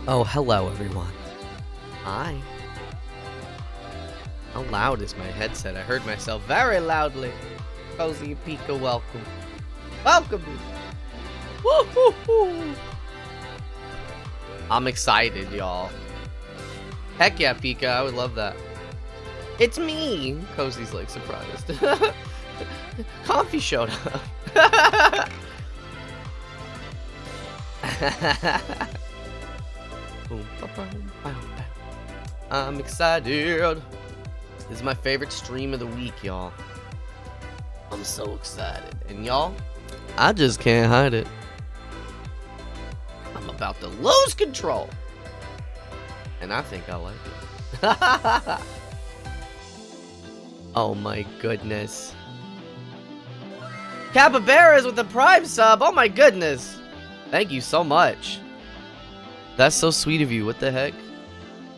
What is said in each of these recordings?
Oh, hello everyone. Hi. How loud is my headset? I heard myself very loudly. Cozy Pika, welcome. Welcome! Woo-hoo-hoo! I'm excited, y'all. Heck yeah, Pika, I would love that. It's me! Cozy's like surprised. Comfy showed up. I'm excited. This is my favorite stream of the week, y'all. I'm so excited. And y'all, I just can't hide it. I'm about to lose control. And I think I like it. Oh my goodness. Capybaras with the Prime sub. Oh my goodness. Thank you so much. That's so sweet of you. What the heck?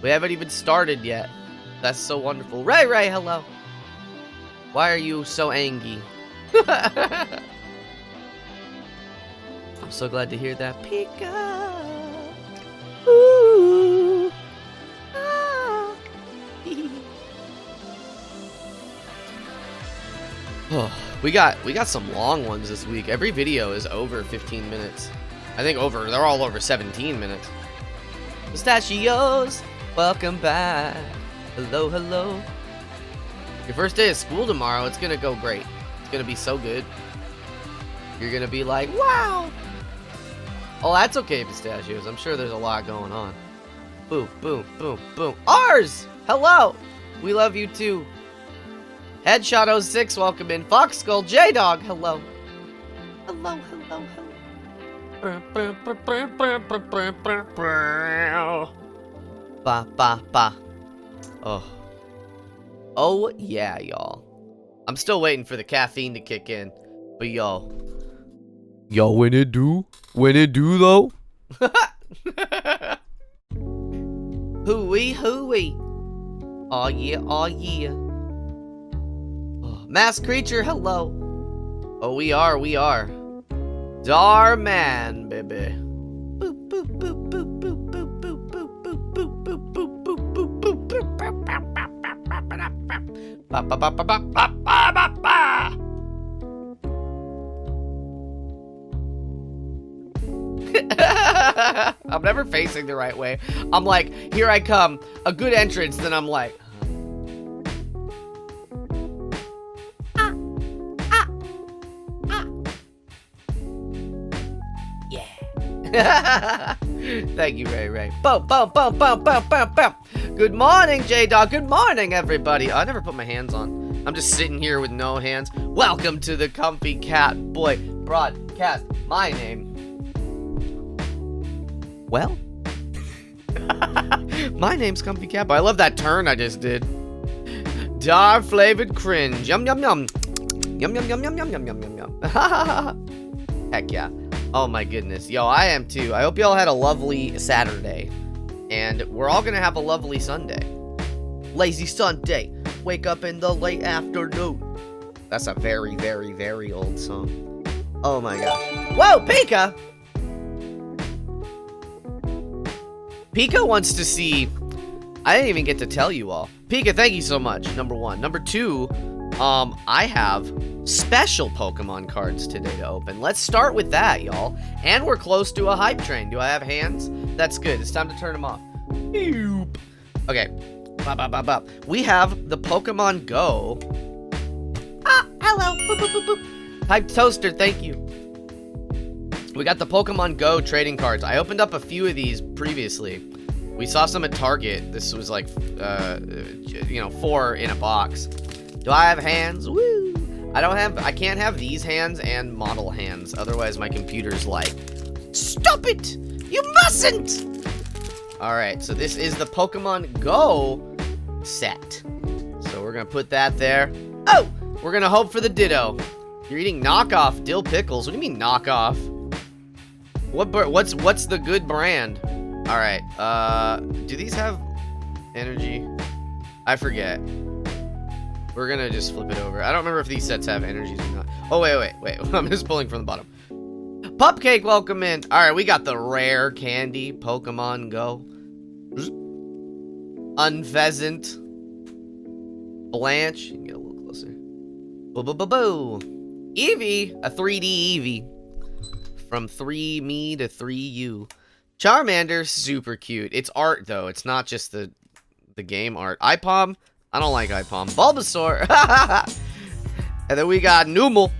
We haven't even started yet. That's so wonderful. Ray, hello. Why are you so angry? I'm so glad to hear that. Pika. Ooh. Ah. Oh, we got some long ones this week. Every video is over 15 minutes. I think they're all over 17 minutes. Pistachios, welcome back. Hello, hello. Your first day of school tomorrow, it's gonna go great. It's gonna be so good. You're gonna be like, wow. Oh, that's okay, Pistachios. I'm sure there's a lot going on. Boom, boom, boom, boom. Ours! Hello! We love you too. Headshot06, welcome in. Fox Skull, J-Dog, hello. Hello, hello, hello. Ba, ba, ba. Oh yeah, y'all. I'm still waiting for the caffeine to kick in. But yo, when it do though. Hooey. Aw yeah, aw yeah. Oh, Masked Creature, hello. Oh, we are. Dhar Mann, baby. Boop, boop, boop, boop, boop, boop, boop, boop, boop, boop, boop, boop, boop, boop, boop, boop, boop, ba ba ba ba ba ba ba ba. I'm never facing the right way. I'm like, here I come, a good entrance, then I'm like, yeah. Thank you, Ray. Boom, boom, boom, boom, boom, boom, boom. Good morning, J-Dog. Good morning, everybody. I never put my hands on. I'm just sitting here with no hands. Welcome to the Comfy Catboy broadcast. My name. Well, my name's Comfy Catboy. I love that turn I just did. Dhar flavored cringe. Yum, yum, yum. Yum, yum, yum, yum, yum, yum, yum, yum, yum. Heck yeah. Oh my goodness. Yo, I am too. I hope y'all had a lovely Saturday. And we're all gonna have a lovely Sunday. Lazy Sunday. Wake up in the late afternoon. That's a very, very, very old song. Oh my gosh. Whoa, Pika! Pika wants to see... I didn't even get to tell you all. Pika, thank you so much, number one. Number two, I have special Pokemon cards today to open. Let's start with that, y'all. And we're close to a hype train. Do I have hands? That's good. It's time to turn them off. Okay. Bop, bop, bop, bop. We have the Pokemon Go. Ah, hello. Boop, boop, boop, boop. Hype Toaster, thank you. We got the Pokemon Go trading cards. I opened up a few of these previously. We saw some at Target. This was like, 4 in a box. Do I have hands? Woo! I can't have these hands and model hands. Otherwise, my computer's like, stop it! You mustn't! Alright, so this is the Pokemon Go set. So we're gonna put that there. Oh! We're gonna hope for the Ditto. You're eating knockoff dill pickles. What do you mean knockoff? What's the good brand? Alright, do these have energy? I forget. We're gonna just flip it over. I don't remember if these sets have energies or not. Oh, wait. I'm just pulling from the bottom. Pupcake, welcome in. All right, we got the rare candy Pokemon Go. Unpheasant. Blanche. You can get a little closer. Boo boo boo boo. Eevee, a 3D Eevee. From 3Me to 3U. Charmander, super cute. It's art though. It's not just the game art. Ipom, I don't like Ipom. Bulbasaur. And then we got Numel.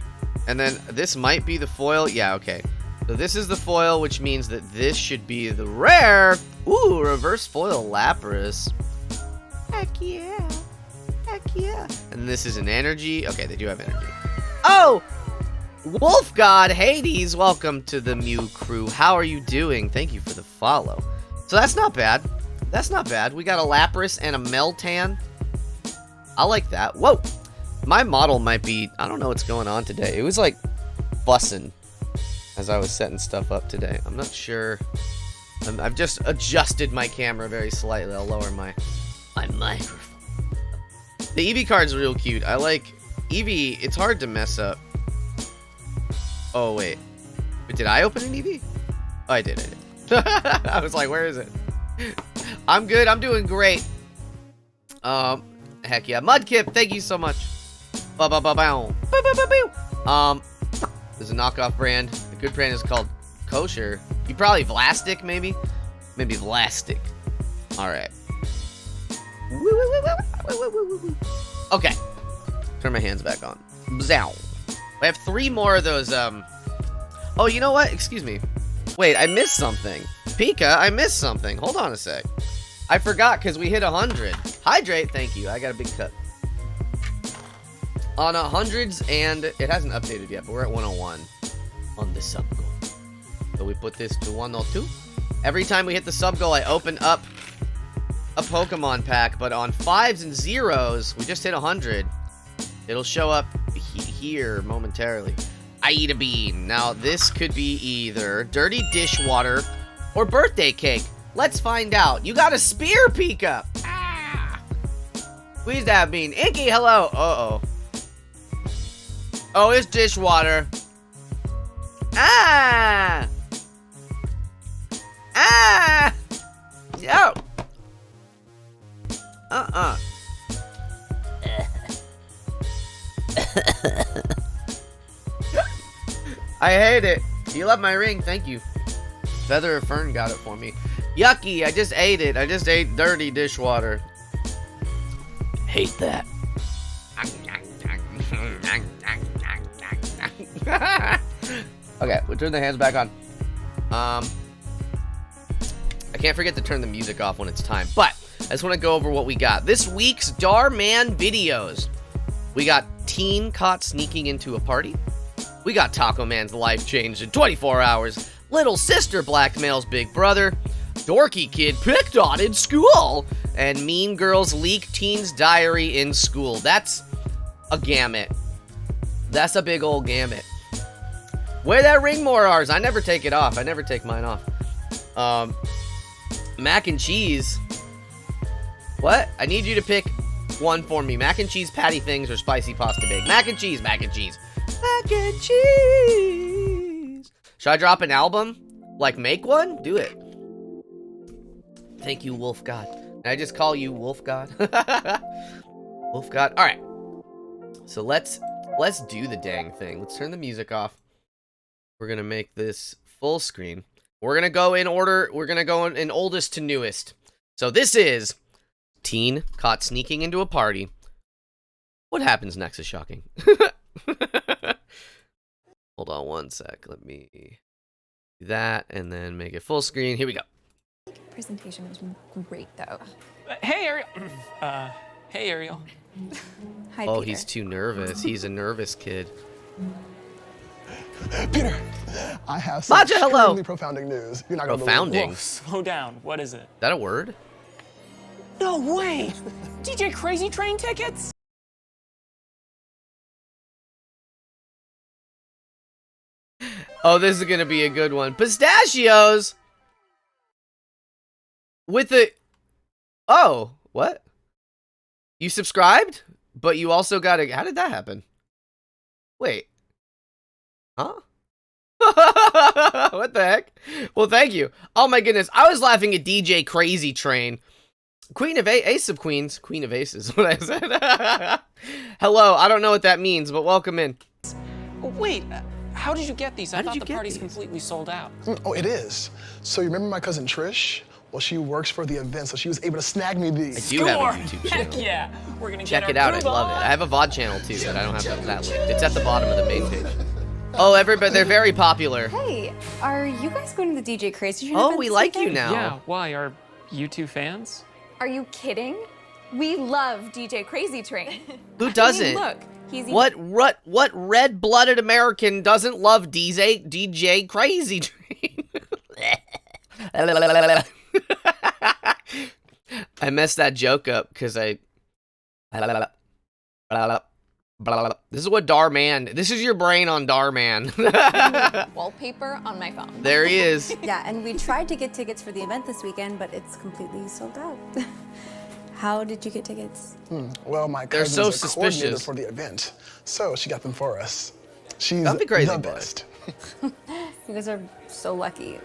And then this might be the foil. Yeah, okay. So this is the foil, which means that this should be the rare. Ooh, reverse foil Lapras. Heck yeah. Heck yeah. And this is an energy. Okay, they do have energy. Oh! Wolf God Hades, welcome to the Mew crew. How are you doing? Thank you for the follow. So that's not bad. That's not bad. We got a Lapras and a Meltan. I like that. Whoa! My model might be... I don't know what's going on today. It was like bussing as I was setting stuff up today. I'm not sure. I've just adjusted my camera very slightly. I'll lower my microphone. The Eevee card's real cute. I like... Eevee, it's hard to mess up. Oh, wait. Did I open an Eevee? Oh, I did. I was like, where is it? I'm good. I'm doing great. Heck yeah. Mudkip, thank you so much. Ba-ba-ba-bow. Ba-ba-ba-bow. There's a knockoff brand. The good brand is called Kosher. You probably Vlastic, maybe? Maybe Vlastic. Alright. Okay. Turn my hands back on. Zow. I have 3 more of those, Oh, you know what? Excuse me. Wait, I missed something. Pika, I missed something. Hold on a sec. I forgot because we hit 100. Hydrate, thank you. I got a big cut. On 100s, and it hasn't updated yet, but we're at 101 on the sub goal. So we put this to 102. Every time we hit the sub goal, I open up a Pokemon pack, but on 5s and 0s, we just hit 100. It'll show up here momentarily. I eat a bean. Now, this could be either dirty dishwater or birthday cake. Let's find out. You got a spear, Pika. Ah. Squeeze that bean. Inky, hello. Uh-oh. Oh, it's dishwater. Ah. Ah. Yo. Uh-uh. I hate it. You love my ring, thank you. Feather of Fern got it for me. Yucky, I just ate it. I just ate dirty dishwater. Hate that. Okay, we'll turn the hands back on. I can't forget to turn the music off when it's time, but I just want to go over what we got. This week's Dhar Mann videos. We got teen caught sneaking into a party. We got Taco Man's life changed in 24 hours. Little sister blackmails big brother. Dorky kid picked on in school. And mean girls leak teen's diary in school. That's a gamut. That's a big old gamut. Wear that ring more hours. I never take it off. I never take mine off. Mac and cheese. What? I need you to pick one for me. Mac and cheese patty things or spicy pasta bake. Mac and cheese. Mac and cheese. Mac and cheese. Should I drop an album? Like make one? Do it. Thank you, Wolf God. Can I just call you Wolf God? Wolf God. All right. So let's do the dang thing. Let's turn the music off. We're gonna make this full screen. We're gonna go in order. We're gonna go in oldest to newest. So this is teen caught sneaking into a party. What happens next is shocking. Hold on one sec. Let me do that and then make it full screen. Here we go. Presentation was great, though. Hey, Ariel. Hey, Ariel. Hi, Oh, Peter. he's too nervous. He's a nervous kid. Peter, I have some Maja, hello. extremely profounding news. You're not gonna Profounding? Whoa, slow down. What is it? Is that a word? No way! DJ Crazy Train tickets? Oh, this is gonna be a good one. Pistachios! With the... Oh, what? You subscribed? But you also got a... How did that happen? Wait. Huh? What the heck? Well, thank you. Oh my goodness. I was laughing at DJ Crazy Train. Queen of Ace of Queens. Queen of Aces, what I said. Hello, I don't know what that means, but welcome in. Wait, how did you get these? I did thought you the get party's these? completely sold out. Oh, it is. So you remember my cousin Trish? Well, she works for the event, so she was able to snag me I these. do have a Score! YouTube Heck channel. yeah, we're gonna Check get it our out, I groove love it. on. I have a VOD channel too, but I don't have that linked. It's at the bottom of the main page. Oh, everybody, they're very popular. Hey, are you guys going to the DJ Crazy Train Oh, event we this like you weekend? now. Yeah, why? Are you two fans? Are you kidding? We love DJ Crazy Train. Who doesn't? Look, he's What red-blooded American doesn't love DJ Crazy Train? I messed that joke up because I. This is what Dhar Mann. This is your brain on Dhar Mann. wallpaper on my phone. There he is. Yeah, and we tried to get tickets for the event this weekend, but it's completely sold out. How did you get tickets? Well, my They're cousin's so a coordinator suspicious. for the event, so she got them for us. She's Don't be crazy, the boy. best. You guys are so lucky.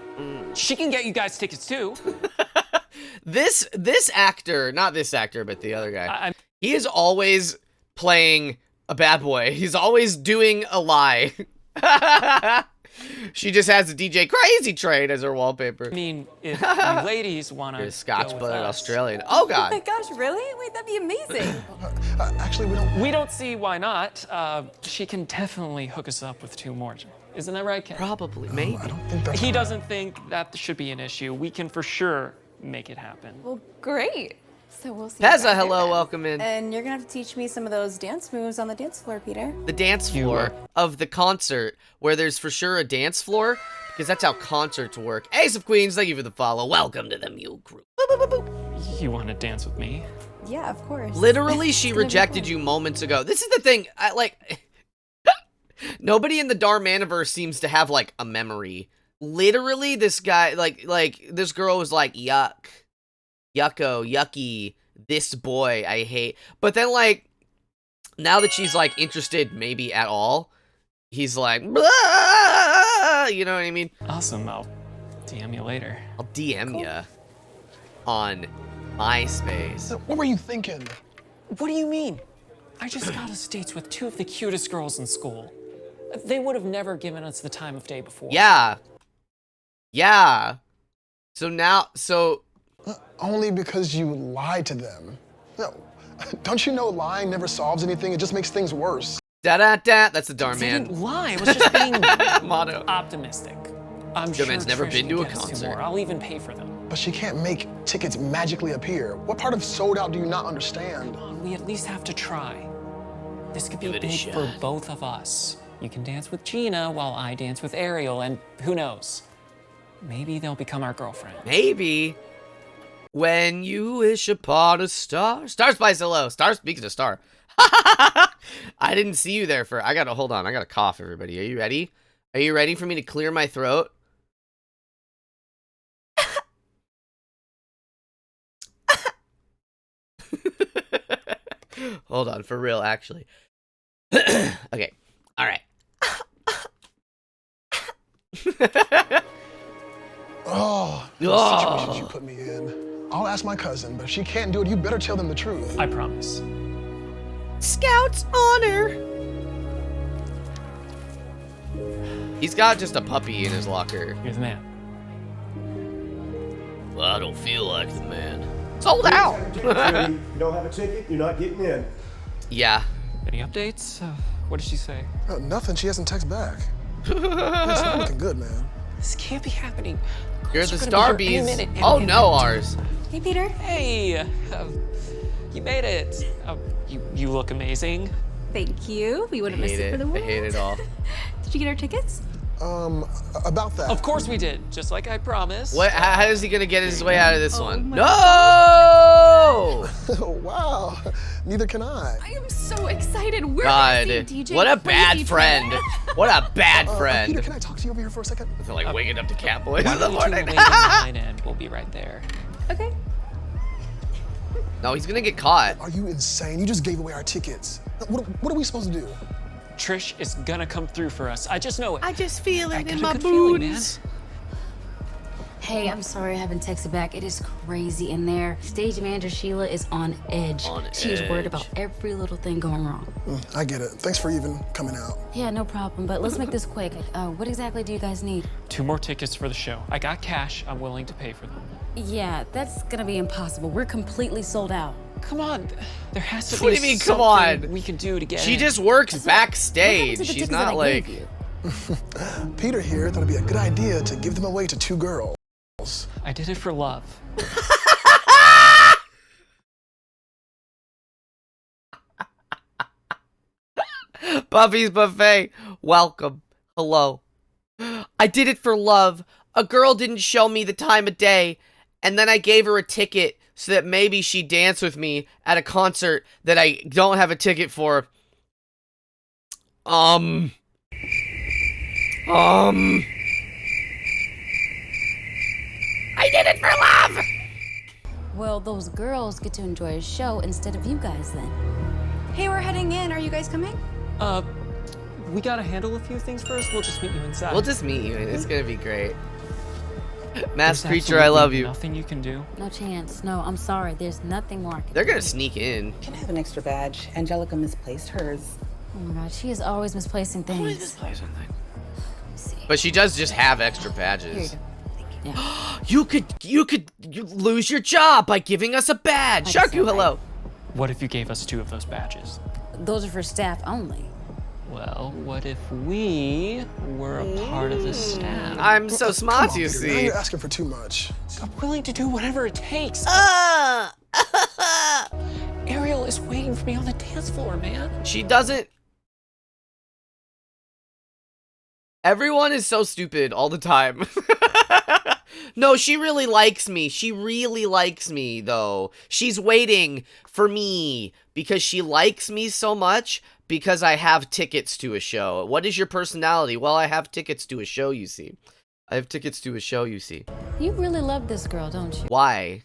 She can get you guys tickets too. This actor, not this actor, but the other guy. I- He is always playing a bad boy. He's always doing a lie. She just has a DJ Crazy Train as her wallpaper. I mean, if you ladies wanna You're a Scotch-blooded go with us. Australian. Oh Oh my God. gosh, really? Wait, that'd be amazing. Actually, we don't. We don't see why not. She can definitely hook us up with 2 more. Isn't that right, Ken? Probably, maybe. I don't think that's. He doesn't think that should be an issue. We can for sure make it happen. Well, great. So we'll see. you Pezza, guys hello, there then. welcome in. And you're gonna have to teach me some of those dance moves on the dance floor, Peter. The dance floor of the concert, where there's for sure a dance floor, because that's how concerts work. Ace of Queens, thank you for the follow. Welcome to the Mule Crew. Boop, boop, boop, boop. You want to dance with me? Yeah, of course. Literally, she It's gonna be rejected fun. you moments ago. This is the thing. I like. Nobody in the Dhar Manniverse seems to have like a memory. Literally, this guy, like this girl was like, yuck, yucko, yucky. This boy I hate. But then like, now that she's like interested, maybe at all, he's like, blah, you know what I mean? Awesome. I'll DM you later. I'll DM ya on MySpace. What were you thinking? What do you mean? I just got us dates with 2 of the cutest girls in school. They would have never given us the time of day before. Yeah. Yeah. So now, Only because you lied to them. No, don't you know lying never solves anything? It just makes things worse. da-da-da, that's the Dhar I Man didn't lie. I was just being motto. optimistic. I'm sure man's never Trish been can to a get us 2 concert. more. I'll even pay for them. But she can't make tickets magically appear. What part of sold out do you not understand? We at least have to try. This could be Give it a big for shot. both of us. You can dance with Gina while I dance with Ariel, and who knows? Maybe they'll become our girlfriend. Maybe. When you wish upon a star. Star Spice, hello. Star speaks to Star. I didn't see you there for. Hold on. I gotta cough, everybody. Are you ready? Are you ready for me to clear my throat? Hold on, for real, actually. Okay. All right. Oh, the Oh. situations you put me in. I'll ask my cousin, but if she can't do it, you better tell them the truth. I promise. Scout's honor. He's got just a puppy in his locker. You're the man. Well, I don't feel like the man. Sold out. You don't have a ticket, you're not getting in. Yeah. Any updates? What did she say? Nothing. She hasn't texted back. It's not looking good, man. This can't be happening. You're Girls the are gonna be here Starbies. any minute, any Oh minute. no, ours. Hey, Peter. Hey, you made it. You look amazing. Thank you. We I wouldn't miss hate it for it. the I world. hate it all. Did you get our tickets? About that. Of course we did, just like I promised. What? How is he gonna get his way out of this one? my No! Wow. Neither can I. I am so excited. We're God, gonna see DJ what a Crazy bad Train. friend. What a bad Peter, friend. can I talk to you over here for a second? I feel like waking up to Catboy in Why the don't you two morning. wait in line and we'll be right there. Okay. No, he's gonna get caught. Are you insane? You just gave away our tickets. What are we supposed to do? Trish is gonna come through for us. I just know it. I just feel I it got in a my good feeling, man. bones. Hey, I'm sorry I haven't texted back. It is crazy in there. Stage manager Sheila is on edge. She's worried about every little thing going wrong. I get it. Thanks for even coming out. Yeah, no problem, but let's make this quick. What exactly do you guys need? 2 more tickets for the show. I got cash. I'm willing to pay for them. Yeah, that's gonna be impossible. We're completely sold out. Come on, there has to be What do you mean, come something on? we can do to get She in. just works What happened backstage. to the She's tickets that not I gave like. you? Peter here thought it'd be a good idea to give them away to 2 girls. I did it for love. Buffy's Buffet, welcome. Hello. I did it for love. A girl didn't show me the time of day, and then I gave her a ticket so that maybe she'd dance with me at a concert that I don't have a ticket for. I did it for love! Well, those girls get to enjoy a show instead of you guys then. Hey, we're heading in. Are you guys coming? We gotta handle a few things first. We'll just meet you inside. We'll just meet you, and it's gonna be great. There's Masked creature, I love you. Nothing you can do. No chance. No, I'm sorry. There's nothing more I can They're do. gonna sneak in. Can I have an extra badge? Angelica misplaced hers. Oh my god, she is always misplacing things. But she does just have extra Here you badges. go. Yeah. You could lose your job by giving us a badge. Like I said, Sharku, hello. What if you gave us 2 of those badges? Those are for staff only. Well, what if we were a part of the staff? I'm so smart, Come on, you Peter, now see. you're asking for too much. I'm willing to do whatever it takes. Ah! Ariel is waiting for me on the dance floor, man. She doesn't. Everyone is so stupid all the time. No, she really likes me. She really likes me, though. She's waiting for me because she likes me so much because I have tickets to a show. What is your personality? Well, I have tickets to a show, you see. I have tickets to a show, you see. You really love this girl, don't you? Why?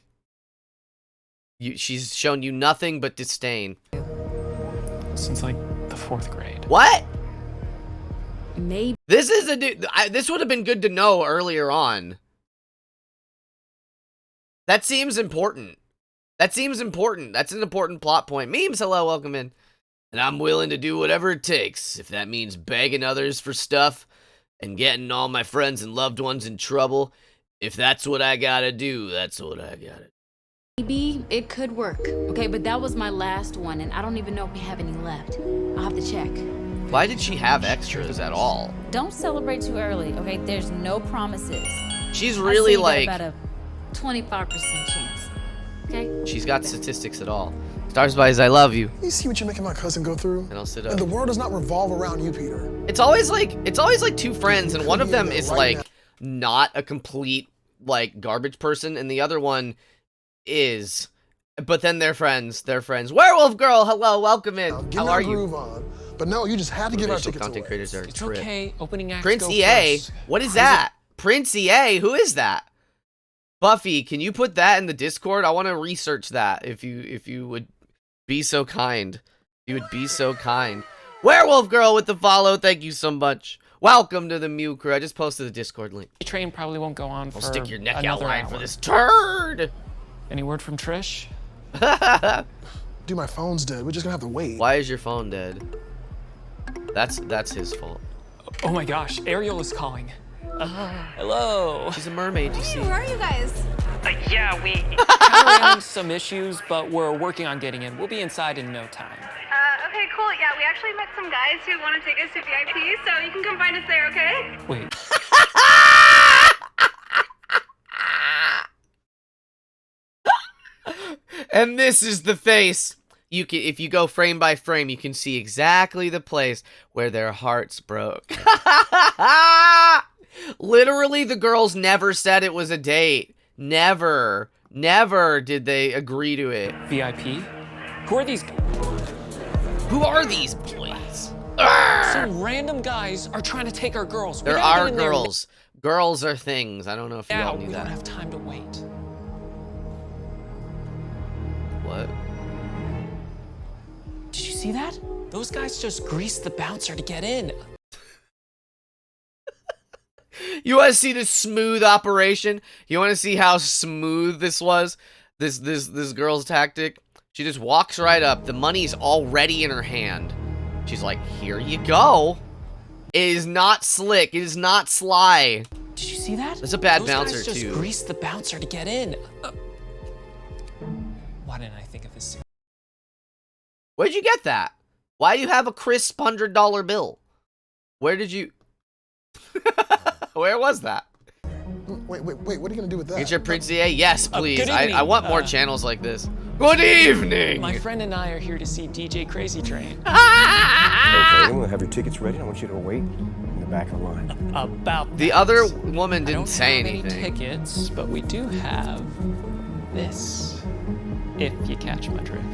She's shown you nothing but disdain. Since like the 4th grade. What? Maybe. This is this would have been good to know earlier on. That seems important. That seems important. That's an important plot point. Memes, hello, welcome in. And I'm willing to do whatever it takes, if that means begging others for stuff and getting all my friends and loved ones in trouble. If that's what I gotta do, that's what I gotta do. Maybe it could work. Okay, but that was my last one, and I don't even know if we have any left. I'll have to check. Why did she have extras at all? Don't celebrate too early, okay? There's no promises. She's I really say you got like... about a 25% chance. Okay? She's got statistics at all. Stars Spies, I love you. You see what you're making my cousin go through? And I'll sit And the up. world does not revolve around you, Peter. It's always like 2 friends, and one of them is Right like not a complete like garbage person, and the other one is. But then they're friends. They're friends. Werewolf Girl, hello, welcome in. Now, get How that are you? groove on. But no, you just had to give our Motivational tickets content away. creators are a It's trip. okay. Opening acts Prince go EA? first. What is that? Prince EA? Who is that? Buffy, can you put that in the Discord? I want to research that if you would be so kind. You would be so kind. Werewolf Girl with the follow, thank you so much. Welcome to the Mew Crew. I just posted the Discord link. The train probably won't go on for I'll stick your neck out another wide hour. for this turd. Any word from Trish? Dude, my phone's dead. We're just gonna have to wait. Why is your phone dead? That's his fault. Oh my gosh, Ariel is calling. Hello. She's a mermaid, you see. Where are you guys? Yeah, we ran some issues, but we're working on getting in. We'll be inside in no time. Okay, cool. Yeah, we actually met some guys who want to take us to VIP, so you can come find us there, okay? Wait, And this is the face. You can, if you go frame by frame, you can see exactly the place where their hearts broke. Literally, the girls never said it was a date. Never did they agree to it. VIP? Who are these? Who are these boys? Some random guys are trying to take our girls. We There gotta are get in there girls. Girls are things. I don't know if you now. all We knew don't that. have time to wait. What? Did you see see that? Those guys just greased the bouncer to get in. You want to see this smooth operation? You want to see how smooth this was? This girl's tactic? She just walks right up. The money's already in her hand. She's like, here you go. It is not slick. It is not sly. Did you see that? It's a bad Those bouncer, guys just too. greased the bouncer to get in. Why didn't I think of this sooner? Where'd you get that? Why do you have a crisp $100 bill? Where did you... Where was that? Wait, what are you gonna do with that? Get your Princier? Yes, please. good evening. I want more channels like this. Good evening! My friend and I are here to see DJ Crazy Train. Okay, I'm gonna have your tickets ready. I want you to wait in the back of the line. About The that. other woman I didn't don't say have anything. any tickets, but we do have this. If you catch my drift.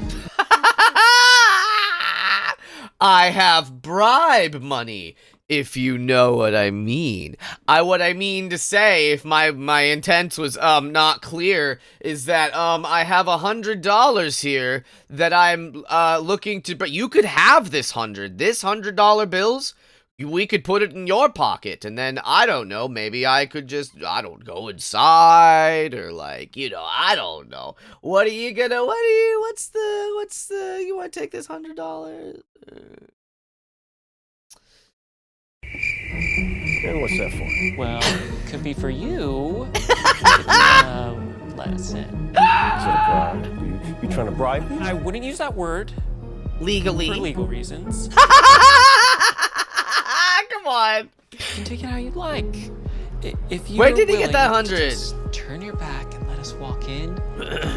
I have bribe money, if you know what I mean. What I mean to say, if my intent was not clear, is that I have $100 here that I'm looking to, but you could have this $100 bills. We could put it in your pocket, and then, I don't know, maybe I could just, go inside, or like, I don't know. You want to take this $100? And what's that for? Well, it could be for you. If you let us in. Is that a bribe? You trying to bribe me? I wouldn't use that word Legally. for legal reasons. Come on. You can take it how you'd like. If you Where did he get that 100? Just turn your back and let us walk in.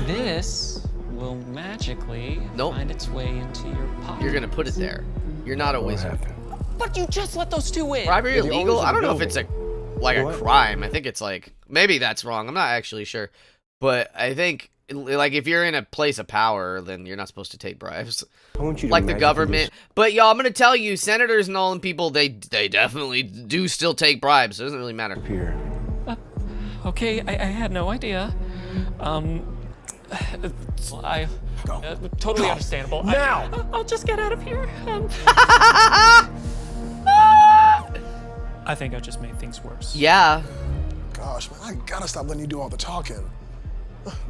This will magically find its way into your pocket. You're gonna put it there. You're not a wizard. But you just let those two in. Bribery They're the illegal? owners of I don't the know if it's a crime. I think it's like, maybe that's wrong. I'm not actually sure. But I think, like, if you're in a place of power, then you're not supposed to take bribes. I want you to Like the imagine government. But y'all, I'm gonna tell you, senators and all them people, they definitely do still take bribes. So it doesn't really matter. Here. Okay, I had no idea. Totally understandable. Now! I'll just get out of here. I think I just made things worse. Yeah. Gosh, man, I gotta stop letting you do all the talking.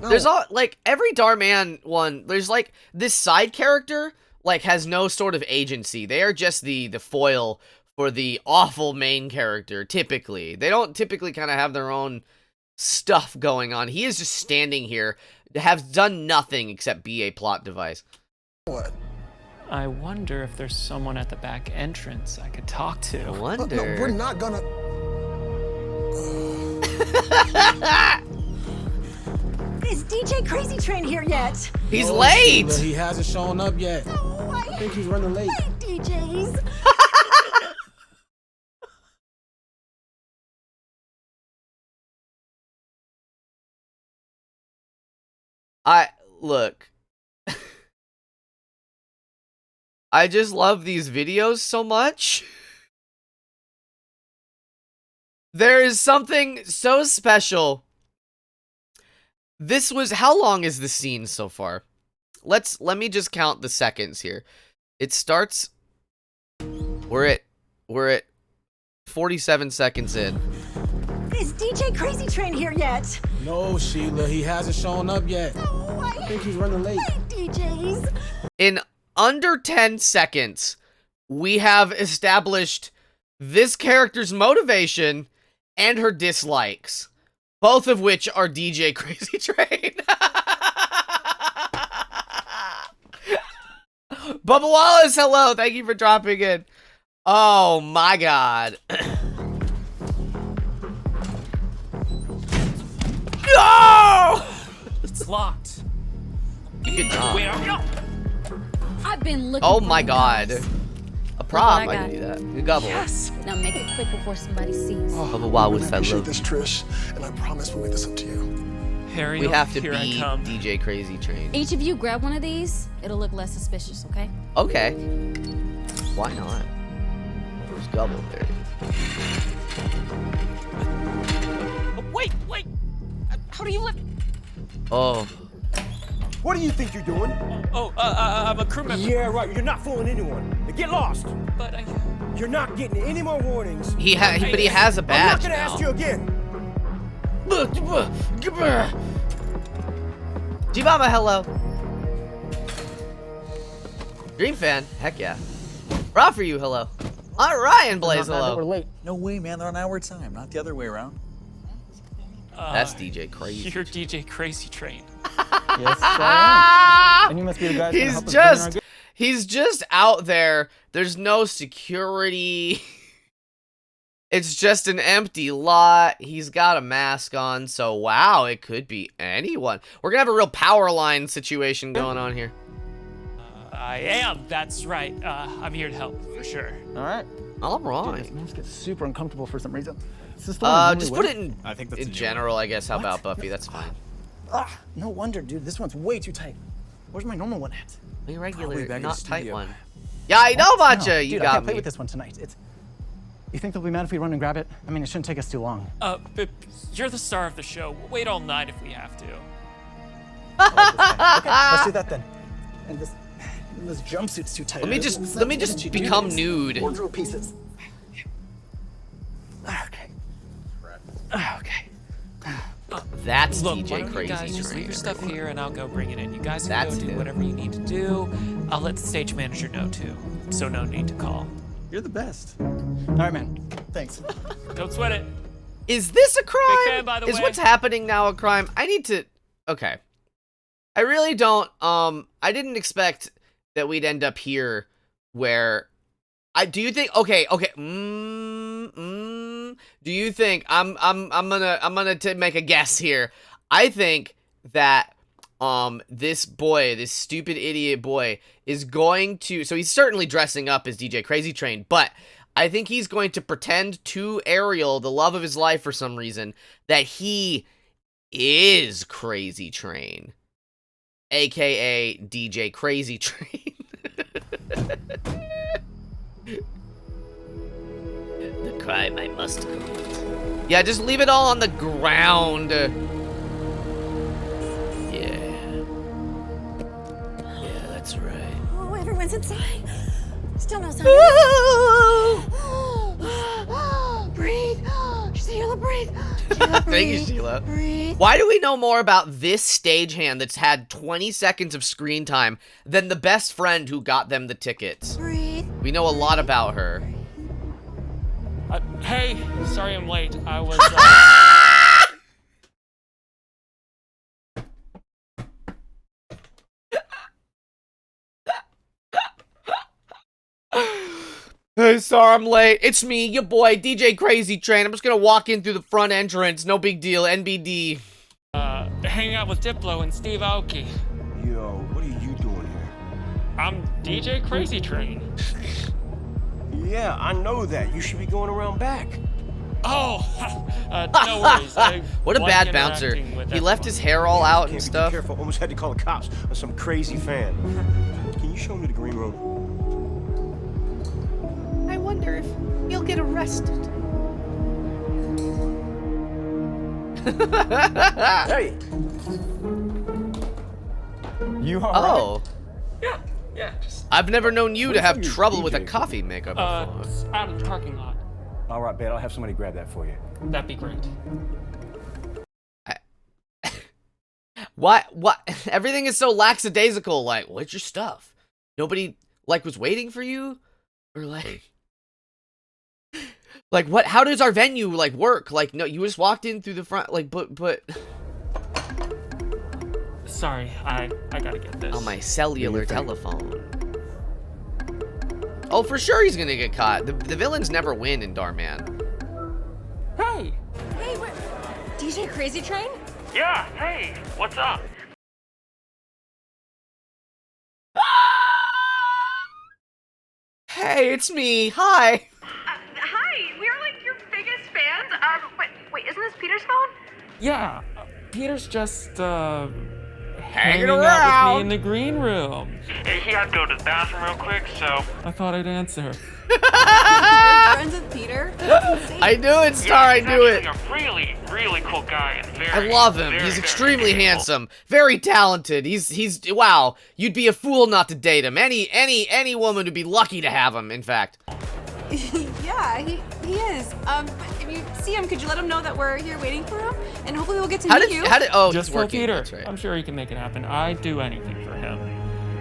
No. There's all, like, every Dhar Mann one, there's like, this side character, like, has no sort of agency. They are just the foil for the awful main character, typically. They don't typically kind of have their own stuff going on. He is just standing here, has done nothing except be a plot device. What? I wonder if there's someone at the back entrance I could talk to. I wonder. No, we're not gonna. Is DJ Crazy Train here yet? He's late! He hasn't shown up yet. Oh, I think he's running late. DJs. Look. I just love these videos so much. There is something so special. This was, how long is the scene so far? Let me just count the seconds here. It starts, we're at 47 seconds in. Is DJ Crazy Train here yet? No, Sheila, he hasn't shown up yet. Oh, I think he's running late. DJs. In under 10 seconds, we have established this character's motivation and her dislikes, both of which are DJ Crazy Train. Bubba Wallace, hello. Thank you for dropping in. Oh my god. No! It's locked. Good job. I've been looking. Oh for my you god. guys. A prom, I I got. can do that. Good gobble. Yes. Now make it quick before somebody sees. Bubba Wallace, I I appreciate love this, you. Trish, and I promise we'll make this up to you. Harry, We have to here I be come. DJ Crazy Train. Each of you grab one of these. It'll look less suspicious, okay? Okay. Why not? Where's Gobble there? Oh, wait. How do you lift? Oh. What do you think you're doing? I'm a crew member. Yeah, right. You're not fooling anyone. Now get lost. But You're not getting any more warnings. But he has a badge. I'm not gonna ask you again. G-Mama, hello. Dream fan, heck yeah. Raw for you, hello. All right, and Blaze, hello. We're late. No way, man. They're on our time, not the other way around. That's DJ Crazy. You're DJ Crazy Train. Yes, I am. And you must be the guy who's gonna help us bring our He's just out there. There's no security. It's just an empty lot. He's got a mask on, so wow, it could be anyone. We're gonna have a real power line situation going on here. I am. That's right. I'm here to help for sure. All right. All right. Dude, this mask gets super uncomfortable for some reason. Is this Just put it in. I think that's in general, I guess. How about Buffy? That's fine. Ah, no wonder, dude. This one's way too tight. Where's my normal one at? The regular, back at not the tight studio. one. Yeah, I know about No, you. You dude, got I can't me. play with this one tonight. You think they'll be mad if we run and grab it? I mean, it shouldn't take us too long. But you're the star of the show. We'll wait all night if we have to. Okay, let's do that then. And this jumpsuit's too tight. Let me just become nude. Wardrobe pieces. Okay. Okay. That's Look, DJ why don't Crazy you guys just Train. leave your stuff here and I'll go bring it in. You guys can That's go do it. whatever you need to do. I'll let the stage manager know too, so no need to call. You're the best. All right, man. Thanks. Don't sweat it. Is this a crime? Big fan, by the Is way. what's happening now a crime? I need to. Okay. I really don't. I didn't expect that we'd end up here where. Do you think? Okay. Do you think I'm gonna make a guess here? I think that this stupid idiot boy is going to. So he's certainly dressing up as DJ Crazy Train, but I think he's going to pretend to Ariel, the love of his life for some reason, that he is Crazy Train, aka DJ Crazy Train. The crime I must commit. Yeah, just leave it all on the ground. Yeah. Yeah, that's right. Oh, everyone's inside. Still no sign. Breathe. Sheila, breathe. Sheila, Thank you, breathe. Sheila. Breathe. Why do we know more about this stagehand that's had 20 seconds of screen time than the best friend who got them the tickets? Breathe. We know a lot about her. Hey, sorry I'm late. I was. Hey, sorry I'm late. It's me, your boy, DJ Crazy Train. I'm just gonna walk in through the front entrance. No big deal. NBD. Hanging out with Diplo and Steve Aoki. Yo, what are you doing here? I'm DJ Crazy Train. Yeah, I know that. You should be going around back. Oh, no worries. What a like bad bouncer. interacting with He left everyone. his hair all out and Can't be too stuff. careful. Almost had to call the cops on some crazy fan. Can you show me the green room? I wonder if he'll get arrested. Hey! You all Oh. Yeah, just I've never known you to have your trouble with a DJ? coffee maker before. it's out of the parking lot. All right, babe. I'll have somebody grab that for you. That'd be great. What? Everything is so lackadaisical. Like, what's your stuff? Nobody, was waiting for you? Or, what? How does our venue, work? No, you just walked in through the front, but... Sorry, I gotta get this. On my cellular telephone. Oh, for sure he's gonna get caught. The villains never win in Dhar Mann. Hey! Hey, what? DJ Crazy Train? Yeah, hey, what's up? Hey, it's me. Hi. Hi, we are like your biggest fans. Wait, isn't this Peter's phone? Yeah, Peter's just, hanging out with me in the green room. He had to go to the bathroom real quick, so I thought I'd answer. You're friends with Peter? I knew it, Star. I knew it. he's a really, really cool guy and very. I love him. He's extremely handsome, very talented. He's wow. You'd be a fool not to date him. Any woman would be lucky to have him. In fact. Yeah, he is. But if you see him, could you let him know that we're here waiting for him? And hopefully we'll get to meet you. Oh, just he's for working. Peter. That's right. I'm sure he can make it happen. I'd do anything for him.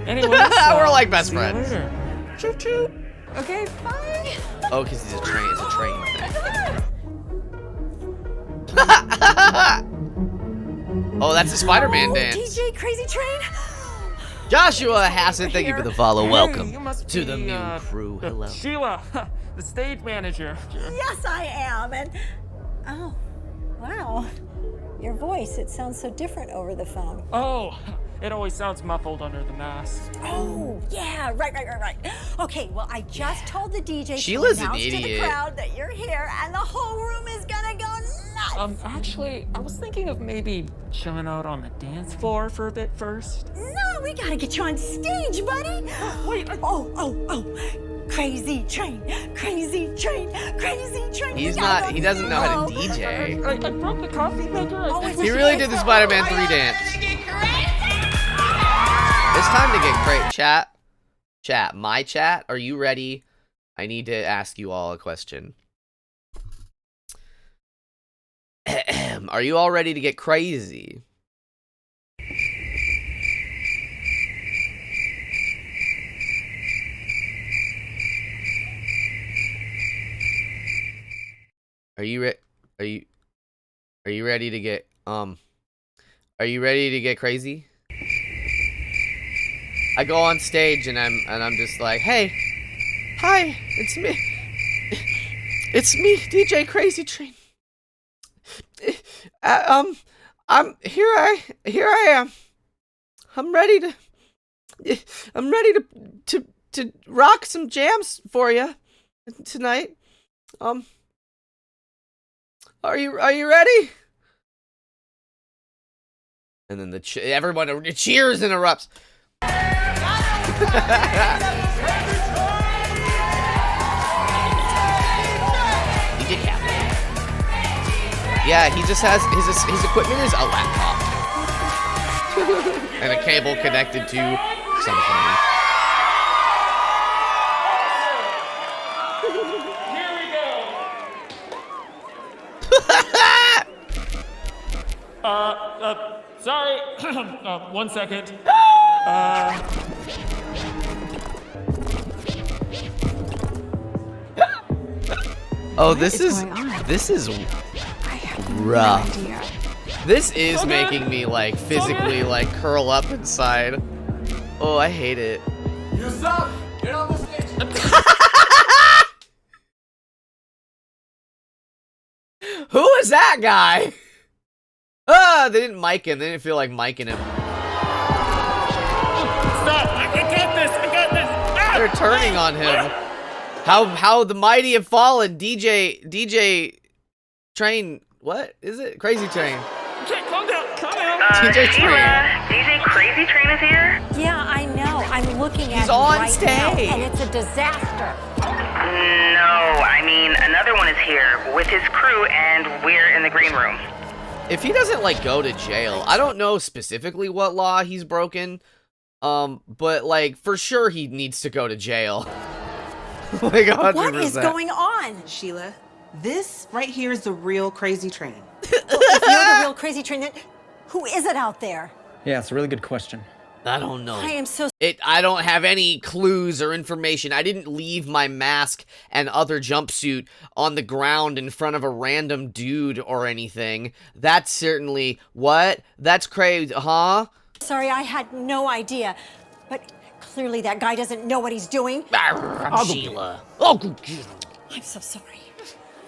Anyway, we're like best see you friends. later. Choo choo. Okay, bye. Oh, because it's a train thing. Oh, that's a Spider-Man dance. DJ Crazy Train. Joshua Hassett, thank you for the follow. Welcome you must to the be, new crew. Hello. Sheila, the stage manager. Yes, I am. And oh, wow. Your voice, it sounds so different over the phone. Oh, it always sounds muffled under the mask. Oh, yeah, right. Okay, well, I just told the DJ Sheila's to an announce to the idiot. crowd that you're here, and the whole room is gonna go nuts. Actually, I was thinking of maybe chilling out on the dance floor for a bit first. No, we gotta get you on stage, buddy. Wait. Oh. Crazy train. He doesn't know how to DJ. I broke the coffee maker. He really did the Spider-Man 3 dance. It's time to get great. Chat, my chat, are you ready? I need to ask you all a question. Are you all ready to get crazy? Are you ready to get crazy? I go on stage and I'm just like, "Hey. Hi, it's me. It's me, DJ Crazy Train. I'm here I am. I'm ready to rock some jams for you tonight. Are you ready?" And then everyone cheers and erupts. DJ Catboy. Yeah, he just has his equipment is a laptop and a cable connected to something. Sorry. 1 second. Oh, this is rough. This is making me like physically like curl up inside. Oh, I hate it. You suck. Get on the stage. Who is that guy? They didn't mic him. They didn't feel like micing him. Stop! I got this. They're turning on him. How the mighty have fallen. DJ Train. What is it? Crazy Train. Okay, calm down. DJ Train. DJ Crazy Train is here? Yeah, I know. I'm looking at He's it on right stage. now, and it's a disaster. No, I mean, another one is here with his crew, and we're in the green room. If he doesn't like go to jail, I don't know specifically what law he's broken. But like for sure he needs to go to jail. Like 100%. What is going on? Sheila, this right here is the real Crazy Train. If you're the real Crazy Train, then who is it out there? Yeah, it's a really good question. I don't know. I am so... I don't have any clues or information. I didn't leave my mask and other jumpsuit on the ground in front of a random dude or anything. That's certainly... What? That's crazy, huh? Sorry, I had no idea. But clearly that guy doesn't know what he's doing. I'm Sheila. Oh, I'm so sorry.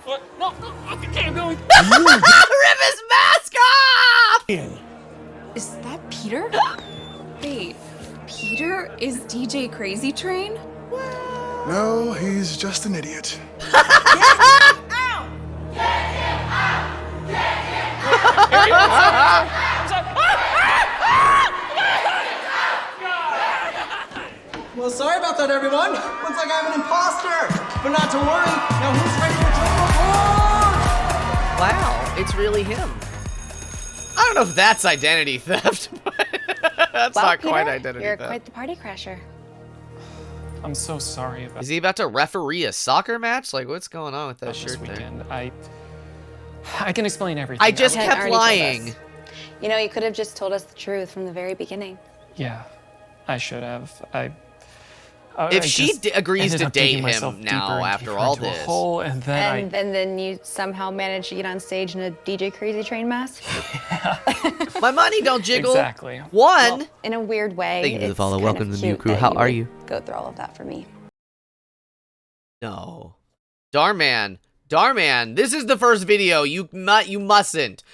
What? No, I can't go. Rip his mask off! Is that Peter? Wait, Peter is DJ Crazy Train? No, he's just an idiot. everyone. Looks like I'm an imposter. But not to worry. Now who's ready to take the board? Wow, it's really him. I don't know if that's identity theft, but that's not quite identity You're theft. quite the party crasher. I'm so sorry about Is he about to referee a soccer match? Like, what's going on with that this shirt there? weekend. I can explain everything. I just Ted kept already told lying. us. You know, you could have just told us the truth from the very beginning. Yeah, I should have. If she agrees ended to up date digging myself him deeper now and after deeper all into a this, hole, and then And then you somehow managed to get on stage in a DJ Crazy Train mask. my money don't jiggle. Exactly. One. Well, in a weird way. Thank you for the it's follow. kind Welcome of to the new cute crew. that How you are would you? Go through all of that for me. No. Dhar Mann. Dhar Mann, this is the first video. You mustn't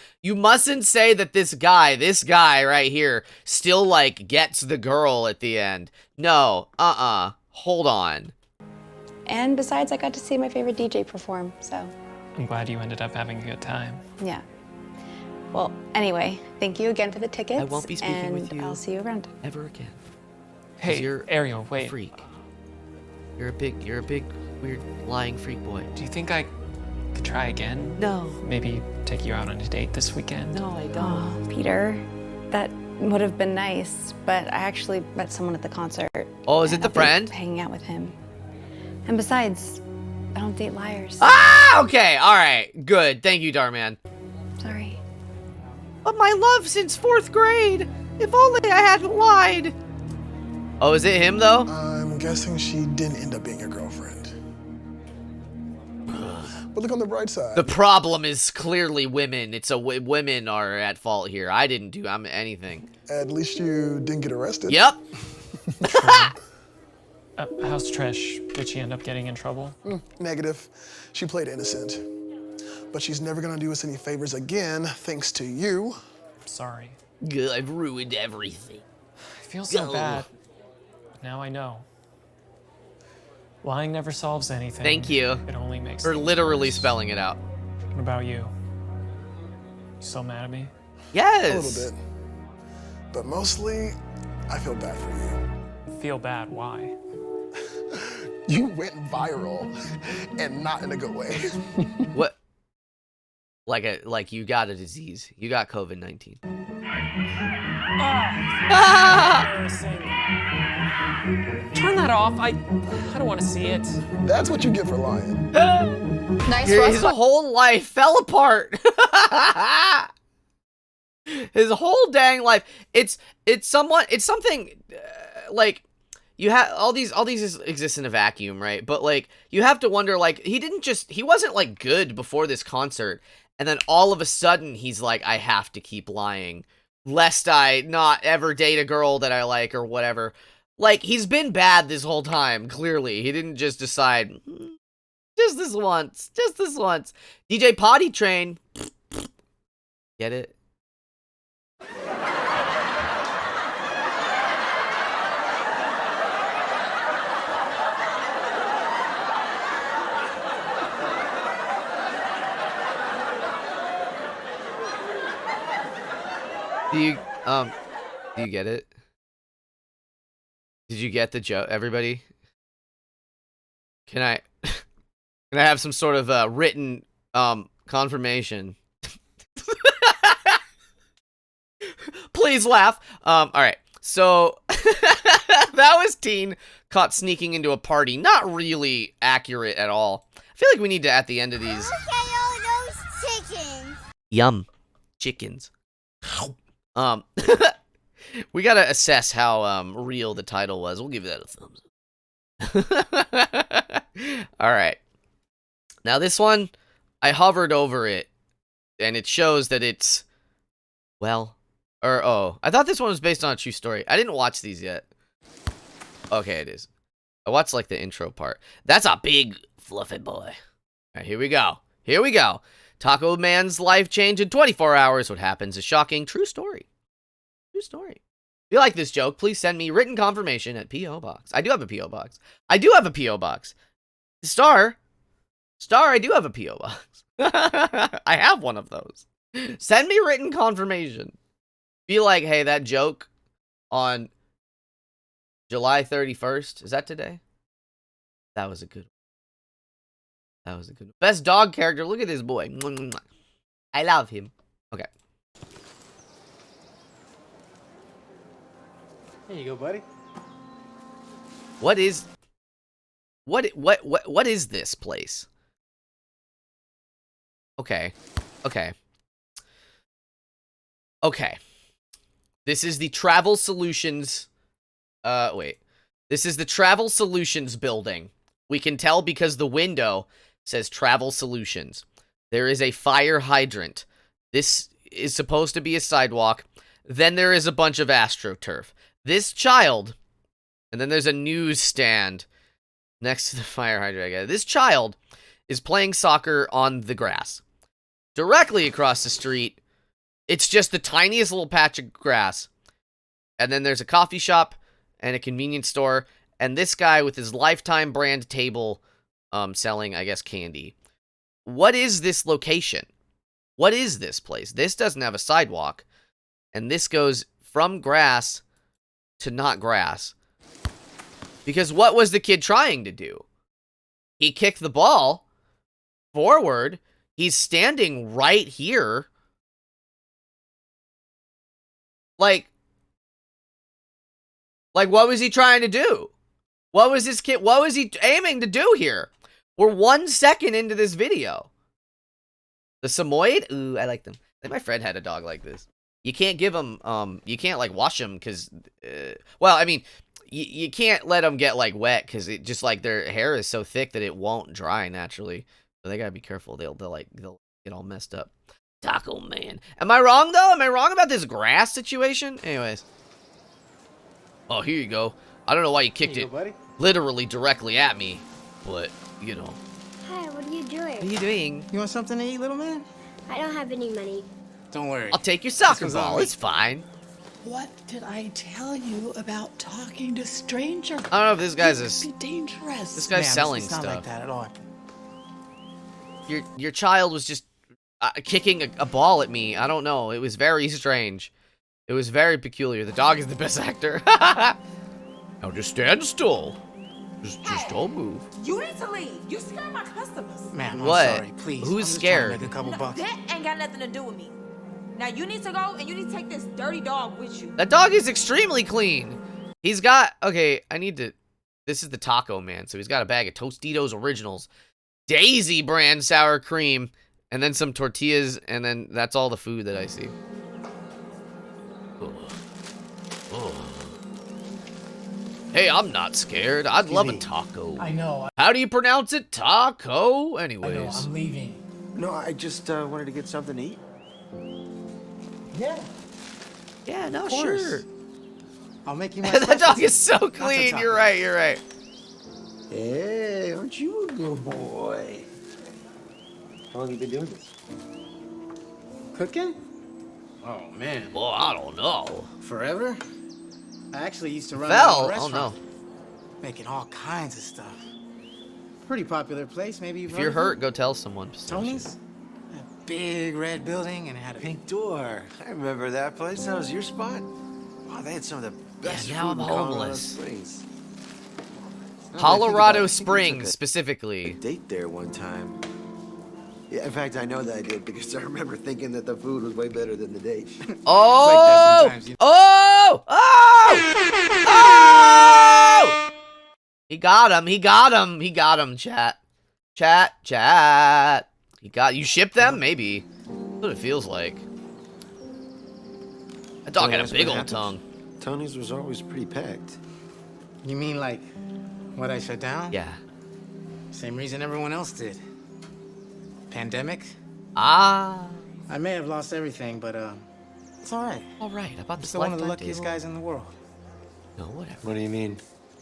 say that this guy right here still like gets the girl at the end. No. Hold on. And besides, I got to see my favorite DJ perform, so I'm glad you ended up having a good time. yeah. Well, anyway, thank you again for the tickets. I won't be speaking and with you I'll see you around. ever again. Hey, you're Ariel, wait. a freak. You're a big weird lying freak boy. Do you think I could try again? No. Maybe take you out on a date this weekend? No, I don't. Oh, Peter, that would have been nice, but I actually met someone at the concert. Oh, is it and the I'll be friend? Hanging out with him. And besides, I don't date liars. Ah, okay, all right, good. Thank you, Dhar Mann. Sorry. But my love since 4th grade. If only I hadn't lied. Oh, is it him though? I'm guessing she didn't end up being your girlfriend. But look on the bright side. The problem is clearly women. It's women are at fault here. I didn't do anything. At least you didn't get arrested. Yep. How's Trish? Did she end up getting in trouble? Negative. She played innocent. But she's never gonna do us any favors again, thanks to you. Sorry. Good, I've ruined everything. I feel so bad. But now I know. Lying never solves anything. Thank you. It only makes For things literally worse. spelling it out. What about you? You still mad at me? Yes. A little bit. But mostly, I feel bad for you. Feel bad, why? You went viral, and not in a good way. What? Like you got a disease. You got COVID-19. Turn that off. I don't want to see it. That's what you get for lying. Nice His whole life fell apart. His whole dang life. It's something like you have all these exist in a vacuum, right? But like you have to wonder, like he wasn't like good before this concert, and then all of a sudden he's like, I have to keep lying lest I not ever date a girl that I like or whatever. Like, he's been bad this whole time, clearly. He didn't just decide, just this once. DJ Potty Train. Get it? Do you get it? Did you get the joke, everybody? Can I have some sort of written confirmation? Please laugh. All right. So that was teen caught sneaking into a party. Not really accurate at all. I feel like we need to, at the end of these. Look at all those chickens. Yum, chickens. We gotta assess how real the title was. We'll give that a thumbs up. All right. Now this one, I hovered over it, and it shows that it's, well, I thought this one was based on a true story. I didn't watch these yet. Okay, it is. I watched like the intro part. That's a big fluffy boy. All right, here we go. Here we go. Taco Man's life changed in 24 hours. What happens is shocking. True story. True story. If you like this joke, please send me written confirmation at P.O. Box. I do have a P.O. Box. I do have a P.O. Box. Star, I do have a P.O. Box. I have one of those. Send me written confirmation. Be like, hey, that joke on July 31st, is that today? That was a good one. That was a good one. Best dog character. Look at this boy. I love him. Okay. There you go, buddy. What is this place? Okay. Okay. Okay. This is the Travel Solutions wait. This is the Travel Solutions building. We can tell because the window says Travel Solutions. There is a fire hydrant. This is supposed to be a sidewalk. Then there is a bunch of AstroTurf. This child, and then there's a newsstand next to the fire hydrant. I guess. This child is playing soccer on the grass. Directly across the street, it's just the tiniest little patch of grass. And then there's a coffee shop and a convenience store. And this guy with his Lifetime brand table selling, I guess, candy. What is this location? What is this place? This doesn't have a sidewalk. And this goes from grass to not grass. Because what was the kid trying to do? He kicked the ball forward. He's standing right here. Like, what was he trying to do? What was this kid, what was he aiming to do here? We're 1 second into this video. The Samoyed? Ooh, I like them. I think my friend had a dog like this. You can't give them, you can't, like, wash them because, well, I mean, you can't let them get, like, wet because it just, like, their hair is so thick that it won't dry naturally. So they gotta be careful. They'll get all messed up. Taco Man. Am I wrong, though? Am I wrong about this grass situation? Anyways. Oh, here you go. I don't know why you kicked it literally directly at me, but, you know. Hi, what are you doing? What are you doing? You want something to eat, little man? I don't have any money. Don't worry. I'll take your soccer ball. It's fine. What did I tell you about talking to strangers? I don't know if this guy's be dangerous. This guy's selling it's stuff. not like that at all. Your child was just kicking a ball at me. I don't know. It was very strange. It was very peculiar. The dog is the best actor. Now just stand still. Just don't move. You need to leave. You scare my customers. Ma'am, I'm What? sorry. Please. Who's I'm just scared? trying to make a couple bucks. That ain't got nothing to do with me. Now you need to go and you need to take this dirty dog with you. That dog is extremely clean. He's got, okay, I need to, this is the Taco Man. So he's got a bag of Tostitos Originals, Daisy brand sour cream, and then some tortillas, and then that's all the food that I see. Oh. Oh. Hey, I'm not scared. I'd love a taco. I know. How do you pronounce it? Taco? Anyways. I know, I'm leaving. No, I just wanted to get something to eat. Yeah. Yeah, no, Of course. sure. I'll make you my That dog specialty. is so clean. You're right, you're right. Hey, aren't you a good boy? How long have you been doing this? Cooking? Oh, man. Well, I don't know. Forever? I actually used to run Fell? a Oh, restaurant. no. Making all kinds of stuff. Pretty popular place. Maybe you've If heard you're of hurt, it? go tell someone. Tony's? A big red building and it had a Pink Door. I remember that place. That was your spot. Wow, they had some of the best now food I'm in Colorado homeless. Springs. Colorado I think Springs, we took specifically. a date there one time. Yeah, in fact, I know that I did because I remember thinking that the food was way better than the date. Oh! Oh! Oh! Oh! He got him. He got him. He got him, chat. Chat. He got, you ship them? Maybe. That's what it feels like. That dog had a big old tongue. Tony's was always pretty packed. You mean like what I shut down? Yeah. Same reason everyone else did. Pandemic? Ah. I may have lost everything, but it's all right. All right. I bought I'm this still one of the Lifetime luckiest table. guys in the world. No, whatever. What do you mean?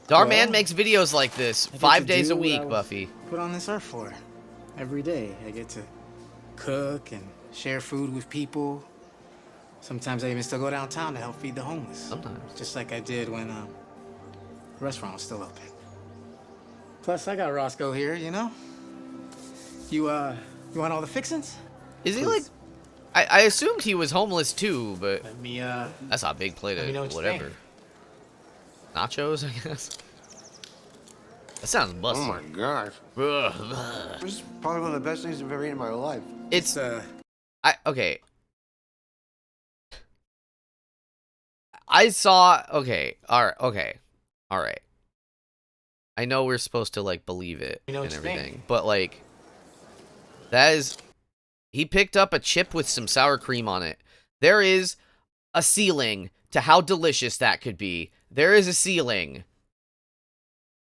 Dhar Mann makes videos like this I get 5 to days do a what week, I was Buffy. Put on this earth for every day. I get to cook and share food with people. Sometimes I even still go downtown to help feed the homeless. Sometimes. Just like I did when the restaurant was still open. Plus, I got Roscoe here, you know? You want all the fixins? Is he like... I assumed he was homeless too, but... Let me, that's not a big plate let me know of what you whatever. Nachos, I guess. That sounds busted. Oh my gosh. This is probably one of the best things I've ever eaten in my life. It's okay. I saw okay. All right. I know we're supposed to like believe it You know and what you think. everything, but like that is he picked up a chip with some sour cream on it. There is a ceiling to how delicious that could be. There is a ceiling.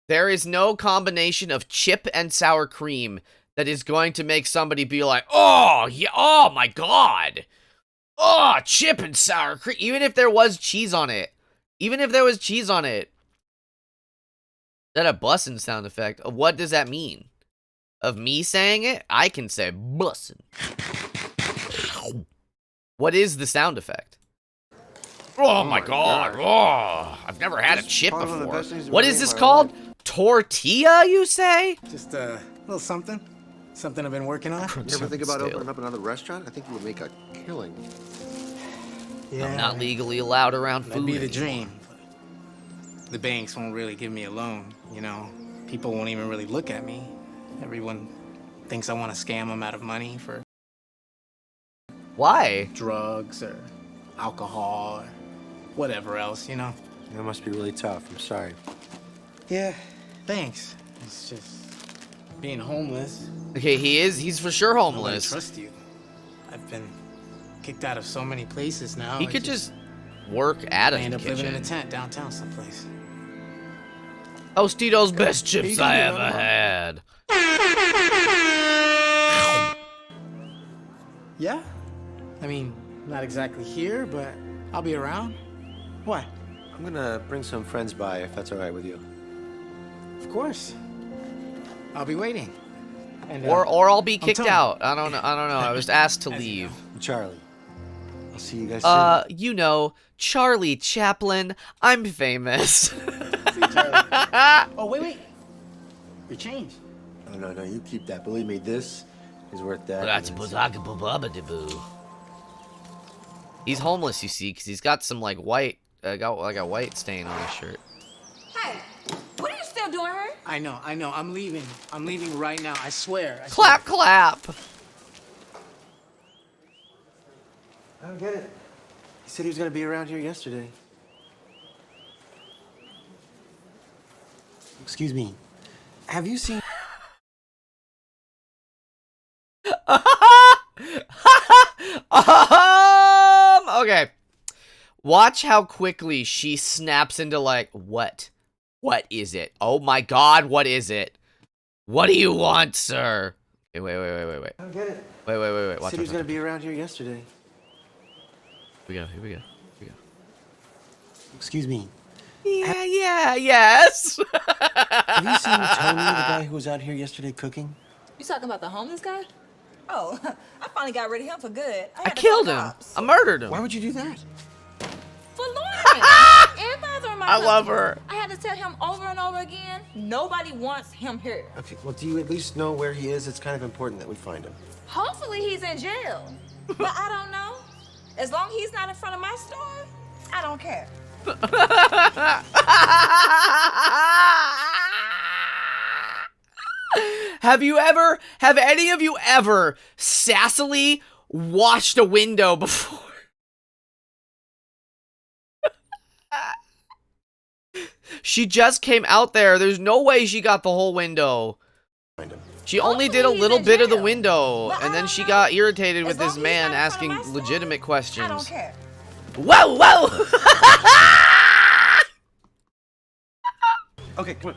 There is no combination of chip and sour cream that is going to make somebody be like, oh, yeah, oh my God. Oh, chip and sour cream. Even if there was cheese on it. Even if there was cheese on it. Is that a bussin' sound effect? What does that mean? Of me saying it? I can say bussin'. What is the sound effect? Oh my God. Oh, I've never had a chip before. What is this called? Tortilla, you say? Just a little something. Something I've been working on. You ever think about opening up another restaurant? I think you would make a killing. Yeah. I'm not legally allowed around food. That'd be the anymore. dream. The banks won't really give me a loan, you know. People won't even really look at me. Everyone thinks I want to scam them out of money for... Why? Drugs or alcohol or whatever else, you know. That must be really tough. I'm sorry. Yeah, thanks. It's just being homeless. Okay, he's for sure Nobody homeless. trust you. I've been kicked out of so many places now. He I could just work out of I end the up living in a kitchen. tent downtown someplace. Tostitos best chips can I do ever that. had. Yeah? I mean, not exactly here, but I'll be around. What? I'm gonna bring some friends by if that's all right with you. Of course. I'll be waiting. And, Or I'll be I'm kicked Tony. out. I don't know. I was asked to leave. Charlie. I'll see you guys soon. You know, Charlie Chaplin. I'm famous. Oh, wait. Your change. No, you keep that. Believe me, this is worth that. He's homeless, you see, because he's got some like white, got like a white stain on his shirt. Hey, what are you still doing here? I know. I'm leaving. I'm leaving right now. I swear. Clap, clap. I don't get it. He said he was gonna be around here yesterday. Excuse me. Have you seen... Okay. Watch how quickly she snaps into like, what? What is it? Oh my God, what is it? What do you want, sir? Okay, wait. I don't get it. Wait. He Watch. said he was gonna be around here yesterday. Here we go. Excuse me. Yes. Have you seen Tony, the guy who was out here yesterday cooking? You talking about the homeless guy? Oh, I finally got rid of him for good. I killed him. I murdered him. Why would you do that? For Lauren. Everybody's on my I love customer. her. I had to tell him over and over again, nobody wants him here. Okay, well, do you at least know where he is? It's kind of important that we find him. Hopefully he's in jail. But I don't know. As long as he's not in front of my store, I don't care. Have any of you ever sassily washed a window before? She just came out there. There's no way she got the whole window. She only did a little bit of the window, and then she got irritated with this man asking legitimate questions. I don't care. Whoa! Okay, come on.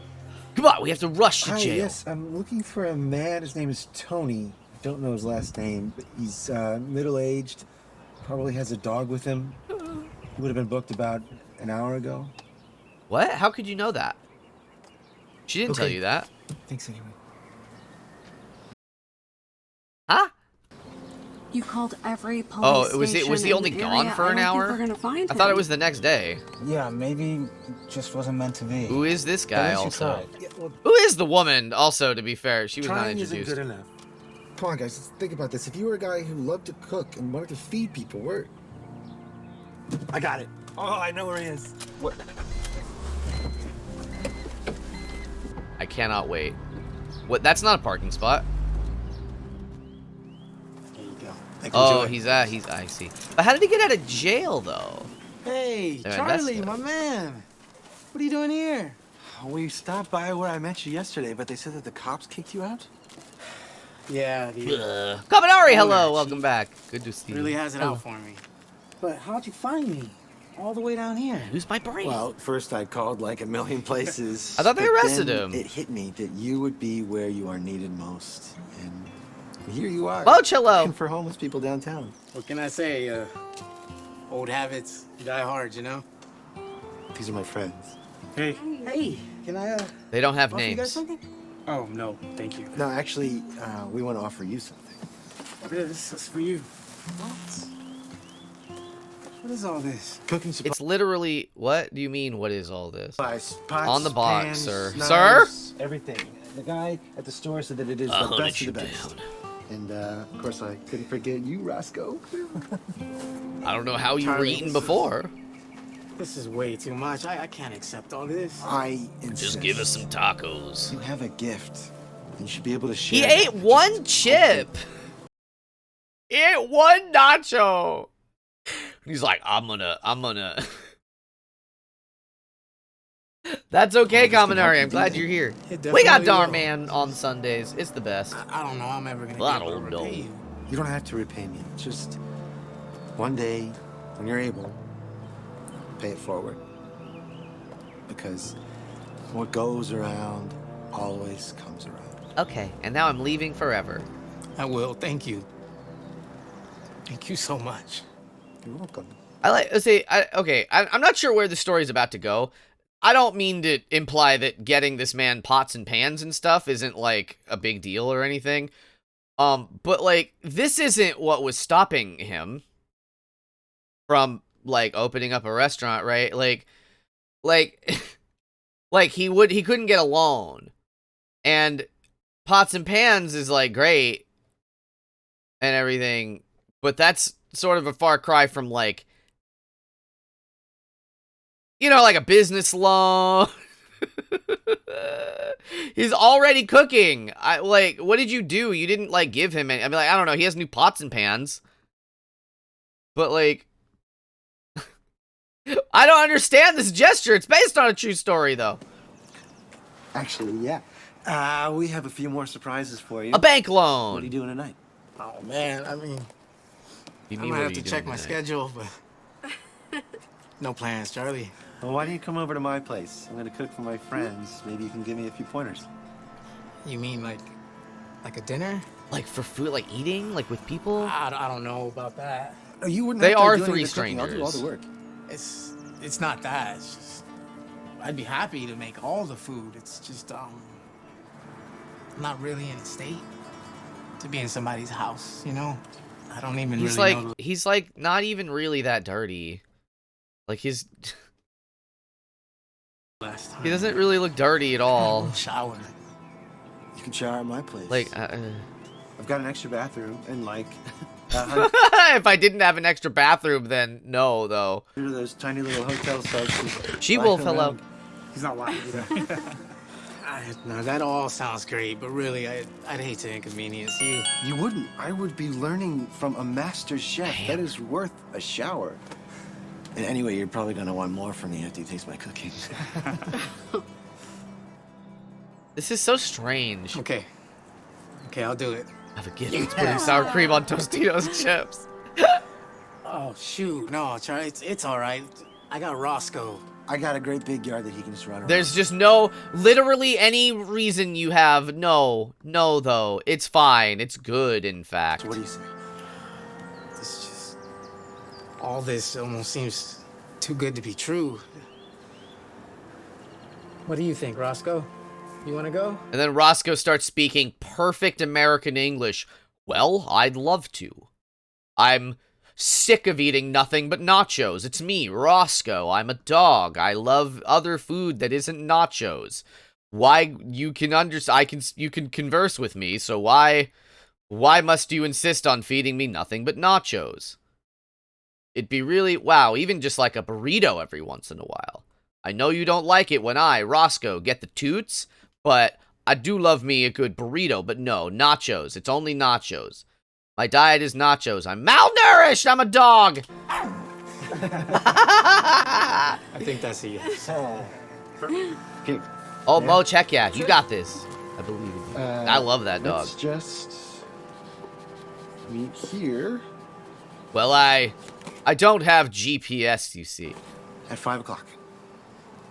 Come on, we have to rush to Hi, jail. yes, I'm looking for a man. His name is Tony. I don't know his last name, but he's middle-aged. Probably has a dog with him. He would have been booked about an hour ago. What? How could you know that? She didn't tell you that. Thanks anyway. Huh? You called every police Oh, was station he in only the gone area. for an I don't hour? think we're gonna find I thought it him. was the next day. Yeah, maybe it just wasn't meant to be. Who is this At guy least you also? tried. Yeah, well, Who is the woman also, to be fair? She was not trying isn't introduced. good enough. Come on, guys, let's think about this. If you were a guy who loved to cook and wanted to feed people, where... I got it. Oh, I know where he is. What? cannot wait. What? That's not a parking spot. There you go. Oh, I see. But how did he get out of jail, though? Hey, They're Charlie, invested. my man. What are you doing here? We stopped by where I met you yesterday, but they said that the cops kicked you out? Yeah, the Kaminari, hello, owner, welcome back. Good to see you. really has it out for me. But how'd you find me? All the way down here. Who's my brain? Well, first I called like a million places. I thought they but arrested then him. It hit me that you would be where you are needed most. And here you are. Oh, hello. Looking for homeless people downtown. What can I say? Old habits die hard, you know? These are my friends. Hey. Hey, can I, They don't have offer you guys names. something? Oh, no, thank you. No, actually, we want to offer you something. Yeah, this is for you. What is all this? Cooking supplies. It's literally, what do you mean, what is all this? Pots, On the box, pans, sir. knives, Sir? Everything. The guy at the store said that it is I'll the hunt best you of the best. And of course, I couldn't forget you, Roscoe. I don't know how you were Charlie, eating this before. This is way too much. I can't accept all this. I insist. Just give us some tacos. You have a gift. You should be able to share. He that. ate one chip. He ate one nacho. He's like, I'm gonna. That's okay, Kaminari. I'm glad you're here. We got Dhar Mann on Sundays. It's the best. I don't know. I'm ever gonna I be able to don't know. repay you. You don't have to repay me. Just one day, when you're able, pay it forward. Because what goes around always comes around. Okay, and now I'm leaving forever. I will. Thank you. Thank you so much. You're welcome. I'm not sure where the story's about to go. I don't mean to imply that getting this man pots and pans and stuff isn't, like, a big deal or anything. But, like, this isn't what was stopping him from, like, opening up a restaurant, right? Like, he couldn't get a loan. And pots and pans is, like, great and everything, but that's sort of a far cry from, like, you know, like a business loan. He's already cooking. What did you do? You didn't, like, give him any. I mean, like, I don't know. He has new pots and pans. But, like, I don't understand this gesture. It's based on a true story, though. Actually, yeah. We have a few more surprises for you. A bank loan. What are you doing tonight? Oh, man. I mean, You I mean, might what have are to you check doing my tonight? schedule, but no plans, Charlie. Well, why don't you come over to my place? I'm going to cook for my friends. Maybe you can give me a few pointers. You mean like a dinner? Like for food, like eating, like with people? I don't know about that. Oh, you wouldn't They have to are do any three of the cooking. I'll do all the strangers. work. It's not that. It's just I'd be happy to make all the food. It's just I'm not really in a state to be in somebody's house, you know? I don't even He's really like, know. he's like not even really that dirty. Like his, Last time. he doesn't really look dirty at all. Shower. You can shower at my place. Like, I've got an extra bathroom and like if I didn't have an extra bathroom, then no, though. those tiny little hotel subs. She-Wolf, hello. He's not lying either. No, that all sounds great, but really, I'd hate to inconvenience you. You wouldn't. I would be learning from a master chef. That is worth a shower. And anyway, you're probably gonna want more from me after you taste my cooking. This is so strange. Okay, I'll do it. I have a gift. It's putting sour cream on Tostitos chips. Oh shoot, no, Charlie, it's all right. I got Roscoe. I got a great big yard that he can just run around. There's just literally any reason you have. No, though. It's fine. It's good, in fact. So what do you say? All this almost seems too good to be true. What do you think, Roscoe? You want to go? And then Roscoe starts speaking perfect American English. Well, I'd love to. I'm sick of eating nothing but nachos. It's me, Roscoe. I'm a dog. I love other food that isn't nachos. Why you can you can converse with me, so why must you insist on feeding me nothing but nachos? It'd be really, wow, even just like a burrito every once in a while. I know you don't like it when I, Roscoe, get the toots, But I do love me a good burrito, but no, nachos. It's only nachos. My diet is nachos. I'm malnourished. I'm a dog. I think that's a yes. Oh, Mo, check yeah. You got this. I believe in you. I love that dog. Let's just meet here. Well, I don't have GPS, you see. At 5 o'clock.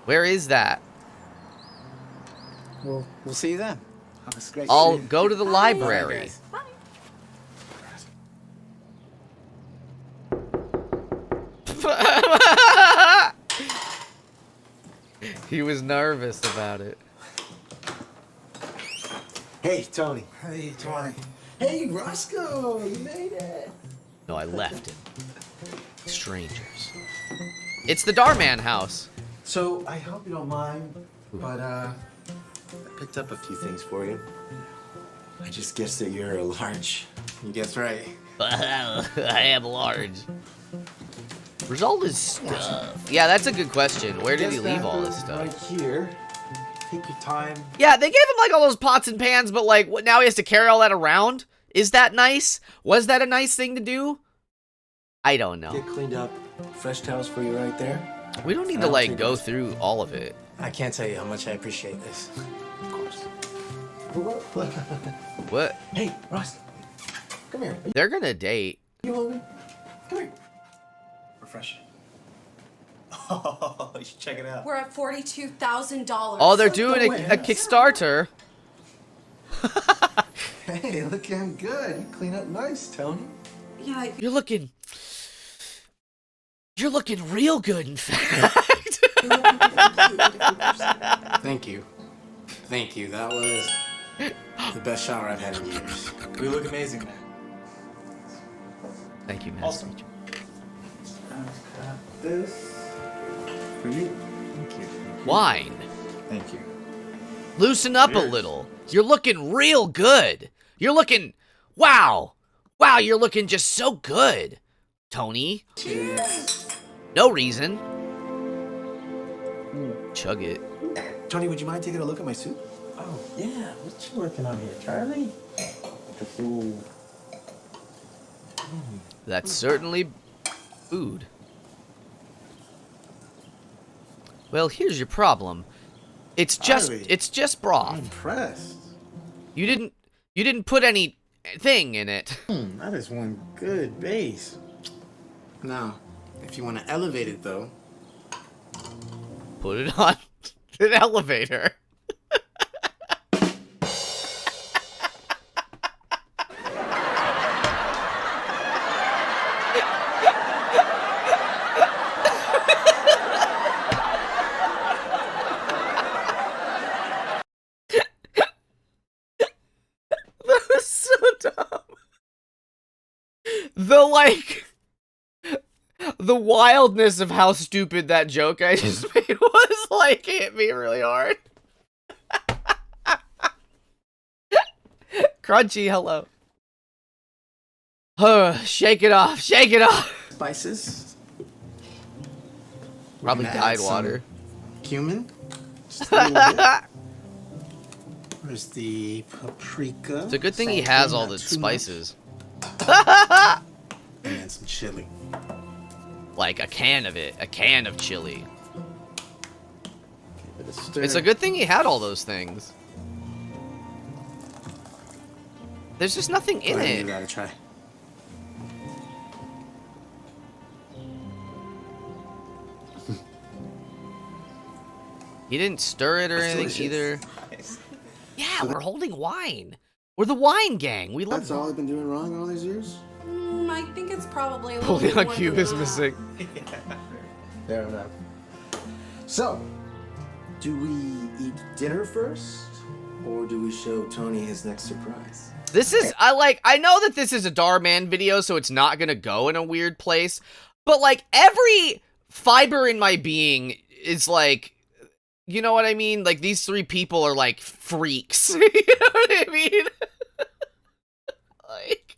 Where is that? We'll see you then. Have a great I'll day. go to the library. He was nervous about it. Hey, Tony. Hey, Tony. Hey, Roscoe, you made it. No, I left him. Strangers. It's the Dhar Mann house. So, I hope you don't mind, but, I picked up a few things for you. I just guessed that you're a large. You guessed right. I am large. Where's all this stuff? Yeah, that's a good question. Where did he leave all this stuff? Right here. Take your time. Yeah, they gave him like all those pots and pans, but like, what, now he has to carry all that around? Is that nice? Was that a nice thing to do? I don't know. Get cleaned up. Fresh towels for you right there. We don't need to like go through all of it. I can't tell you how much I appreciate this. Of course. What? Hey, Ross. Come here. They're gonna date. You hungry? Come here. Refresh. Oh, you should check it out. We're at $42,000. Oh, they're doing a Kickstarter. Hey, looking good. You clean up nice, Tony. Yeah. You're looking real good, in fact. Thank you. Thank you. That was the best shower I've had in years. We look amazing, man. Thank you, man. Awesome. I've got this for you. Thank you. Wine. Thank you. Loosen up a little. You're looking real good. You're looking, wow. Wow, you're looking just so good, Tony. Cheers. No reason. Chug it. Tony, would you mind taking a look at my suit? Oh, yeah. What you working on here, Charlie? The food. That's certainly food. Well, here's your problem. It's just broth. I'm impressed. You didn't put anything in it. That is one good base. Now, if you want to elevate it, though, Put it on an elevator. That was so dumb. The wildness of how stupid that joke I just made was, like, hit me really hard. Crunchy, hello. Shake it off, shake it off. spices. Probably We're gonna Tide add some water. Cumin. Just a little bit. Where's the paprika? It's a good thing he has all the spices. And then some chili. Like a can of it. A can of chili. Give it a stir. It's a good thing he had all those things. There's just nothing in Go ahead it. and give that a try. He didn't stir it or That's anything delicious. either. Yeah, we're holding wine. We're the wine gang. We love That's all I've been doing wrong all these years? I think it's probably a little Holding bit on more cube than is that. missing. Fair enough. So, do we eat dinner first? Or do we show Tony his next surprise? This is, I know that this is a Dhar Mann video, so it's not gonna go in a weird place, but like every fiber in my being is like, you know what I mean? Like these three people are like freaks. You know what I mean? Like,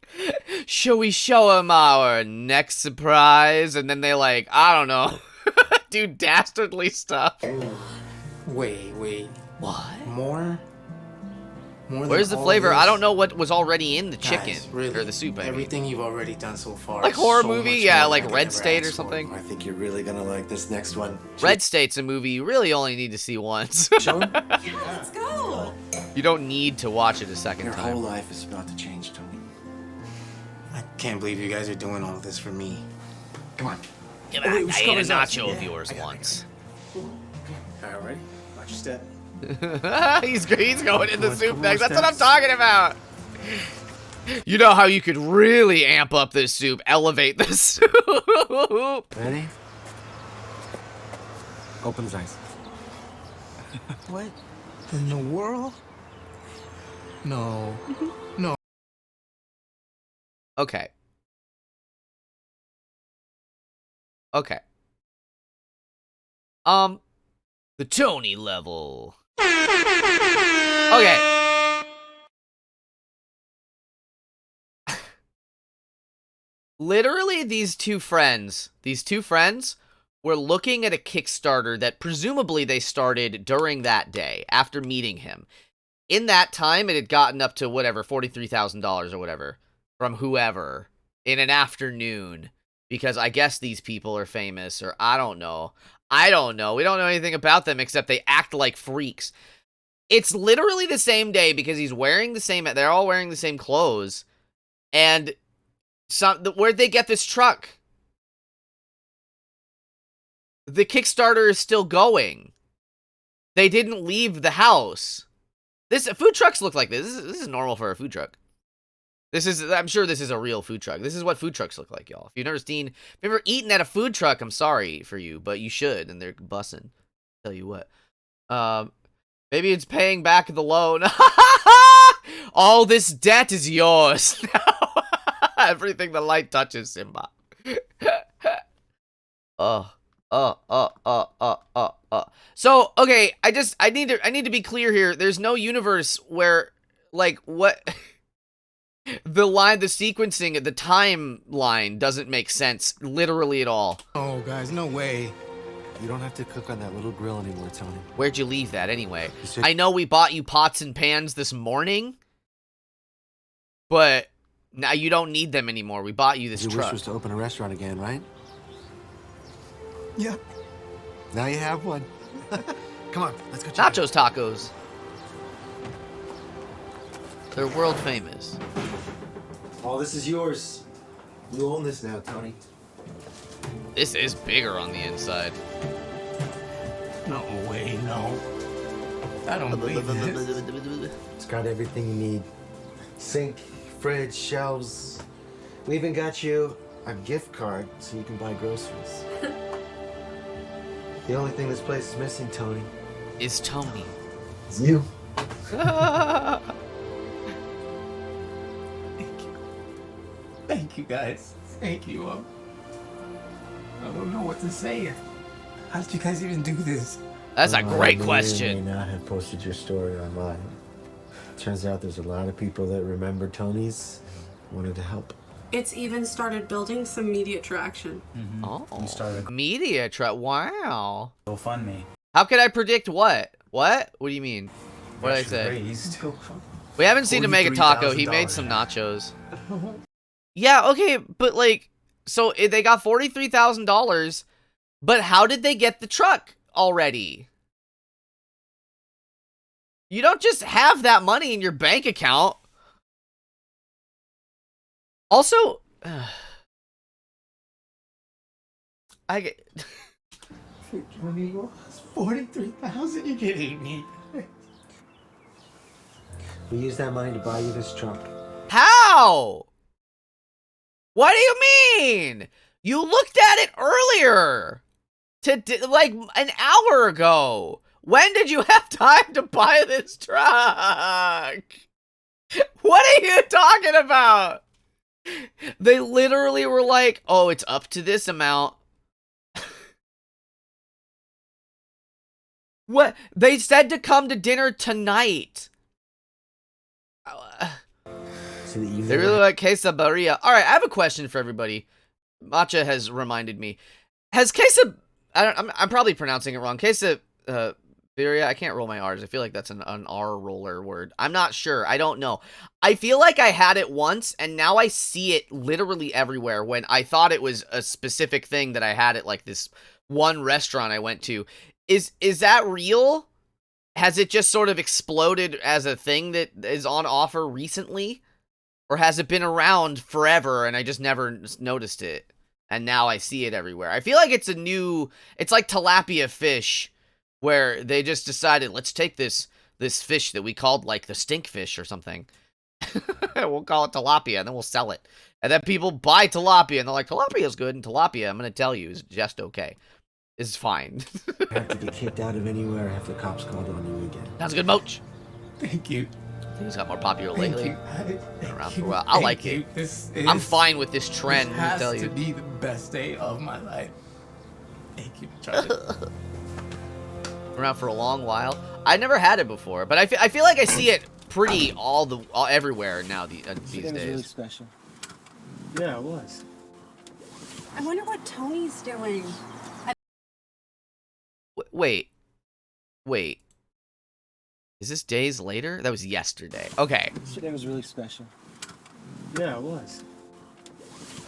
shall we show him our next surprise? And then they like, I don't know, do dastardly stuff. Wait. What? More Where's the than all flavor? this? I don't know what was already in the chicken Guys, really, or the soup. I mean. everything you've already done so far. Like is horror so movie, much yeah, more like than I Red could ever State or ask for. something. I think you're really gonna like this next one. Red State's a movie you really only need to see once. Show him? Let's go. You don't need to watch it a second Your time. whole life is about to change, Tony. I can't believe you guys are doing all this for me. Come on. Give I ate a nacho of yours once. All right, ready? Watch your step. he's going in the soup next. That's what I'm talking about. You know how you could really amp up this soup, elevate this soup. Ready? Open his eyes. What in the world? No. No. Okay. Okay. The Tony level. Okay. Literally, these two friends were looking at a Kickstarter that presumably they started during that day after meeting him. In that time, it had gotten up to whatever, $43,000 or whatever from whoever in an afternoon. Because I guess these people are famous, or I don't know. We don't know anything about them except they act like freaks. It's literally the same day because he's wearing the same, they're all wearing the same clothes. And where'd they get this truck? The Kickstarter is still going. They didn't leave the house. Food trucks look like this. This is normal for a food truck. I'm sure this is a real food truck. This is what food trucks look like, y'all. If you've never eaten at a food truck, I'm sorry for you, but you should, and they're bussin'. Tell you what. Maybe it's paying back the loan. All this debt is yours now. Everything the light touches, Simba. So, okay, I need to be clear here. There's no universe where, like, what... the sequencing, the timeline doesn't make sense literally at all. Oh, guys, no way. You don't have to cook on that little grill anymore, Tony. Where'd you leave that anyway? I know we bought you pots and pans this morning, but now you don't need them anymore. We bought you this Your truck. wish was to open a restaurant again, right? Yeah. Now you have one. Come on, let's go check Nachos tacos. They're world famous. All this is yours. You own this now, Tony. This is bigger on the inside. No way, no. I don't believe this. It's got everything you need. Sink, fridge, shelves. We even got you a gift card so you can buy groceries. The only thing this place is missing, Tony, is Tony. It's you. Thank you, guys. Thank you. I don't know what to say. How did you guys even do this? That's a great I question. may not have posted your story online. Turns out there's a lot of people that remember Tony's, wanted to help. It's even started building some media traction. Oh, media wow. GoFundMe. How could I predict what? What? What do you mean? What did I say? We haven't seen him make a taco. He made some nachos. Yeah, okay, but like, so they got $43,000, but how did they get the truck already? You don't just have that money in your bank account. Also, I get... 43,000? You're kidding me. We used that money to buy you this truck. How? What do you mean? You looked at it earlier. Like an hour ago. When did you have time to buy this truck? What are you talking about? They literally were like, oh, it's up to this amount. What? They said to come to dinner tonight. They really like quesadilla. All right, I have a question for everybody. Matcha has reminded me. Has I'm probably pronouncing it wrong. Viria, I can't roll my R's. I feel like that's an R roller word. I'm not sure. I don't know. I feel like I had it once, and now I see it literally everywhere when I thought it was a specific thing that I had at, like, this one restaurant I went to. Is that real? Has it just sort of exploded as a thing that is on offer recently? Or has it been around forever and I just never noticed it? And now I see it everywhere. I feel like it's it's like tilapia fish, where they just decided, let's take this fish that we called, like, the stink fish or something. We'll call it tilapia, and then we'll sell it. And then people buy tilapia, and they're like, tilapia's good, and tilapia, I'm going to tell you, is just okay. Is fine. Have to get kicked out of anywhere, have the cops called on you again. Sounds good, Moach. Thank you. I think it's got more popular lately. Been around for a while. I Thank like you. it. I'm fine with this trend, This let me has tell to you. be the best day of my life. Thank you, Charlie. Around for a long while. I never had it before, but I feel like I see it pretty everywhere now these It was days. really special. Yeah, it was. I wonder what Tony's doing. Wait. Is this days later? That was yesterday. Okay. Today was really special. Yeah, it was.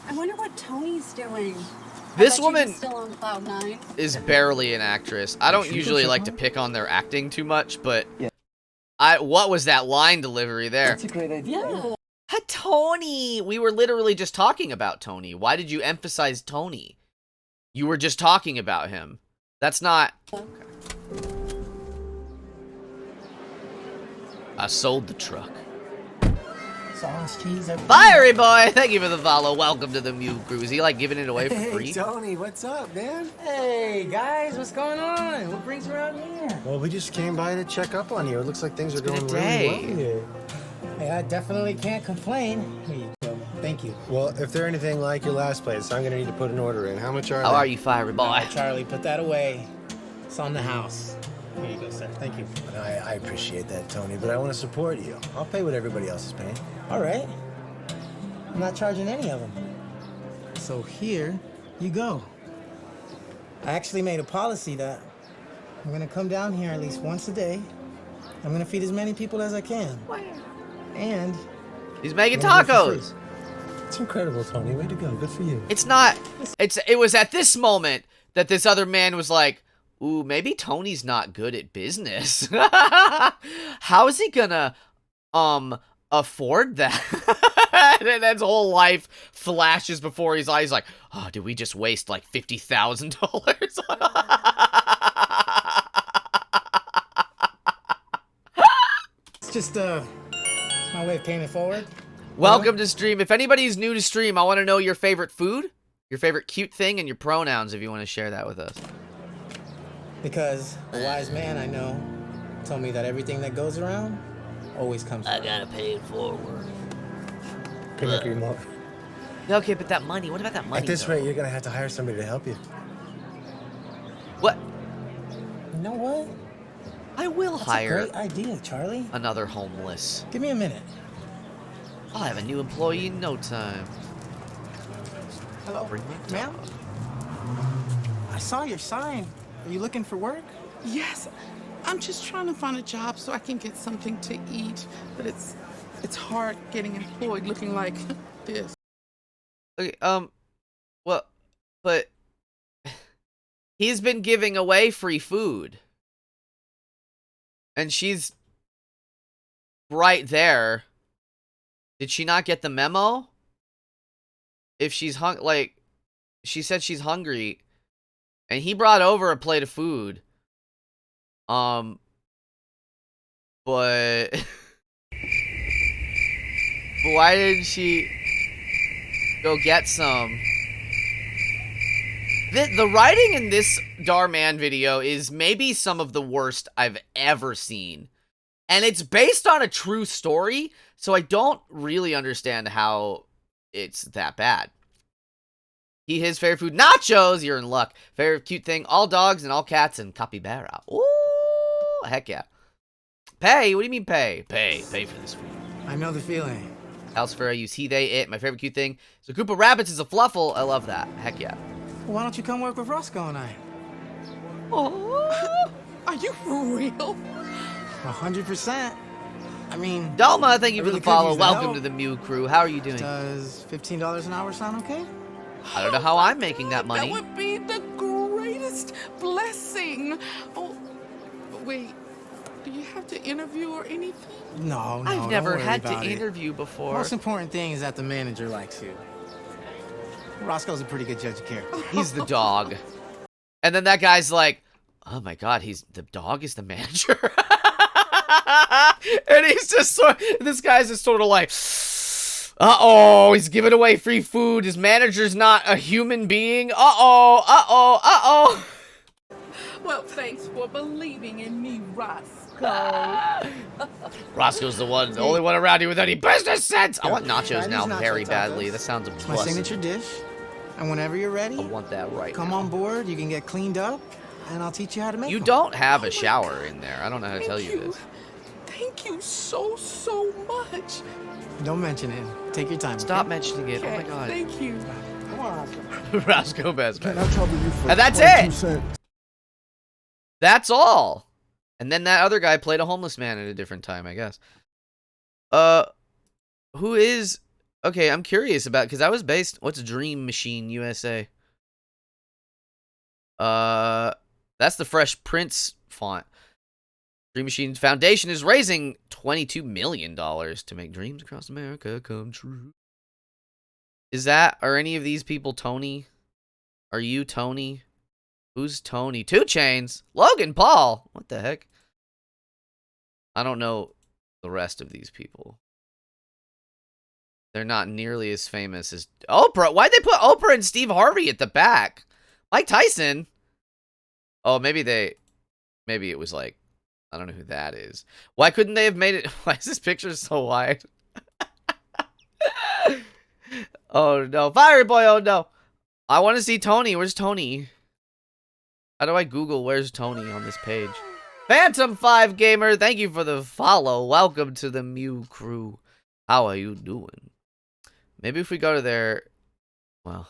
I wonder what Tony's doing. This I bet woman she's still on cloud 9. is barely an actress. I don't usually like to pick on their acting too much, but what was that line delivery there? That's a great idea. Yeah. Tony! We were literally just talking about Tony. Why did you emphasize Tony? You were just talking about him. That's not... I sold the truck. Sauce, cheese, everything. Fiery boy! Thank you for the follow. Welcome to the Mew Cruise. You like giving it away for free? Hey, Tony, what's up, man? Hey, guys, what's going on? What brings you around here? Well, we just came by to check up on you. It looks like things are going day. really well here. Hey, I definitely can't complain. Here you go. Thank you. Well, if they're anything like your last place, I'm gonna need to put an order in. How much are they? How are you, Fiery boy? Charlie, put that away. It's on the house. Here you go, sir. Thank you. I appreciate that, Tony, but I want to support you. I'll pay what everybody else is paying. All right. I'm not charging any of them. So here you go. I actually made a policy that I'm gonna come down here at least once a day. I'm gonna feed as many people as I can. And he's making I'm gonna do it for tacos. free. It's incredible, Tony. Way to go. Good for you. It's not. It was at this moment that this other man was like, ooh, maybe Tony's not good at business. How is he gonna afford that? And his whole life flashes before his eyes like, oh, did we just waste like $50,000? It's just my way of paying it forward. Welcome to stream. If anybody's new to stream, I want to know your favorite food, your favorite cute thing, and your pronouns if you want to share that with us. Because a wise man I know told me that everything that goes around always comes around. I gotta pay it forward. Couldn't agree more. Okay, but that money, what about that money? At this though? rate, you're gonna have to hire somebody to help you. What? You know what? I will That's hire a great idea, Charlie. another homeless. Give me a minute. I'll have a new employee in no time. Hello, Bring my ma'am? I saw your sign. Are you looking for work? Yes, I'm just trying to find a job so I can get something to eat, but it's hard getting employed looking like this. Okay, well, but he's been giving away free food. And she's right there. Did she not get the memo? If she's she said she's hungry. And he brought over a plate of food. But why didn't she go get some? The writing in this Dhar Mann video is maybe some of the worst I've ever seen. And it's based on a true story, so I don't really understand how it's that bad. His favorite food, nachos. You're in luck. Favorite cute thing, all dogs and all cats and capybara. Ooh, heck yeah. Pay? What do you mean pay? Pay for this food. I know the feeling. House fair, I use he, they, it. My favorite cute thing is a group of rabbits is a fluffle. I love that. Heck yeah. Why don't you come work with Roscoe and I? Oh. Are you for real? 100%. I mean... Delma, thank you for really the could follow. use the Welcome help. to the Mew Crew. How are you doing? Does $15 an hour sound okay? I don't know how I'm making that money. That would be the greatest blessing. Oh, wait. Do you have to interview or anything? No, I've don't never worry had to about it. interview before. Most important thing is that the manager likes you. Roscoe's a pretty good judge of character. He's the dog. And then that guy's like, oh my god, the dog is the manager. And he's just this guy's just sort of like, uh-oh, he's giving away free food. His manager's not a human being. Uh-oh, uh-oh, uh-oh. Well, thanks for believing in me, Roscoe. Roscoe's the only one around here with any business sense. I want nachos now very badly. That sounds It's my blessed. signature dish. And whenever you're ready, I want that right come now. on board, you can get cleaned up, and I'll teach you how to make You them. don't have a shower in there. I don't know how to tell you this. Thank you so, so much. Don't mention it. Take your time. Stop okay? mentioning it. Oh my god. Thank you. Come on, Roscoe. Roscoe best Can friend. I trouble you for And that's 22 it. cents? That's all. And then that other guy played a homeless man at a different time, I guess. Who is... Okay, I'm curious about... Because I was based... What's Dream Machine USA? That's the Fresh Prince font. Dream Machine Foundation is raising $22 million to make dreams across America come true. Are any of these people Tony? Are you Tony? Who's Tony? 2 Chainz. Logan Paul. What the heck? I don't know the rest of these people. They're not nearly as famous as Oprah. Why'd they put Oprah and Steve Harvey at the back? Mike Tyson. Oh, maybe it was like, I don't know who that is. Why couldn't they have made it? Why is this picture so wide? Oh no, Fiery Boy, oh no. I want to see Tony. Where's Tony? How do I Google where's Tony on this page? Phantom5 Gamer, thank you for the follow. Welcome to the Mew Crew. How are you doing? Maybe if we go to their... Well...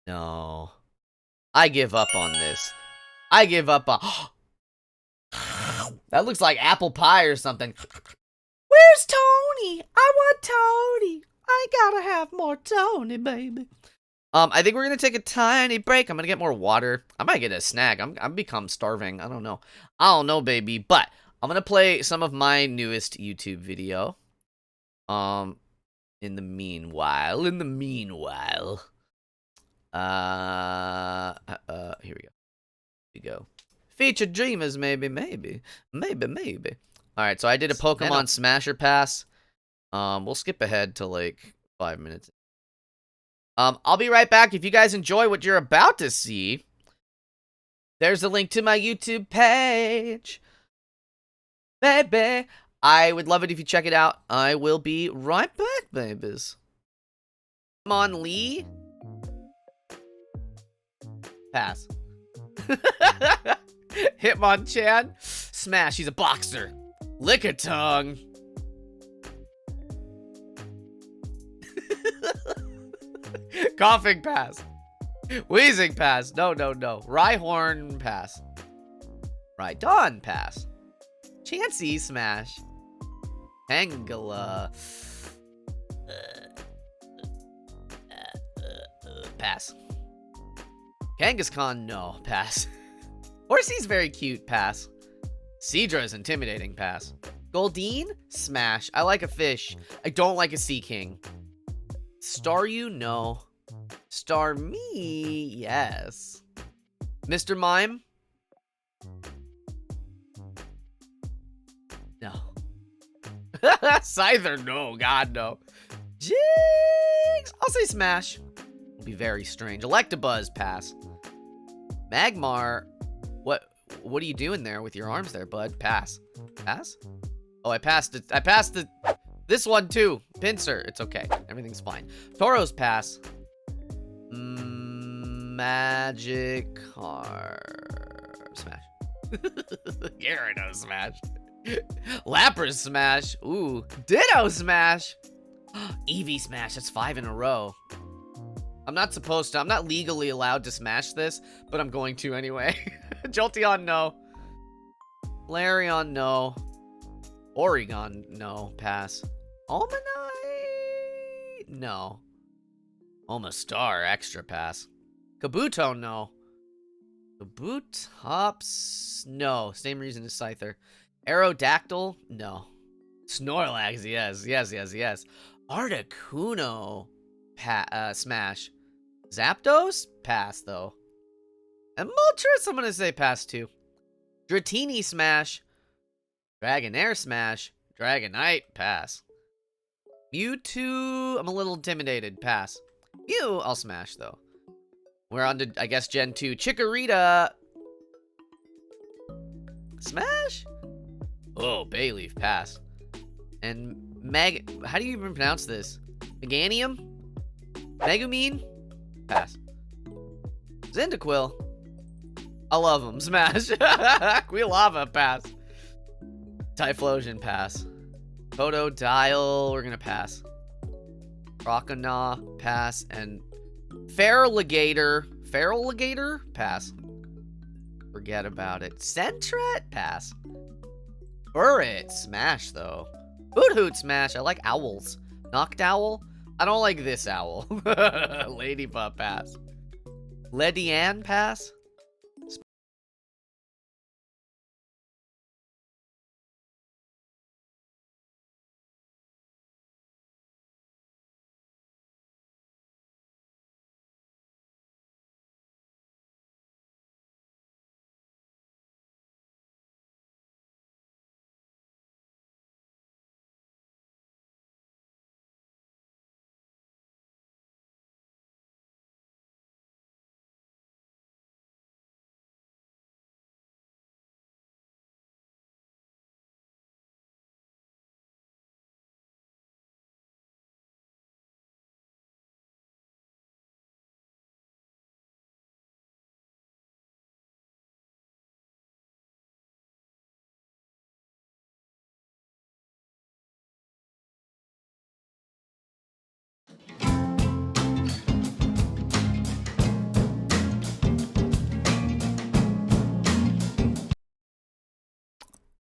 No. I give up on this. I give up on... That looks like apple pie or something. Where's Tony? I want Tony. I gotta have more Tony, baby. I think we're gonna take a tiny break. I'm gonna get more water. I might get a snack. I'm become starving. I don't know, baby. But I'm gonna play some of my newest YouTube video. In the meanwhile. Here we go. Featured dreamers, maybe. Alright, so I did a Pokemon Smasher Pass. We'll skip ahead to like 5 minutes. I'll be right back. If you guys enjoy what you're about to see, there's a link to my YouTube page. Baby. I would love it if you check it out. I will be right back, babies. Mon Lee. Pass. Hitmonchan. Smash. He's a boxer. Lickitung. Coughing pass. Wheezing pass. No. Rhyhorn pass. Rhydon pass. Chansey smash. Tangela. Pass. Kangaskhan, no. Pass. Horsey's very cute. Pass. Seadra is intimidating. Pass. Goldeen? Smash. I like a fish. I don't like a sea king. Staryu? No. Starmie? Yes. Mr. Mime? No. Scyther? No. God, no. Jinx! I'll say Smash. It'll be very strange. Electabuzz? Pass. Magmar? What are you doing there with your arms there, bud? Pass. Pass? Oh, I passed it. I passed this one too. Pinsir. It's okay. Everything's fine. Tauros pass. Magikarp. Smash. Gyarados smash. Lapras smash. Ooh. Ditto smash. Eevee smash. That's 5 in a row. I'm not legally allowed to smash this, but I'm going to anyway. Jolteon, no. Larion, no. Oregon, no. Pass. Almanite? No. Omastar, extra pass. Kabuto, no. Kabutops, no. Same reason as Scyther. Aerodactyl, no. Snorlax, yes. Articuno, smash. Zapdos, pass, though. And Moltres, I'm gonna say pass, too. Dratini, smash. Dragonair, smash. Dragonite, pass. Mewtwo, I'm a little intimidated, pass. Mew, I'll smash, though. We're on to, I guess, Gen 2. Chikorita. Smash? Oh, Bayleaf, pass. And how do you even pronounce this? Meganium? Megumine? Pass. Cyndaquil. I love him. Smash. Quilava, pass. Typhlosion, pass. Totodile, we're gonna pass. Croconaw, pass. And Feraligatr, pass. Forget about it. Sentret, pass. Burret, smash, though. Hoot, smash. I like owls. Noctowl, I don't like this owl. Ladybug, pass. Ledian, pass.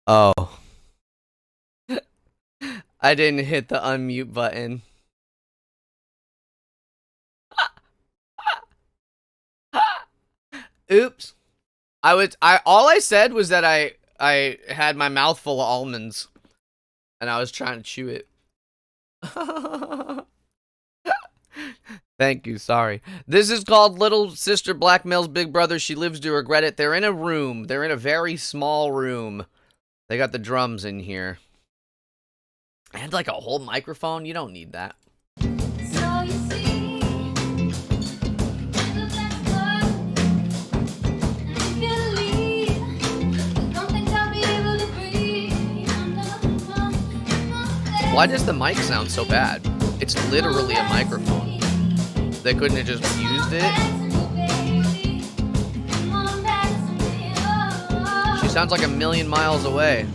Oh. I didn't hit the unmute button. Oops. All I said was that I had my mouth full of almonds and I was trying to chew it. Thank you, sorry. This is called Little Sister Blackmails Big Brother. She lives to regret it. They're in a room. They're in a very small room. They got the drums in here. And like a whole microphone. You don't need that. So you see, the best Why does the mic sound so bad? It's literally a microphone. They couldn't have just used it. She sounds like a million miles away.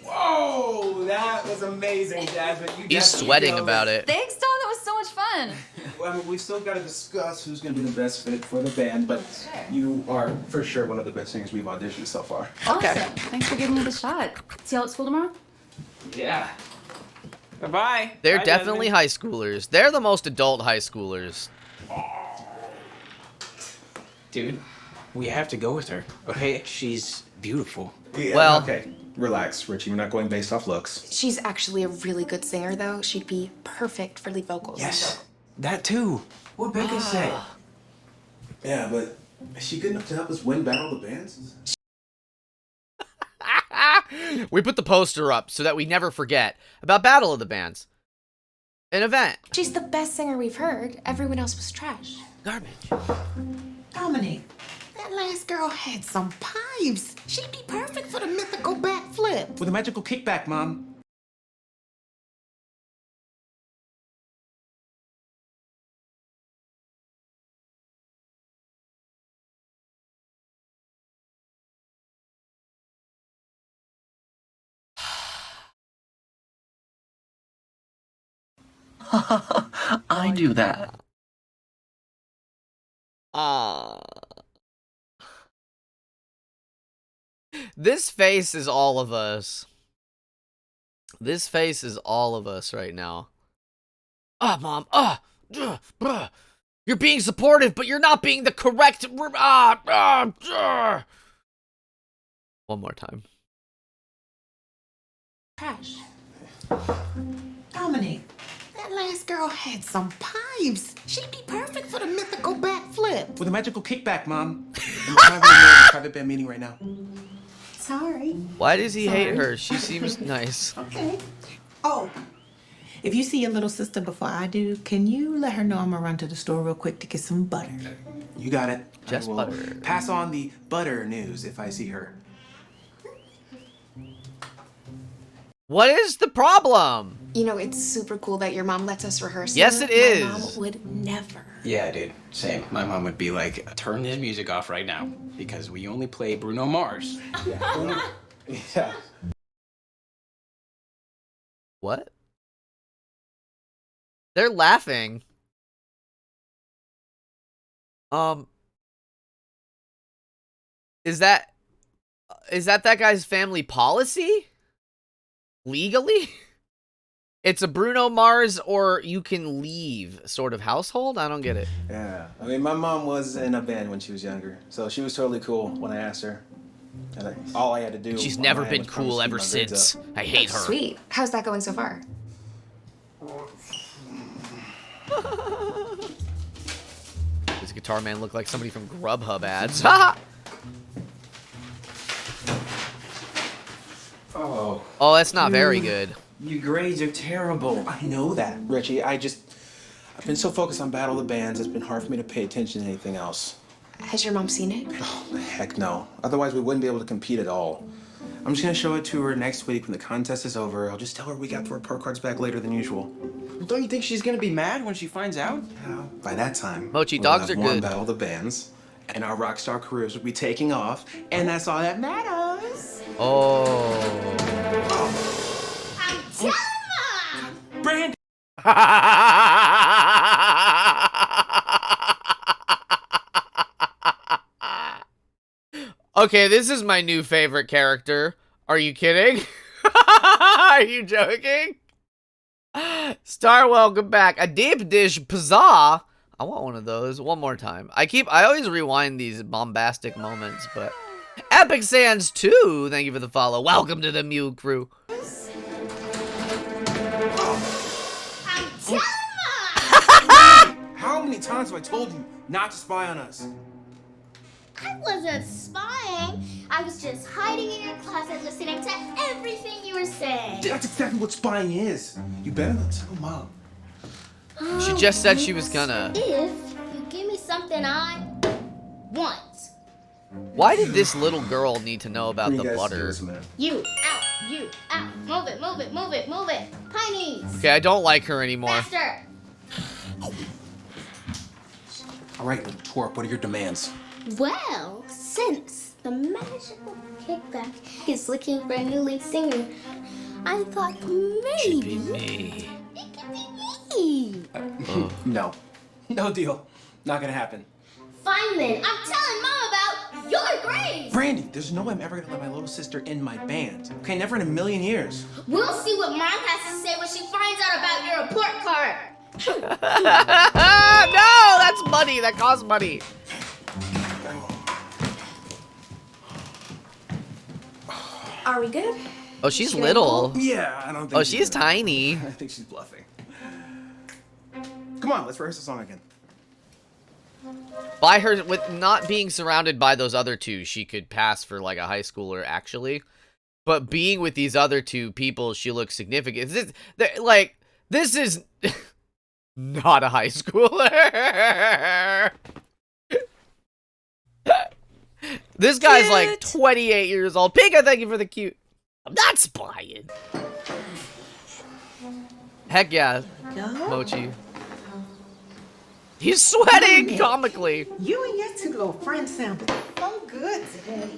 Whoa, that was amazing, Jasmine. He's sweating about it. Thanks, Tom. That was so much fun. Well, I mean, we've still got to discuss who's going to be the best fit for the band, but you are for sure one of the best singers we've auditioned so far. Okay. Awesome. Thanks for giving me the shot. See y'all at school tomorrow? Yeah. Bye-bye. They're Bye, definitely Jasmine. high schoolers. They're the most adult high schoolers. Dude, we have to go with her, okay? She's beautiful. Yeah, well, okay, relax, Richie. We're not going based off looks. She's actually a really good singer, though. She'd be perfect for lead vocals. Yes, that too. What Becca say? Yeah, but is she good enough to help us win Battle of the Bands? We put the poster up so that we never forget about Battle of the Bands. An event. She's the best singer we've heard. Everyone else was trash. Garbage. Dominic, that last girl had some pipes. She'd be perfect for the mythical backflip. With a magical kickback, Mom. I do that. This face is all of us. This face is all of us right now. Mom. You're being supportive, but you're not being the correct. One more time. Crash. Dominic, that last girl had some pipes. She'd be perfect for the mythical backflip. With a magical kickback, Mom. I'm having a private band meeting right now. Sorry. Why does he hate her? She seems nice. Okay. Oh, if you see your little sister before I do, can you let her know I'm gonna run to the store real quick to get some butter? You got it. Just I will butter. Pass on the butter news if I see her. What is the problem? You know, it's super cool that your mom lets us rehearse. Yes, it is. My mom would never. Yeah, dude. Same. My mom would be like, turn this music off right now because we only play Bruno Mars. Yeah. What? They're laughing. Is that guy's family policy? Legally? It's a Bruno Mars or you can leave sort of household? I don't get it. Yeah. I mean, my mom was in a band when she was younger, so she was totally cool when I asked her. And all I had to do. She's on never my been end was promise cool to keep ever my grades since. up. I hate her. Sweet. How's that going so far? Does Guitar Man look like somebody from Grubhub ads? Oh. Oh, that's not very good. Your grades are terrible. I know that, Richie. I've been so focused on Battle of the Bands, it's been hard for me to pay attention to anything else. Has your mom seen it? Oh, heck no. Otherwise, we wouldn't be able to compete at all. I'm just gonna show it to her next week when the contest is over. I'll just tell her we got the report cards back later than usual. Don't you think she's gonna be mad when she finds out? Yeah, by that time, Mochi, we'll dogs have are won good. Battle of the Bands, and our rock star careers will be taking off, and that's all that matters. Oh. I'm telling Mom! Brand. Okay, this is my new favorite character. Are you kidding? Are you joking? Star, welcome back. A deep dish pizza. I want one of those. One more time. I always rewind these bombastic moments, but Epic Sands 2, thank you for the follow. Welcome to the Mew crew. I'm telling Mom! How many times have I told you not to spy on us? I wasn't spying. I was just hiding in your closet listening to everything you were saying. That's exactly what spying is. You better not tell Mom. She just said she was gonna. If you give me something I want. Why did this little girl need to know about the butter? You out, you out. Move it, move it, move it, move it. High knees. Okay, I don't like her anymore. Faster. All right, little twerp, what are your demands? Well, since the magical kickback is looking for a new lead singer, I thought maybe me. it could be me. No. No deal. Not gonna happen. Fine then, I'm telling Mom about your grades. Brandy, there's no way I'm ever gonna let my little sister in my band. Okay, never in a million years. We'll see what Mom has to say when she finds out about your report card. No, that's money. That costs money. Are we good? Oh, she's Should I little. pull? Yeah, I don't think Oh, she's tiny. I think she's bluffing. Come on, let's rehearse the song again. By her, with not being surrounded by those other two, she could pass for like a high schooler, actually. But being with these other two people, she looks significant. This is not a high schooler. This guy's like 28 years old. Pika, thank you for the cute. I'm not spying. Heck yeah, Mochi. He's sweating comically. You and your two little friends sounded so good today.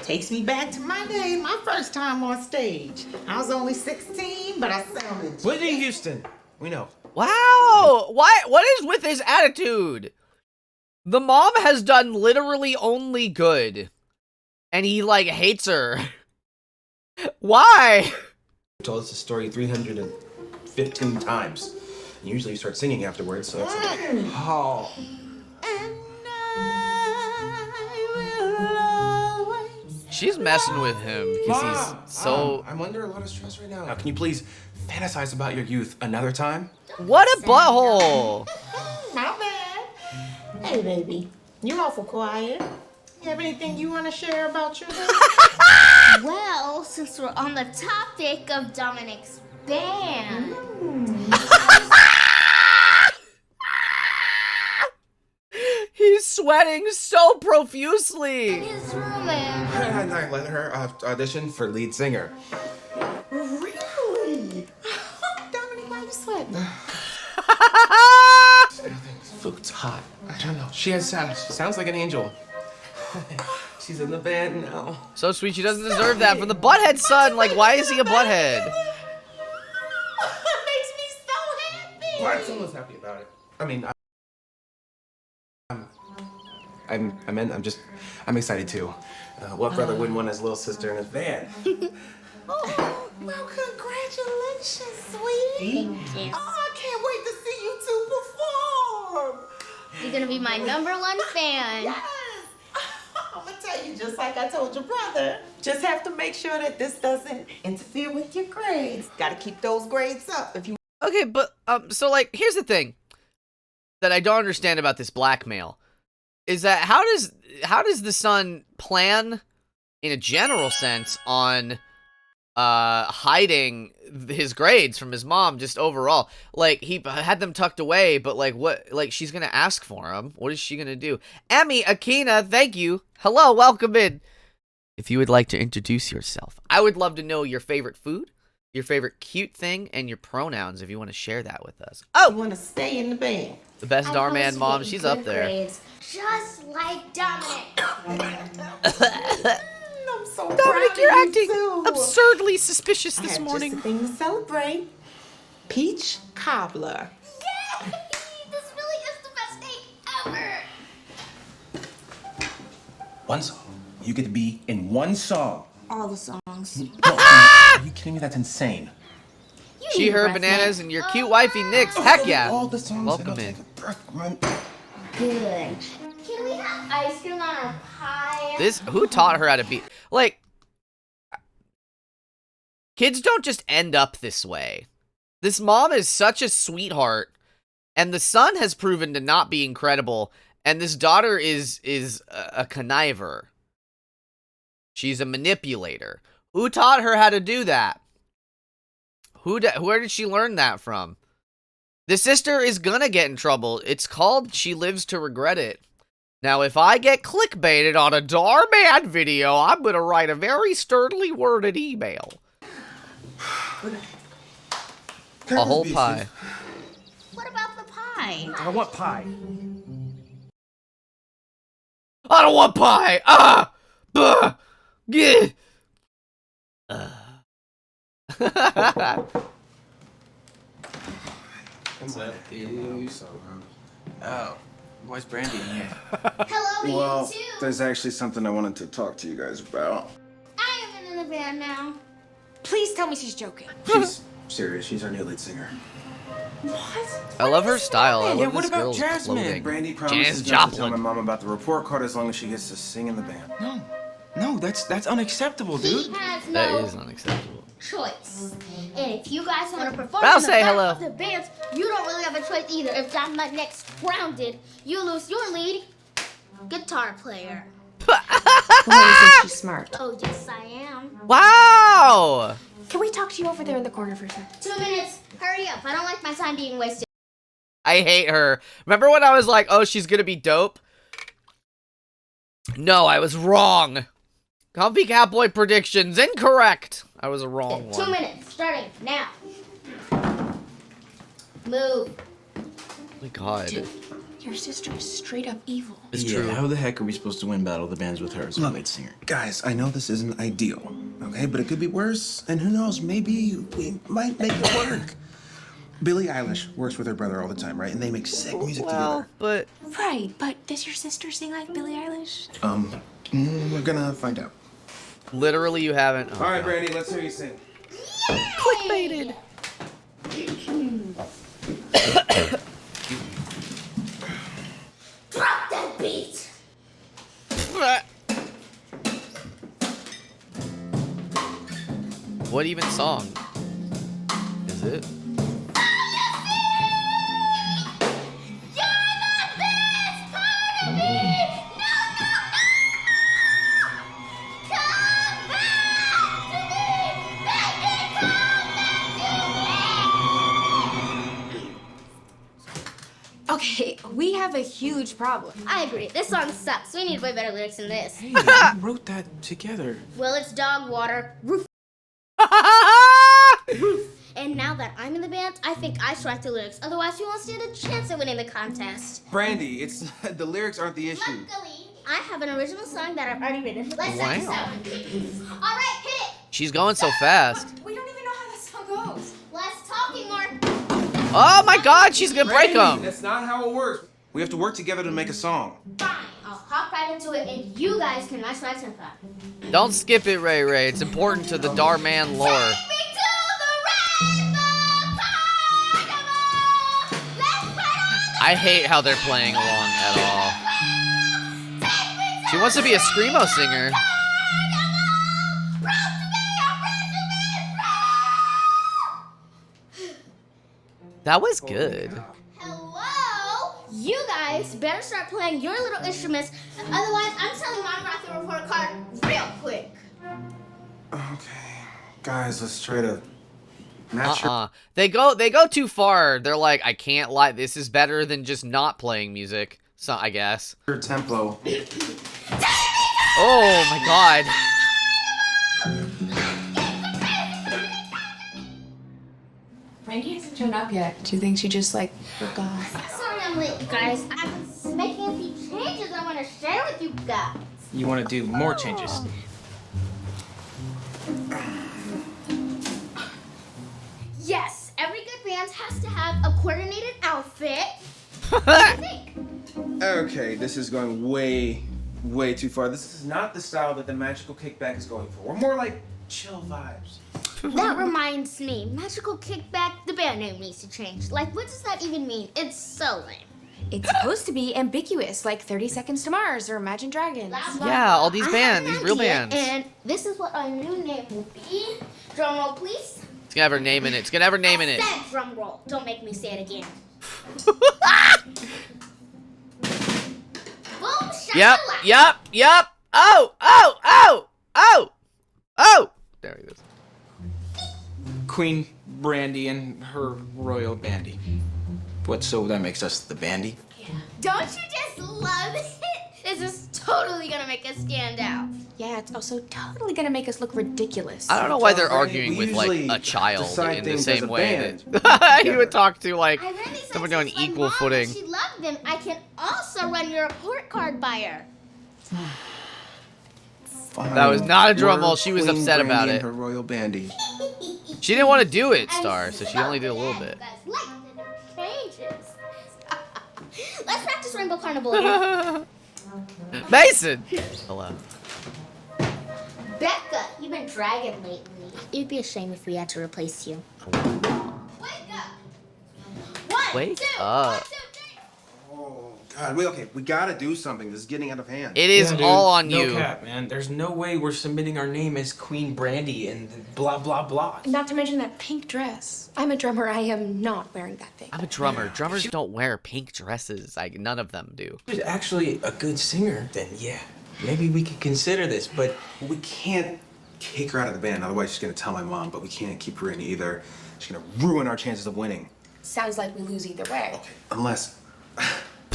Takes me back to my day, my first time on stage. I was only 16, but I sounded. Whitney Houston, we know. Wow, what is with his attitude? The mom has done literally only good. And he, like, hates her. Why? Told us the story 315 times. And usually you start singing afterwards, so that's oh. She's messing with him because he's so. I'm under a lot of stress right now. Now, can you please fantasize about your youth another time? What a butthole! My bad. Hey, baby. You're awful quiet. You have anything you want to share about your Well, since we're on the topic of Dominic's band. He's sweating so profusely. His room, man. I let her audition for lead singer. Really? Dominic, why are you sweating? Food's hot. I don't know. She sounds like an angel. She's in the band now. So sweet, she doesn't deserve that from the butthead son. Like, why is he a butthead? It makes me so happy. What? Someone's happy about it. I mean, I'm excited too. What brother wouldn't want his little sister in his band? Oh, well, congratulations, sweetie. Thank you. Oh, I can't wait to see you two perform. You're gonna be my #1 fan. Yes. I'm gonna tell you, just like I told your brother, just have to make sure that this doesn't interfere with your grades. Gotta keep those grades up if you. Okay, but so like, here's the thing that I don't understand about this blackmail is that how does the son plan, in a general sense, on hiding his grades from his mom just overall? Like, he had them tucked away, but like, what, like, she's gonna ask for them. What is she gonna do? Emmy Akina, thank you. Hello, welcome in. If you would like to introduce yourself, I would love to know your favorite food, your favorite cute thing, and your pronouns if you want to share that with us. Oh, you want to stay in the band. The best Dhar Mann mom, she's up there. Grades, just like Dominic. I'm so proud Dominic, of you're you acting too. absurdly suspicious I this have morning. Just a thing to celebrate. Peach cobbler. Yay! This really is the best day ever. One song. You get to be in one song. All the songs. Are you kidding me? That's insane. She, her, bananas, and your cute wifey, Nix. Heck yeah. All the songs. Welcome in. Good. Can we have ice cream on our pie? Who taught her how to be, like, kids don't just end up this way. This mom is such a sweetheart, and the son has proven to not be incredible, and this daughter is a conniver. She's a manipulator. Who taught her how to do that? Where did she learn that from? The sister is gonna get in trouble. It's called She Lives to Regret It. Now, if I get clickbaited on a Dhar Mann video, I'm gonna write a very sturdily worded email. A whole pie. What about the pie? I want pie. I don't want pie! Ah! Buh! Gah! What's up, dude? Oh, why's Brandy in here? Hello, Well, you too. there's actually something I wanted to talk to you guys about. I am in the band now. Please tell me she's joking. She's serious. She's our new lead singer. What? I love her style. I Yeah, love what this about girl's Jasmine? clothing. Brandy Janis promises not to tell Joplin. my mom about the report card as long as she gets to sing in the band. No, that's unacceptable, dude. He has That no is unacceptable. choice. And if you guys want to perform I'll in the say back hello. of the bands, you don't really have a choice either. If Dominic's grounded, you lose your lead guitar player. She's smart. Oh, yes, I am. Wow! Can we talk to you over there in the corner for a second? 2 minutes. Hurry up. I don't like my time being wasted. I hate her. Remember when I was like, oh, she's gonna be dope? No, I was wrong. Comfy Catboy predictions incorrect. I was a wrong 2 one. minutes. Starting now. Move. Oh my god. Dude, your sister is straight up evil. It's true. How the heck are we supposed to win Battle of the Bands with her as a lead singer? Guys, I know this isn't ideal, okay? But it could be worse, and who knows, maybe we might make it work. Billie Eilish works with her brother all the time, right? And they make sick music together. But... Right, but does your sister sing like Billie Eilish? We're gonna find out. Literally, you haven't. Oh, All right, God. Brandy, let's hear you sing. Clickbaited. Drop that beat. What even song is it? Okay, we have a huge problem. I agree. This song sucks. We need way better lyrics than this. Hey, who wrote that together? Well, it's dog water, roof. And now that I'm in the band, I think I should write the lyrics. Otherwise, we won't stand a chance at winning the contest. Brandy, it's the lyrics aren't the issue. Luckily, I have an original song that I've already written. Let's Wow. All right, hit it. She's going so fast. We don't even know how this song goes. Less talking, more. Oh my God, she's gonna break Brandy, them. that's not how it works. We have to work together to make a song. Fine, I'll hop right into it, and you guys can match my tempo. Don't skip it, Ray Ray. It's important to the Dhar Mann lore. I hate how they're playing along at all. She wants to be a screamo singer. That was good. Hello? You guys better start playing your little instruments. Otherwise, I'm telling Mom about the report card real quick. Okay, guys, let's try to match your They go too far. They're like, I can't lie. This is better than just not playing music. So I guess. tempo. Oh my God. Brandy hasn't shown up yet. Do you think she just like forgot? Sorry I'm late, you guys. I was making a few changes I want to share with you guys. You want to do more changes? Yes, every good band has to have a coordinated outfit. What do you think? Okay, this is going way too far. This is not the style that the Magical Kickback is going for. We're more like chill vibes. That reminds me, Magical Kickback, the band name needs to change. Like, what does that even mean? It's so lame. It's supposed to be ambiguous, like 30 Seconds to Mars or Imagine Dragons. Yeah, all these I bands, have these an real idea, bands. And this is what our new name will be. Drum roll, please. It's gonna have her name in it. It's gonna have her name in it. Said drum roll. Don't make me say it again. Boom, Yep, shakalaka. yep. Oh. There he is. Queen Brandy and her royal bandy. What, so that makes us the bandy? Don't you just love it? This is totally gonna make us stand out. Yeah, it's also totally gonna make us look ridiculous. I don't know why they're Right, arguing we with like usually a child decide in the things as same a way band. that you would talk to like I learned these someone on lessons from equal Mom, footing. and she loved them. I can also run your report card by her. Fine. That was not a drum We're roll. She was Queen upset Brandy about and it. her royal bandy. She didn't want to do it, Star, so she only did a little bit. You guys like the changes. Let's practice Rainbow Carnival again. Mason! Hello. Becca, you've been dragging lately. It'd be a shame if we had to replace you. Wake up! Wake up. God, we gotta do something. This is getting out of hand. It is dude, all on no you. cap, man. There's no way we're submitting our name as Queen Brandy and blah, blah, blah. Not to mention that pink dress. I'm a drummer. I am not wearing that thing. I'm a drummer. Drummers don't wear pink dresses. Like none of them do. She's actually a good singer, then yeah. Maybe we could consider this, but We can't kick her out of the band. Otherwise, she's gonna tell my mom. But we can't keep her in either. She's gonna ruin our chances of winning. Sounds like we lose either way. Unless we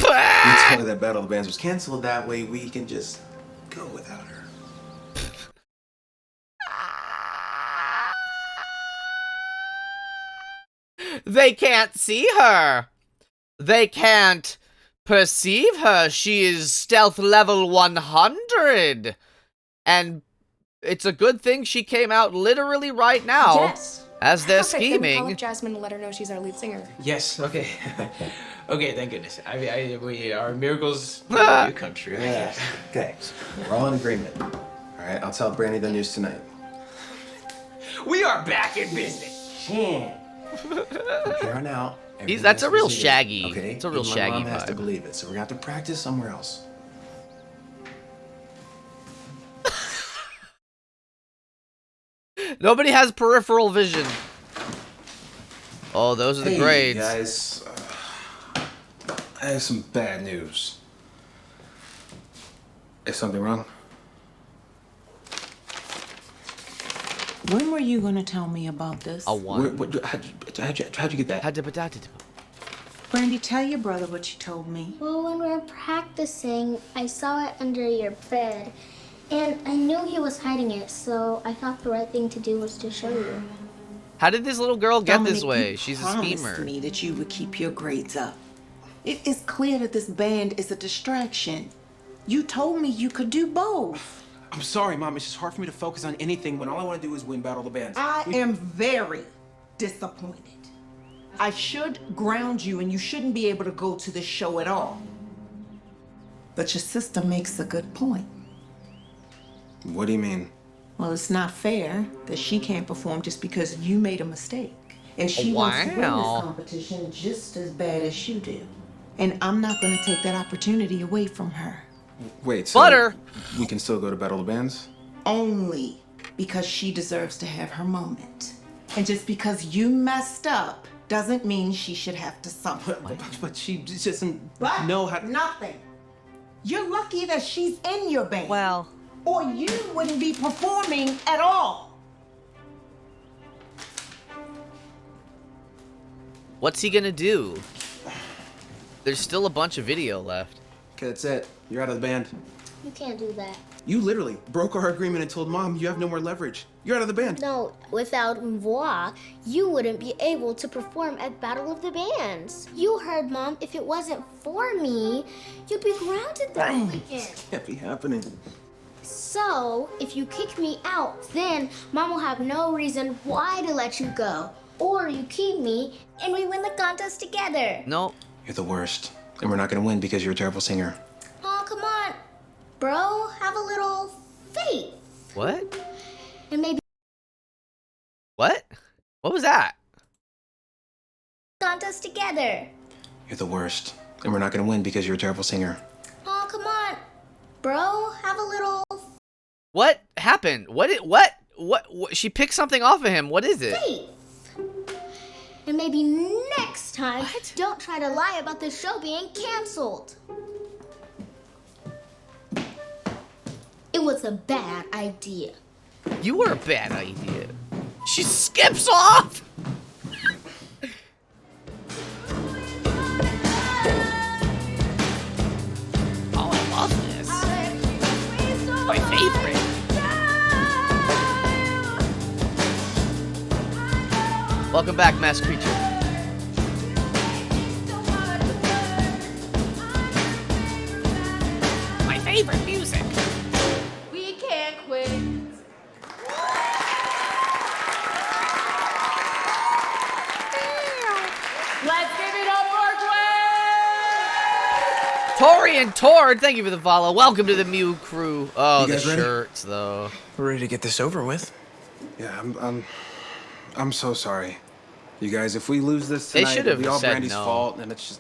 tell her that Battle of the Bands was canceled. That way, we can just go without her. They can't see her. They can't perceive her. She is stealth level 100. And it's a good thing she came out literally right now. Yes. As they're Perfect. Then we call scheming. up Jasmine and let her know she's our lead singer. yes, okay. Okay, thank goodness. Our miracles do come true. Yeah. Okay. We're all in agreement. All right, I'll tell Brandy the news tonight. We are back in business. From here on out, That's a real everything has to be Shaggy. Okay, It's a real even Shaggy my mom has to vibe. believe it, so we're gonna have to practice somewhere else. Nobody has peripheral vision. Oh, those are the grades. Guys, I have some bad news. Is something wrong? When were you gonna tell me about this? A one. How'd you get that? Brandy, tell your brother what you told me. Well, when we were practicing, I saw it under your bed. And I knew he was hiding it, so I thought the right thing to do was to show you. How did this little girl get this Dominic, way? you She's a promised schemer. me that you would keep your grades up. It is clear that this band is a distraction. You told me you could do both. I'm sorry, Mom. It's just hard for me to focus on anything when all I want to do is win Battle of the Bands. I am very disappointed. I should ground you and you shouldn't be able to go to the show at all. But your sister makes a good point. What do you mean? Well, it's not fair that she can't perform just because you made a mistake. And she wants to win this Wow. competition just as bad as you do. And I'm not going to take that opportunity away from her. Wait, so Butter. we can still go to Battle of the Bands? Only because she deserves to have her moment. And just because you messed up doesn't mean she should have to suffer. But she just doesn't But know how. nothing. You're lucky that she's in your band. Well. Or you wouldn't be performing at all. What's he gonna do? There's still a bunch of video left. Okay, that's it. You're out of the band. You can't do that. You literally broke our agreement and told Mom you have no more leverage. You're out of the band. No, without moi, you wouldn't be able to perform at Battle of the Bands. You heard, Mom, if it wasn't for me, you'd be grounded that weekend. Can't be happening. So, if you kick me out, then Mom will have no reason why to let you go. Or you keep me, and we win the contest together. No. You're the worst. And we're not gonna win because you're a terrible singer. Oh, come on. Bro, have a little faith. What? And maybe What? What was that? contest together. You're the worst. And we're not gonna win because you're a terrible singer. Oh, come on. Bro, have a little What happened? What? She picked something off of him. What is it? faith. And maybe next time, don't try to lie about the show being canceled. It was a bad idea. You were a bad idea. She skips off. Oh, I love this. My favorite. Welcome back, Mass Creature. My favorite music. We can't quit. Let's give it up for Gwen! Tori and Tord, thank you for the follow. Welcome to the Mew crew. Oh, You the guys ready? shirts, though. We're ready to get this over with. Yeah, I'm so sorry. You guys, if we lose this They tonight, should it'll be have all said Brandy's no. fault, and it's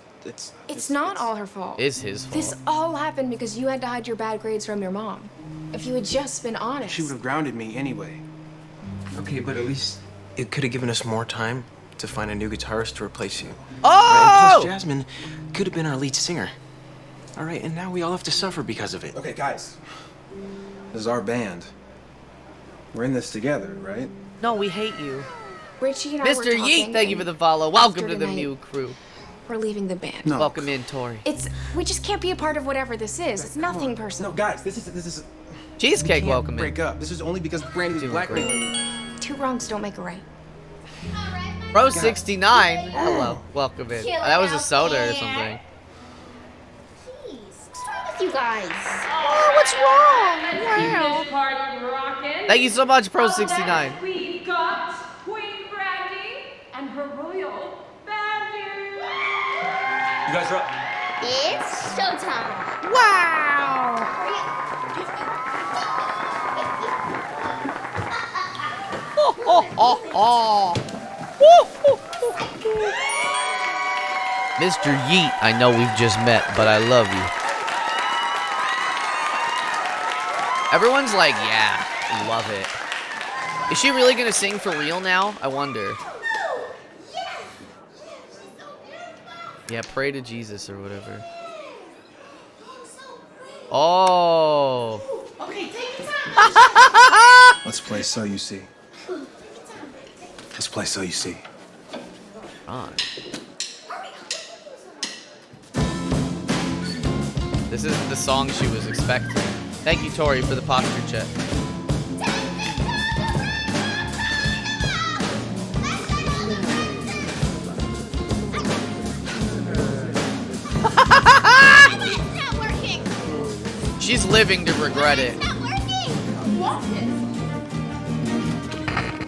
It's not all her fault. It's his fault. This all happened because you had to hide your bad grades from your mom. If you had just been honest. She would have grounded me anyway. Okay, but at least it could have given us more time to find a new guitarist to replace you. Oh! Right, and plus, Jasmine could have been our lead singer. All right, and now we all have to suffer because of it. Okay, guys. This is our band. We're in this together, right? No, we hate you. Richie and I were Mr. talking, Yeet, thank you and for the follow. Welcome after to the tonight, Mew crew. We're leaving the band. No. Welcome in, Tori. We just can't be a part of whatever this is. It's nothing personal. No, guys, this is Cheesecake, we can't welcome in. break up. This is only because Brandy was blackmailing me. Two wrongs don't make a right. Pro 69. Hello, welcome in. Chill That was a out soda or there. something. What's wrong with you guys? Oh, what's wrong? Wow. This part rockin'. Thank you so much, Pro 69. We've got Queen Brandy and her royal bandit. You guys are up. It's showtime. Wow. Mr. Yeet, I know we've just met, but I love you. Everyone's like, yeah, love it. Is she really gonna sing for real now? I wonder. Yeah, pray to Jesus or whatever. Oh. Okay, take your time. Let's play So You See. Let's play So You See. On. This isn't the song she was expecting. Thank you, Tori, for the posture check. It's not working. She's living to regret it. It's not working.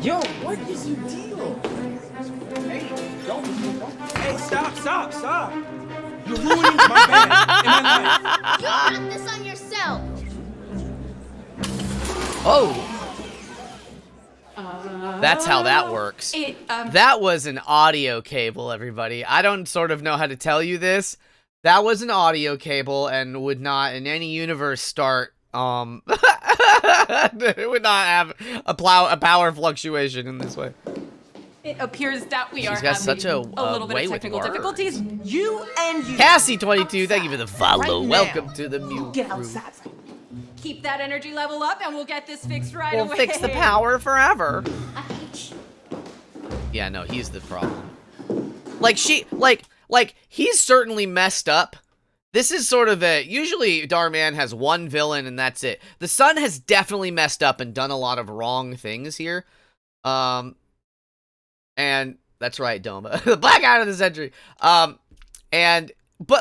Yo, what is your deal? Hey, don't. Hey, stop. You're ruining my band and my life. You brought this on yourself. Oh. That's how that works. That was an audio cable, everybody. I don't sort of know how to tell you this. That was an audio cable and would not in any universe start, it would not have a power fluctuation in this way. It appears that we are She's got having such a little bit way of with technical words. difficulties. You and you. Cassie22, thank you for the follow. Right Welcome now. to the Mew Get Crew. outside. Keep that energy level up and we'll get this fixed right We'll away. fix the power forever. I hate you. Yeah, no, he's the problem. Like, he's certainly messed up. This is sort of usually Dhar Mann has one villain and that's it. The son has definitely messed up and done a lot of wrong things here. And that's right, Doma. The black eye of the century. But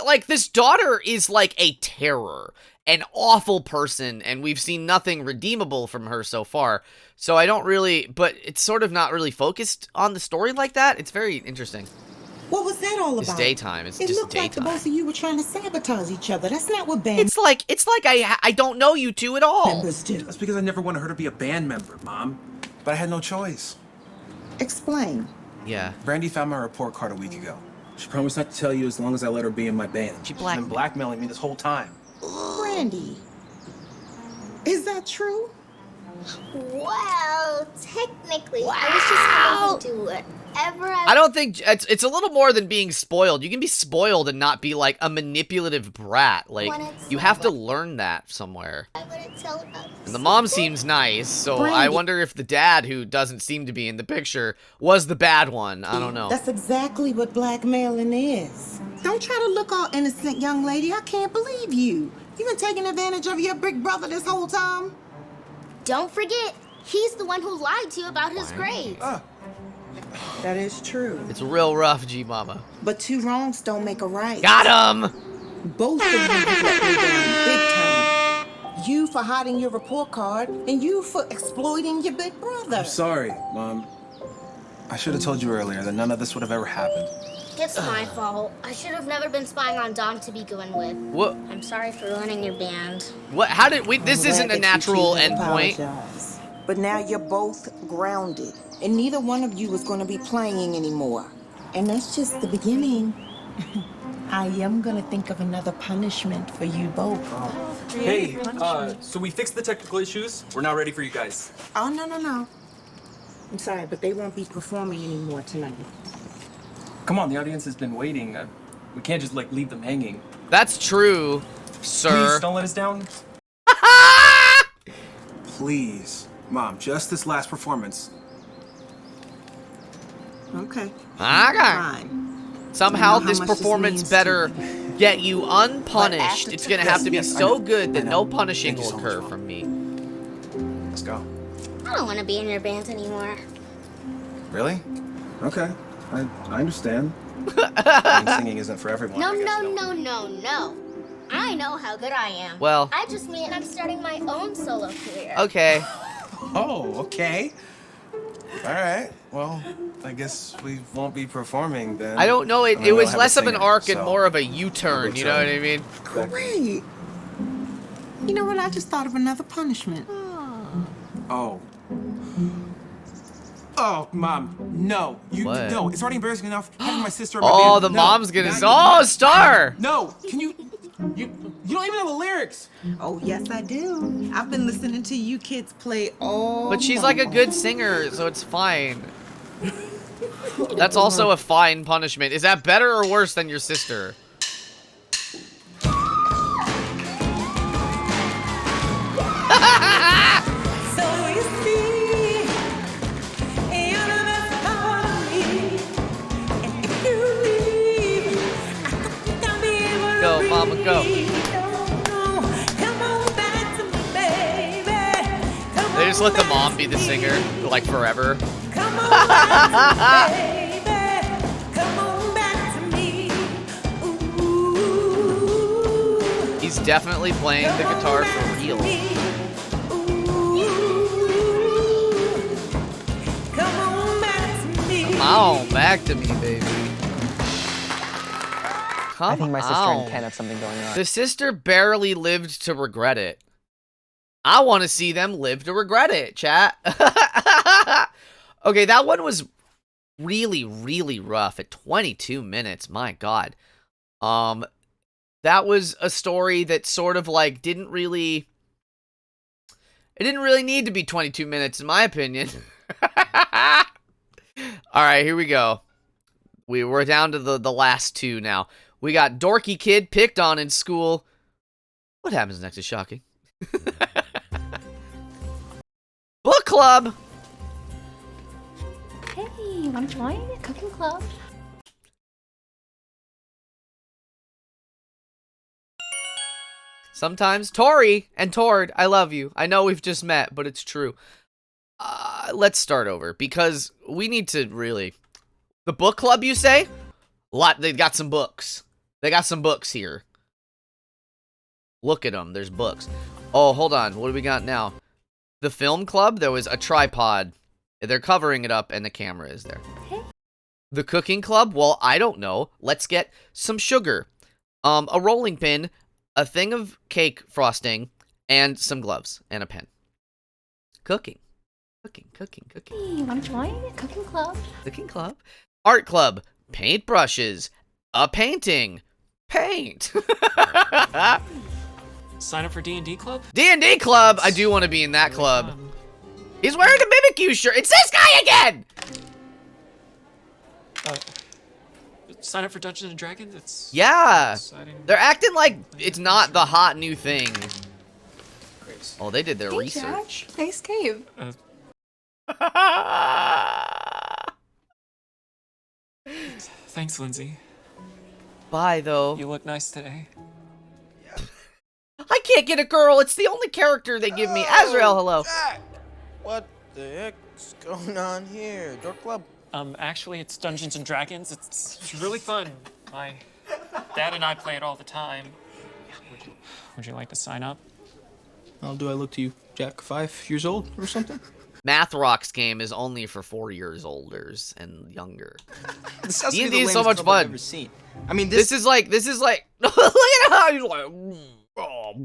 like, this daughter is like a terror. An awful person, and we've seen nothing redeemable from her so far. So I don't really, but it's sort of not really focused on the story like that. It's very interesting. What was that all It's about? daytime. It's It just looked like the daytime. both of you were trying to sabotage each other. That's not what band It's like I don't know you two at all. members do. That's because I never wanted her to be a band member, Mom. But I had no choice. Explain. Yeah. Brandy found my report card a week ago. She promised not to tell you as long as I let her be in my band. She been blackmailing me this whole time. Brandy, is that true? Well, technically, I was just going to do whatever I don't think it's a little more than being spoiled. You can be spoiled and not be like a manipulative brat. Like, you have to learn that somewhere. I wouldn't tell about And the mom seems nice, so I Brandy. wonder if the dad, who doesn't seem to be in the picture, was the bad one. I don't know. That's exactly what blackmailing is. Don't try to look all innocent, young lady. I can't believe you. You been taking advantage of your big brother this whole time? Don't forget, he's the one who lied to you about his grades. That is true. It's real rough, G-Mama. But two wrongs don't make a right. Got him! Both of you have let me down big time. You for hiding your report card, and you for exploiting your big brother. I'm sorry, Mom. I should have told you earlier that none of this would have ever happened. It's my fault. I should have never been spying on Dom to begin with. What? I'm sorry for ruining your band. What? How did we? This I'm isn't glad a that you natural two have endpoint. apologized. But now you're both grounded, and neither one of you is going to be playing anymore. And that's just the beginning. I am going to think of another punishment for you both. Hey, so we fixed the technical issues. We're now ready for you guys. Oh, no. I'm sorry, but they won't be performing anymore tonight. Come on, the audience has been waiting. We can't just like leave them hanging. That's true, sir. Please don't let us down. Please, Mom, just this last performance. Okay. Okay. Fine. Somehow I know how this much this performance means to better get you But unpunished. after It's gonna have to be Yes, I so know. good that I know. no punishing Thank you will so much, occur Mom. from me. Let's go. I don't want to be in your band anymore. Really? Okay. I understand. I mean, singing isn't for everyone. No, I guess. no. I know how good I am. Well- I just mean I'm starting my own solo career. Okay. Oh, okay. All right. Well, I guess we won't be performing then. I don't know. It I mean, was we'll have less a of an singer, arc and so more of a U-turn. we'll You know what try. I mean? Great. You know what? I just thought of another punishment. Oh. Oh, Mom, no. What? No, it's already embarrassing enough having my sister. Oh, the mom's gonna. Oh, Star. No, can you? You don't even know the lyrics. Oh, yes, I do. I've been listening to you kids play all. But she's like a good singer, so it's fine. That's also a fine punishment. Is that better or worse than your sister? Go, mama, go. They just let the mom be the singer, like, forever. He's definitely playing the guitar for real. Come on, back to me, baby. Come I think my sister on. and Ken have something going on. The sister barely lived to regret it. I want to see them live to regret it, chat. Okay, that one was really, really rough at 22 minutes. My God. That was a story that sort of like didn't really need to be 22 minutes in my opinion. All right, here we go. We're down to the last two now. We got dorky kid picked on in school. What happens next is shocking. Book club. Hey, you want to join a cooking club? Sometimes Tori and Tord, I love you. I know we've just met, but it's true. Let's start over because we need to really. The book club, you say? They got some books. They got some books here. Look at them. There's books. Oh, hold on. What do we got now? The film club, there was a tripod. They're covering it up and the camera is there. The cooking club, well, I don't know. Let's get some sugar. A rolling pin, a thing of cake frosting, and some gloves and a pen. Cooking. Hey, you want to join a cooking club? Cooking club. Art club. Paintbrushes. A painting. Paint. Sign up for D&D club? D&D club. I do want to be in that club. He's wearing a Mimikyu shirt. It's this guy again. Sign up for Dungeons and Dragons? It's Yeah. exciting. They're acting like it's not the hot new thing. Oh, they did their Hey, research. Jack. Nice cave. Thanks, Lindsay. Bye, though. You look nice today. I can't get a girl. It's the only character they give me. Azrael, hello. Jack! What the heck's going on here? Door club? Actually, it's Dungeons and Dragons. It's really fun. My dad and I play it all the time. Would you like to sign up? How do I look to you, Jack? 5 years old or something? Math Rocks game is only for 4 years olders and younger. This has to be D&D the is so lamest much club I've fun. ever seen. I mean, This is like look at how he's like oh,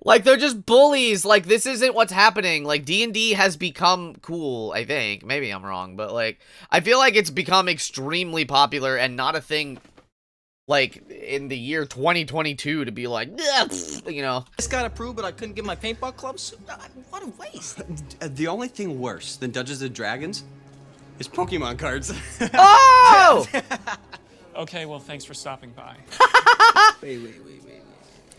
like they're just bullies. Like this isn't what's happening. Like D&D has become cool, I think. Maybe I'm wrong, but like I feel like it's become extremely popular and not a thing like in the year 2022 to be like, you know. Just got approved, but I couldn't get my paintball clubs. What a waste. The only thing worse than Dungeons and Dragons is Pokemon cards. Oh! Okay, well, thanks for stopping by. Wait.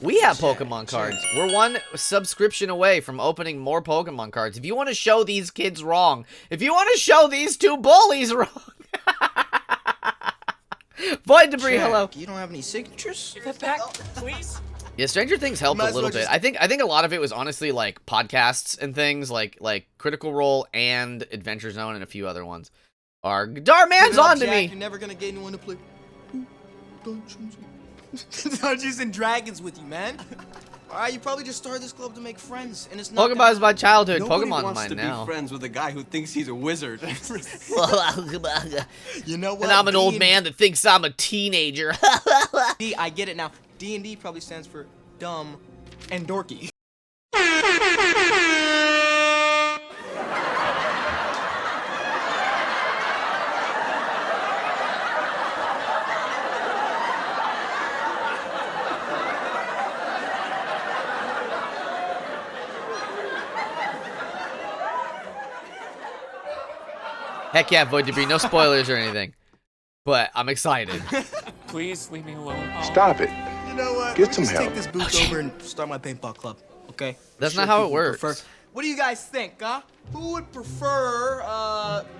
We have Pokemon cards. We're one subscription away from opening more Pokemon cards. If you want to show these kids wrong, if you want to show these two bullies wrong. Void Debris, Jack, hello. You don't have any signatures? Give it back, please. Yeah, Stranger Things helped Might a as little well bit. just- I think a lot of it was honestly like podcasts and things like Critical Role and Adventure Zone and a few other ones. Are Dhar Mann's on to Jack, me. You're never gonna get anyone to play Dungeons and Dragons with you, man. Alright, you probably just started this club to make friends, and it's not. Pokemon is my childhood. Nobody Pokemon's wants mine to now. be friends with a guy who thinks he's a wizard. You know what? And I'm an old D&D man that thinks I'm a teenager. I get it now. D&D probably stands for dumb and dorky. Heck yeah, Void Debris. No spoilers or anything. But I'm excited. Please leave me alone. Paul. Stop it. You know what? Get Let some me just help. take this booth over and start my paintball club, okay? That's Sure not how it people works. prefer- What do you guys think, huh? Who would prefer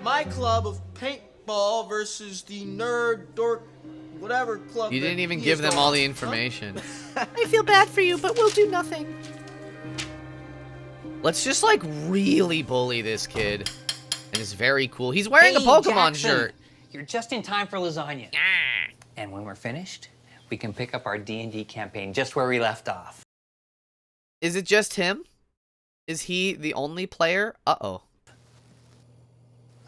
my club of paintball versus the nerd, dork, whatever club? You that didn't even he give is them going all on, the huh? information. I feel bad for you, but we'll do nothing. Let's just like really bully this kid. And it's very cool. He's wearing a Hey, Pokemon Jackson, shirt. You're just in time for lasagna. And when we're finished, we can pick up our D&D campaign just where we left off. Is it just him? Is he the only player? Uh-oh.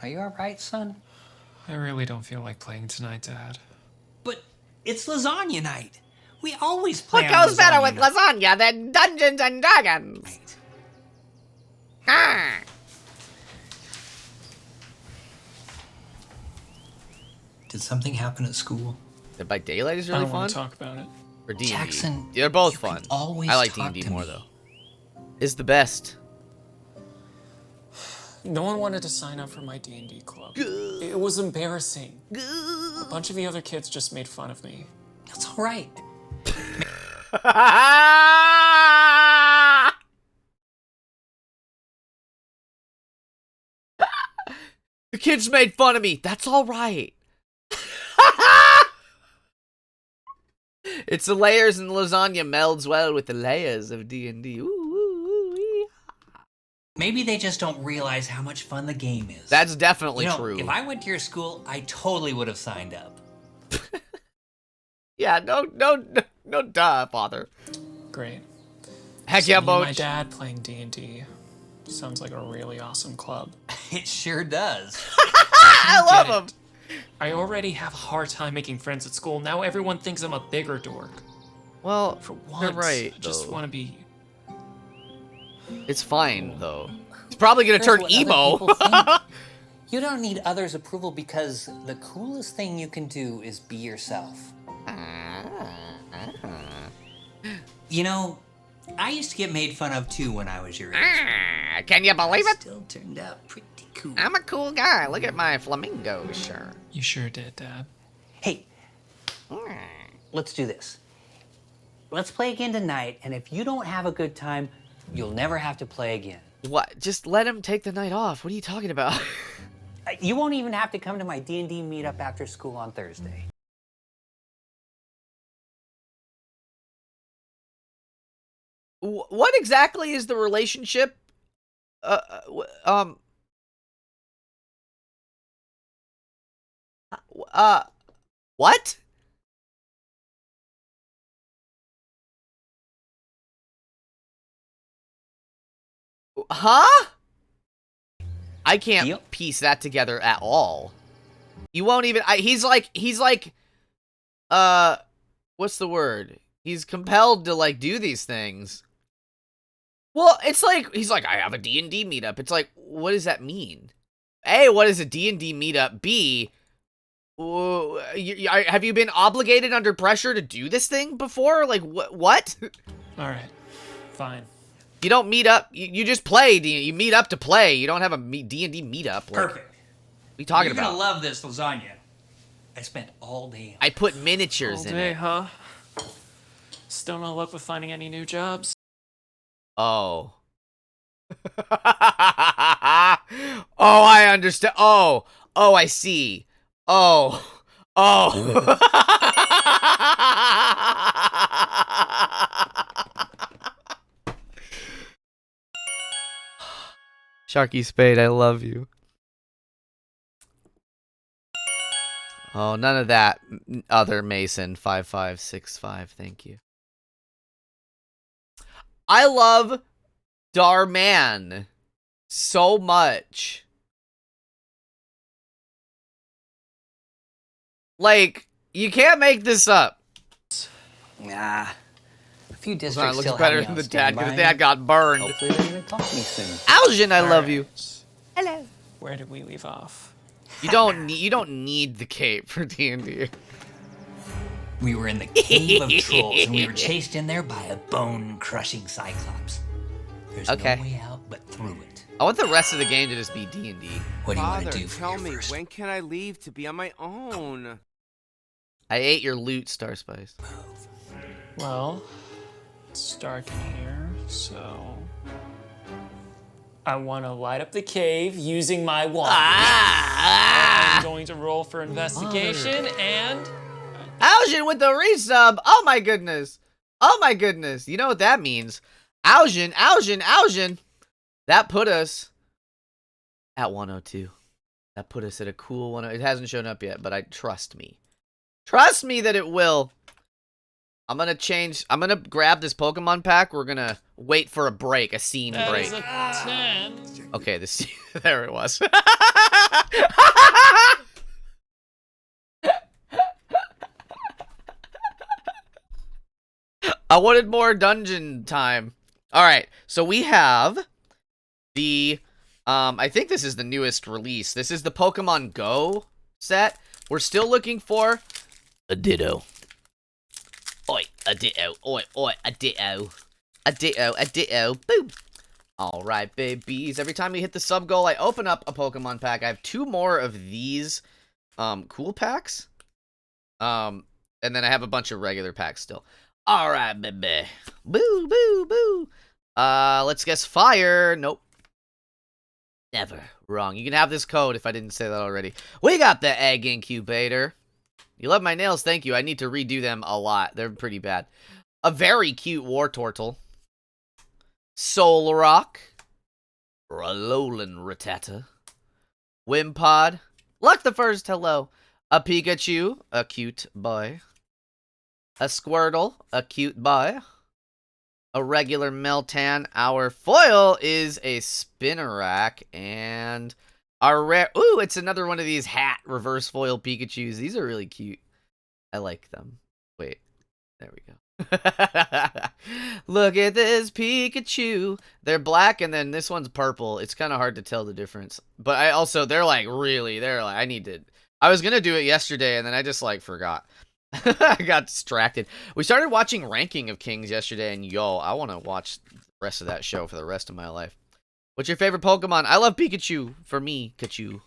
Are you all right, son? I really don't feel like playing tonight, Dad. But it's lasagna night. We always play What on goes better lasagna with night. lasagna than Dungeons and Dragons? Ah. Did something happen at school? Dead by Daylight is I really don't fun. want to talk about it. Or D&D. Jackson, They're both you fun. can always I like talk D&D to more me. though. It's the best. No one wanted to sign up for my D&D club. It was embarrassing. A bunch of the other kids just made fun of me. That's all right. The kids made fun of me. That's all right. It's the layers and the lasagna melds well with the layers of D&D. Maybe they just don't realize how much fun the game is. That's definitely You know, true. If I went to your school, I totally would have signed up. Yeah, no, duh, father. Great. Heck So yeah, me and my Boach. dad playing D&D. Sounds like a really awesome club. It sure does. I love him. I already have a hard time making friends at school. Now everyone thinks I'm a bigger dork. Well, For once, you're right, I just though. want to be... It's fine, though. It's probably gonna Here's turn what other emo. people think. You don't need others' approval because the coolest thing you can do is be yourself. You know, I used to get made fun of too when I was your age. Can you believe it? Still turned out pretty cool. I'm a cool guy. Look at my flamingo shirt. You sure did, Dad. Hey, let's do this. Let's play again tonight, and if you don't have a good time, you'll never have to play again. What? Just let him take the night off. What are you talking about? You won't even have to come to my D&D meetup after school on Thursday. What exactly is the relationship? What? Huh? I can't piece that together at all. You won't even, he's like, what's the word? He's compelled to like do these things. Well, it's like, he's like, I have a D&D meetup. It's like, what does that mean? A, what is a D&D meetup? B, have you been obligated under pressure to do this thing before? Like, what? All right, fine. You don't meet up. You just play. You meet up to play. You don't have a D&D meetup. Like, Perfect. What are you talking You're about? gonna love this lasagna. I spent all day. I put miniatures All in day, it. huh? Still no luck with finding any new jobs? Oh. Oh, I understand. Oh, I see. Oh. Sharky Spade, I love you. Oh, none of that. Other Mason 5565. Thank you. I love Dhar Mann so much. Like, you can't make this up. Nah. A few It districts looks still better have me than on the dad, because the standby. dad got burned. Hopefully they're gonna talk to me soon. Algin, I love you. Hello. Where did we leave off? You don't need the cape for D&D. We were in the cave of trolls, and we were chased in there by a bone-crushing cyclops. There's Okay. no way out but through it. I want the rest of the game to just be D&D. What do you want Father, to do for tell your me, first? when can I leave to be on my own? I ate your loot, Star Spice. Well, it's dark in here, so I want to light up the cave using my wand. I'm going to roll for investigation and Algin with the resub. Oh my goodness. Oh my goodness. You know what that means? Algin. That put us at 102. That put us at a cool 102. It hasn't shown up yet, but trust me. Trust me that it will. I'm gonna grab this Pokemon pack. We're gonna wait for a break, a scene that break. is a 10. Okay, there it was. I wanted more dungeon time. Alright, so we have the, I think this is the newest release. This is the Pokemon Go set. We're still looking for a Ditto. Oi, a Ditto. Oi, a Ditto. A Ditto. Boom. Alright, babies. Every time we hit the sub goal, I open up a Pokemon pack. I have 2 more of these, cool packs. And then I have a bunch of regular packs still. Alright, baby. Boo, boo, boo. Let's guess fire. Nope. Never. Wrong. You can have this code if I didn't say that already. We got the egg incubator. You love my nails, thank you. I need to redo them a lot. They're pretty bad. A very cute Wartortle. Solrock. Alolan Rattata. Wimpod. Luck the first, hello. A Pikachu, a cute boy. A Squirtle, a cute boy. A regular Meltan. Our foil is a Spinarak. And our rare... Ooh, it's another one of these hat reverse foil Pikachus. These are really cute. I like them. Wait. There we go. Look at this Pikachu. They're black and then this one's purple. It's kind of hard to tell the difference. But they're like, I was going to do it yesterday and then I just like forgot. I got distracted. We started watching Ranking of Kings yesterday, and yo, I want to watch the rest of that show for the rest of my life. What's your favorite Pokemon? I love Pikachu. For me, Kachu.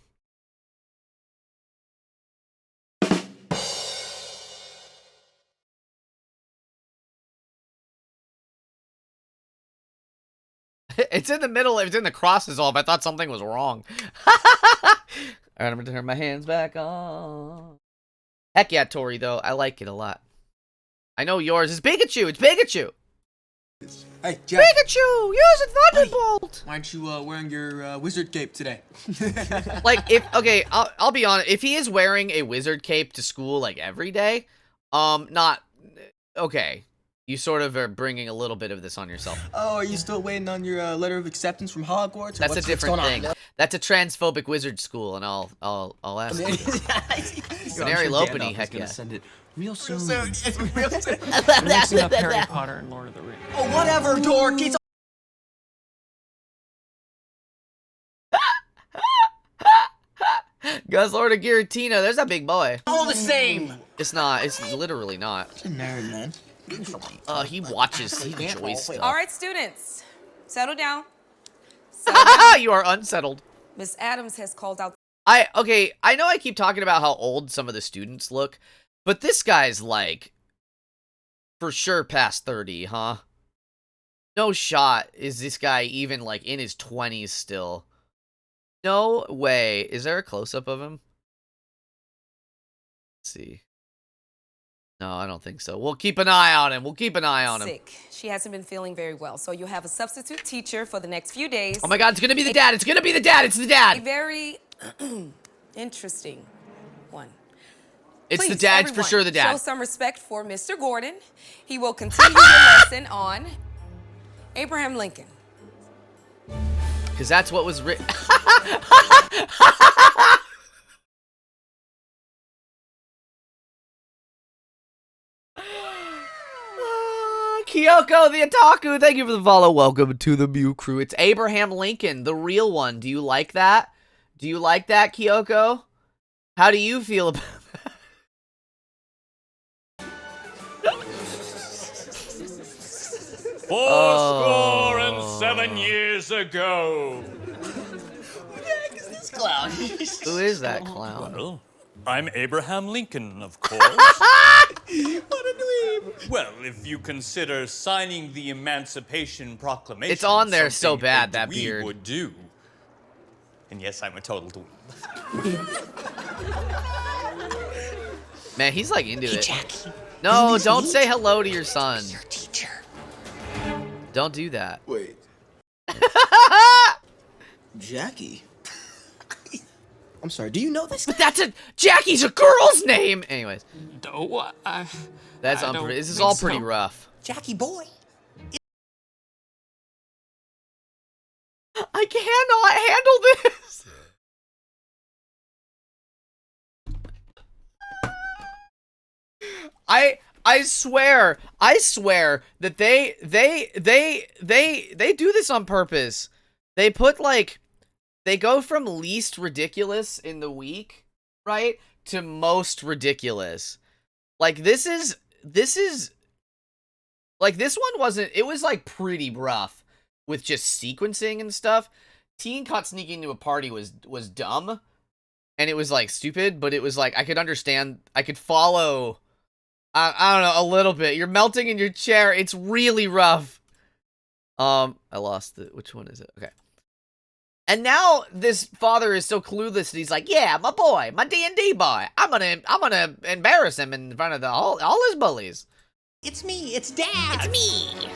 It's in the middle. It's in the cross dissolve. I thought something was wrong. Alright, I'm going to turn my hands back on. Heck yeah, Tori, though. I like it a lot. I know yours is Pikachu. It's Pikachu. Hey, Jack. Pikachu, use a Thunderbolt. Why aren't you wearing your wizard cape today? Like, I'll be honest. If he is wearing a wizard cape to school like every day, okay. You sort of are bringing a little bit of this on yourself. Oh, are you still waiting on your letter of acceptance from Hogwarts? That's a different thing. That's a transphobic wizard school, and I'll ask you. Canary Lopini, heck yeah. Send it real soon. We're mixing up Harry Potter and Lord of the Rings. Oh, whatever, dork. It's Guzzlord of Giratina, there's a big boy. all the same. It's not. It's literally not. It's a nerd, man. He enjoys stuff. All right, students, settle down. You are unsettled. Miss Adams has called out. I know I keep talking about how old some of the students look, but this guy's like, for sure past 30, huh? No shot is this guy even like in his 20s still. No way. Is there a close-up of him? Let's see. No, I don't think so. We'll keep an eye on him. Sick. She hasn't been feeling very well, so you'll have a substitute teacher for the next few days. Oh my God, it's gonna be the dad. It's gonna be the dad. It's the dad. A very interesting one. It's Please, the dad. It's everyone, for sure the dad. Show some respect for Mr. Gordon. He will continue the lesson on Abraham Lincoln. Because that's what was written. Kyoko the Otaku, thank you for the follow. Welcome to the Mew Crew. It's Abraham Lincoln, the real one. Do you like that? Do you like that, Kyoko? How do you feel about Fourscore and 7 years ago. this clown? Who is that clown? Well, I'm Abraham Lincoln, of course. What a dweeb. Well, if you consider signing the Emancipation Proclamation, It's on there so something bad, a that dweeb beard. would do. And yes, I'm a total dweeb. Man, he's like into it. Jackie. No, Isn't this don't neat? say hello to your son. Your teacher. Don't do that. Wait. Jackie? I'm sorry, do you know this? But that's Jackie's a girl's name! Anyways. No, This is all pretty rough. Jackie boy. I cannot handle this! I swear that they do this on purpose. They put like, they go from least ridiculous in the week, right, to most ridiculous. Like this is like, this one wasn't, it was like pretty rough with just sequencing and stuff. Teen caught sneaking into a party was dumb, and it was like stupid, but it was like I could understand, I could follow. I don't know, a little bit. You're melting in your chair. It's really rough. I lost it. Which one is it? Okay. And now this father is so clueless that he's like, yeah, my boy, my D&D boy. I'm gonna embarrass him in front of all his bullies. It's me. It's Dad. It's me.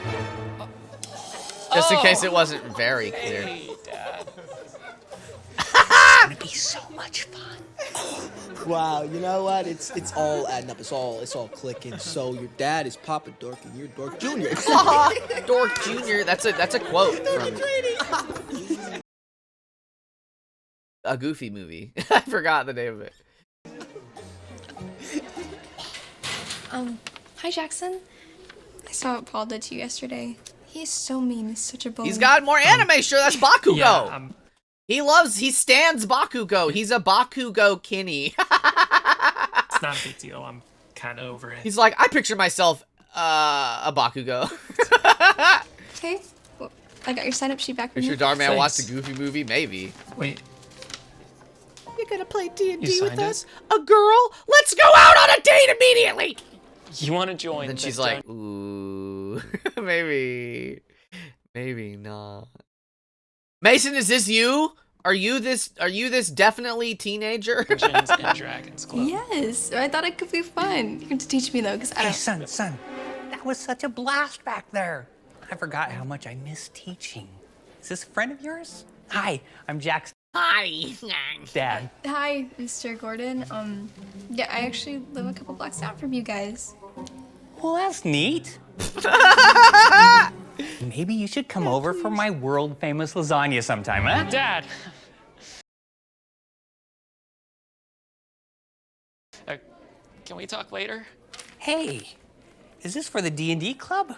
Just in case it wasn't very clear. Hey, Dad. It's gonna be so much fun. Wow, you know what? It's all adding up. It's all clicking. So your dad is Papa Dork and you're Dork Jr. Dork Jr. That's a quote from a Goofy movie. I forgot the name of it. Hi Jackson. I saw what Paul did to you yesterday. He's so mean. He's such a bully. He's got more anime. Sure, that's Bakugo. Yeah, He stands Bakugo. He's a Bakugo Kinney. it's not a big deal. I'm kind of over it. He's like, I picture myself a Bakugo. Okay. Well, I got your sign-up sheet back. Is your Dhar Mann watched the Goofy movie? Maybe. Wait. You're gonna play D&D You with signed it? us? A girl? Let's go out on a date immediately! You want to join? And then she's like, ooh, maybe not. Mason, is this you? Are you this definitely teenager? Dungeons and Dragons Club. Yes. I thought it could be fun. You have to teach me though, because I don't. Hey, son, that was such a blast back there. I forgot how much I miss teaching. Is this a friend of yours? Hi, I'm Jack's Hi, dad. Hi, Mr. Gordon. Yeah, I actually live a couple blocks down from you guys. Well, that's neat. Maybe you should come over for my world-famous lasagna sometime, huh? Dad. Can we talk later? Hey, is this for the D&D club?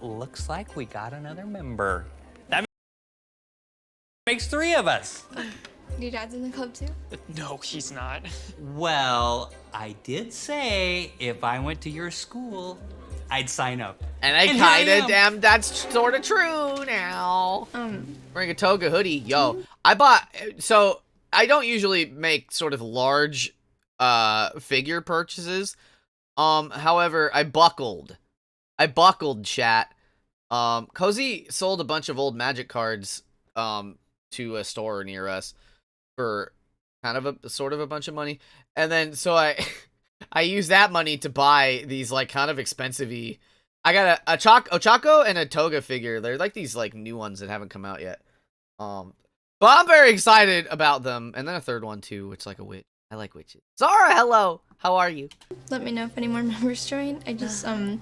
Looks like we got another member. That makes 3 of us. Your dad's in the club too? No, he's not. Well, I did say if I went to your school, I'd sign up. And I kinda am. That's sort of true now. Wearing a toga hoodie. Yo, I bought, so I don't usually make sort of large figure purchases. However, I buckled, chat. Cozy sold a bunch of old Magic cards to a store near us for kind of a bunch of money. And then so I used that money to buy these like kind of expensive-y. I got a Ochako and a Toga figure. They're like these like new ones that haven't come out yet. But I'm very excited about them. And then a third one too, which is like a witch. I like witches. Zara, hello. How are you? Let me know if any more members join. I just don't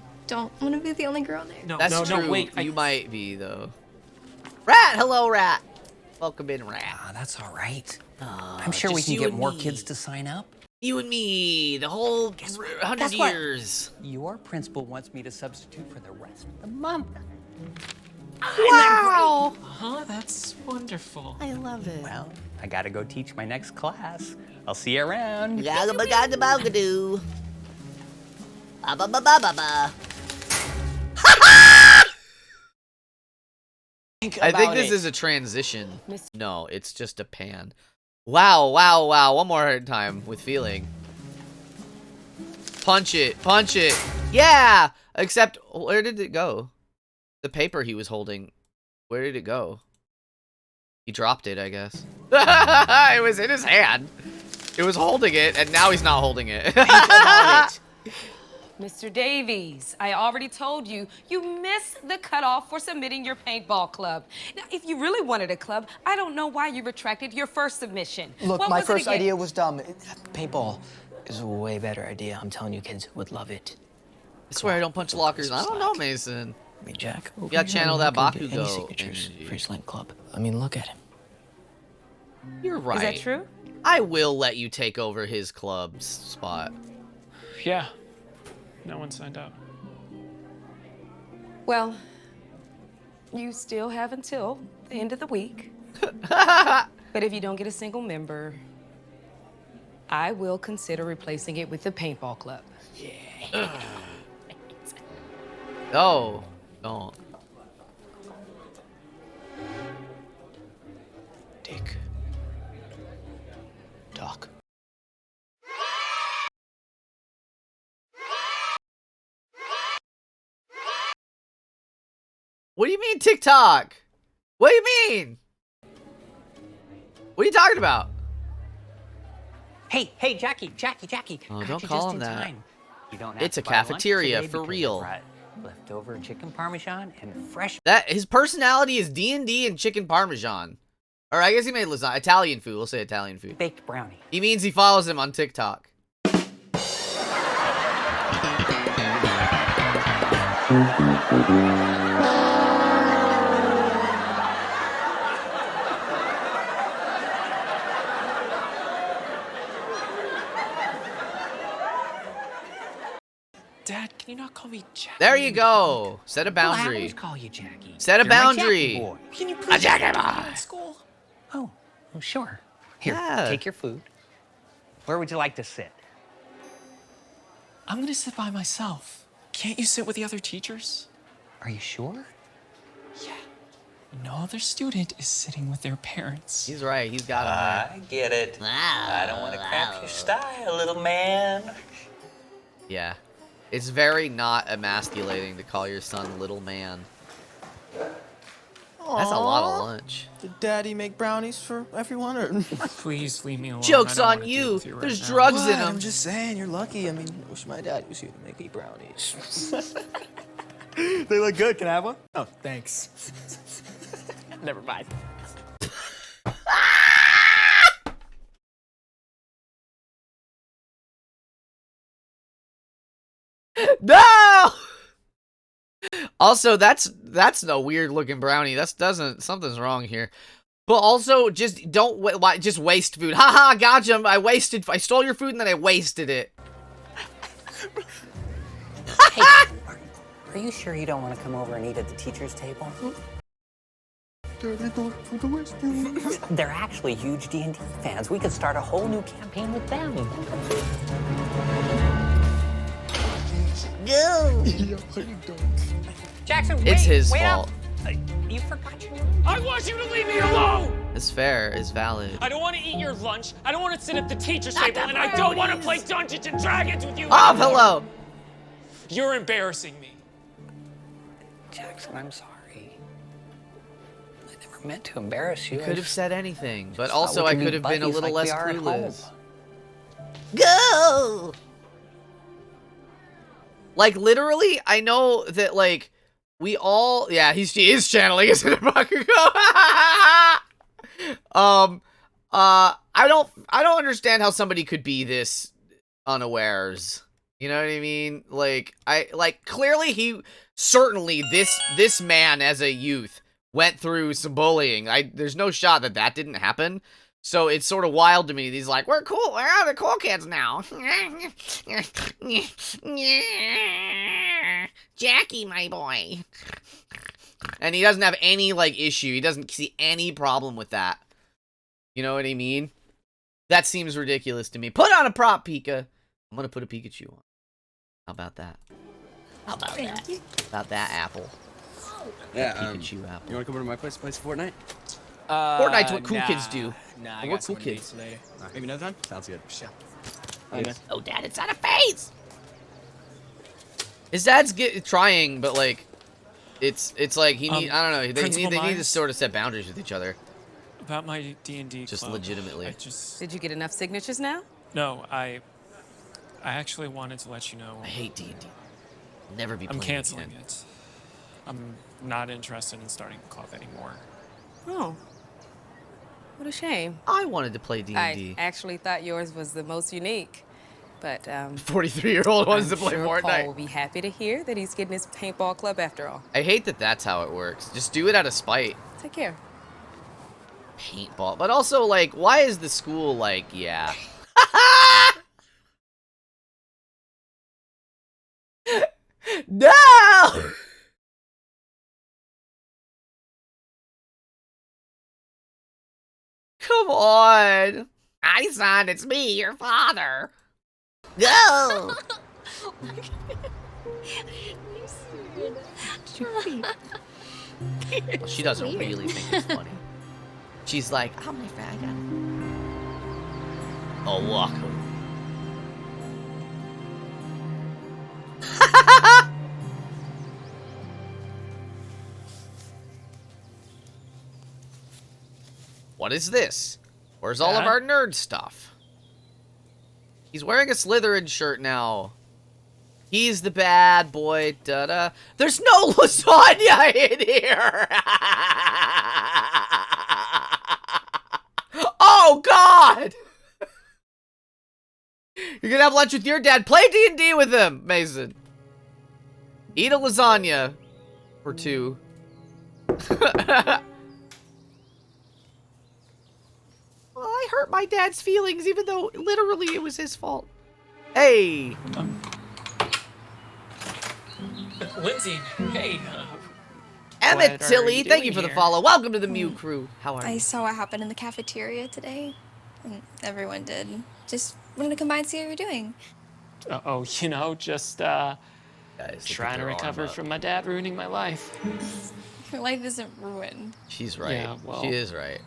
want to be the only girl there. That's true. No, wait. You might be though. Rat, hello, Rat. Welcome in, Rat. That's all right. I'm sure we can get more kids to sign up. You and me, the whole 100 Guess what? years. Your principal wants me to substitute for the rest of the month. Wow. Huh? That's wonderful. I love it. Well, I gotta go teach my next class. I'll see you around. Gagabagadabagadu. Ba-ba-ba-ba-ba-ba. I think this is a transition. No, it's just a pan. Wow, wow, wow. One more time with feeling. Punch it, punch it. Yeah! Except, where did it go? The paper he was holding. Where did it go? He dropped it, I guess. It was in his hand. It was holding it, and now he's not holding it. Mr. Davies, I already told you, you missed the cutoff for submitting your paintball club. Now, if you really wanted a club, I don't know why you retracted your first submission. Look, What my was it first again? idea was dumb. Paintball is a way better idea. I'm telling you, kids would love it. I swear I don't punch lockers. I don't know, Mason. I mean, Jack, You gotta channel that Bakugo. Any signatures for your slant club. I mean, look at him. You're right. Is that true? I will let you take over his club's spot. Yeah. No one signed up. Well, you still have until the end of the week. But if you don't get a single member, I will consider replacing it with the paintball club. No, don't. Dick. Doc. What do you mean TikTok? What do you mean? What are you talking about? Hey, Jackie. Oh, Got don't you call just him in that. time. You don't have It's to a buy lunch cafeteria, today for because real. I brought leftover chicken parmesan and fresh. That his personality is D&D and chicken parmesan. Or I guess he made lasagna. Italian food. We'll say Italian food. Baked brownie. He means he follows him on TikTok. Dad, can you not call me Jackie? There you go. Set a Well, I boundary. always call you Jackie. Set a You're my boundary. Jackie boy. Can you A please Jackie get me boy. in school? Oh, sure. Here, Yeah. take your food. Where would you like to sit? I'm gonna sit by myself. Can't you sit with the other teachers? Are you sure? Yeah. No other student is sitting with their parents. He's right. He's got him there. I get it. I don't want to cramp your style, little man. Yeah. It's very not emasculating to call your son little man. That's a lot of lunch. Did Daddy make brownies for everyone? Or? Please leave me alone. Joke's I don't on wanna deal you. with right There's now. drugs in What? them. I'm just saying, you're lucky. I mean, I wish my dad was here to make me brownies. They look good. Can I have one? Oh, thanks. Never mind. No! Also, that's no weird looking brownie. Something's wrong here. But also, just don't just waste food. Haha, gotcha. I stole your food and then I wasted it. Hey, are you sure you don't want to come over and eat at the teacher's table? They're actually huge D&D fans. We could start a whole new campaign with them. Go! Jackson, It's his wait fault. Up. You forgot your... I want you to leave me alone! It's fair. It's valid. I don't want to eat your lunch. I don't want to sit at the teacher's table, and I don't want to play Dungeons and Dragons with you. Oh, anymore. hello. You're embarrassing me. Jackson, I'm sorry. I never meant to embarrass you. You could have said anything, but just also thought we I could could be have been a buddies little like less we are at clueless. home. Go! Like, literally, I know that, like, we all... Yeah, he is channeling his inner Bakugo. I don't understand how somebody could be this unawares. You know what I mean? Like, clearly certainly this man as a youth went through some bullying. There's no shot that didn't happen. So it's sort of wild to me. He's like, we're cool. We're the cool kids now. Jackie, my boy. And he doesn't have any, like, issue. He doesn't see any problem with that. You know what I mean? That seems ridiculous to me. Put on a prop, Pika. I'm going to put a Pikachu on. How about that? How about that? About that apple. Yeah, Pikachu apple. You want to come over to my place, play some Fortnite? Fortnite's what cool kids do. Nah, I We're got cool some kids. dates later. Maybe another time? Sounds good. Sure. Oh, Dad, it's on a face! His dad's trying, but, like, it's like he need, I don't know, they need to sort of set boundaries with each other. About my D&D Just club, legitimately. Did you get enough signatures now? No, I actually wanted to let you know. I hate D&D. Never be playing I'm canceling again. it. I'm not interested in starting the club anymore. Oh. What a shame. I wanted to play D&D. I actually thought yours was the most unique. But, 43-year-old wants to play Paul Fortnite. will be happy to hear that he's getting his paintball club after all. I hate that that's how it works. Just do it out of spite. Take care. Paintball. But also, like, why is the school like, yeah. No! Come on. Hi, son. It's me, your father. Go! She doesn't really think it's funny. She's like, oh, my faggot. Oh, walk. What is this? Where's all of our nerd stuff? He's wearing a Slytherin shirt now. He's the bad boy. Da-da. There's no lasagna in here. Oh, God. You're gonna have lunch with your dad. Play D&D with him, Mason. Eat a lasagna. For 2. Well, I hurt my dad's feelings, even though literally it was his fault. Hey. Lindsay, hey. Emmett what are Tilly, you thank you doing for the here? follow. Welcome to the Mew crew. How are I you? saw what happened in the cafeteria today. And everyone did. Just wanted to come by and see how you're doing. Oh, you know, just Guys, trying to recover from my dad ruining my life. Your life isn't ruined. She's right. Yeah, well, she is right.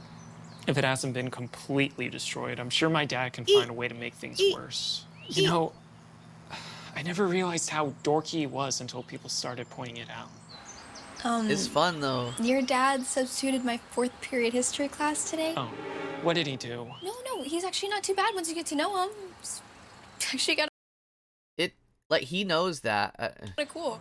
If it hasn't been completely destroyed, I'm sure my dad can find a way to make things worse. You know, I never realized how dorky he was until people started pointing it out. It's fun, though. Your dad substituted my 4th period history class today. Oh, what did he do? No, he's actually not too bad once you get to know him. He's actually got Like, he knows that. kind of cool.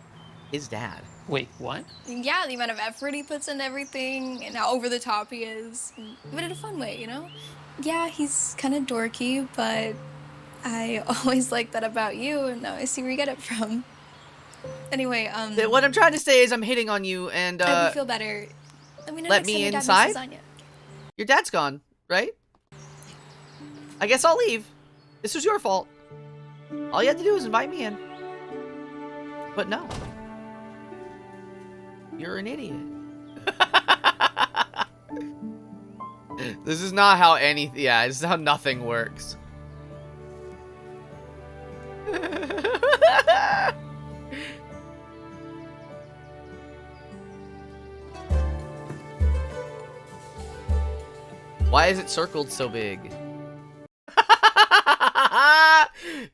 His dad. Wait, what? Yeah, the amount of effort he puts into everything and how over the top he is. But in a fun way, you know? Yeah, he's kind of dorky, but I always like that about you, and now I see where you get it from. Anyway, What I'm trying to say is I'm hitting on you, and, I hope you feel better. Let me know let next me time your dad inside? makes lasagna. Your dad's gone, right? I guess I'll leave. This was your fault. All you had to do was invite me in. But no. You're an idiot. This is not how this is how nothing works. Why is it circled so big?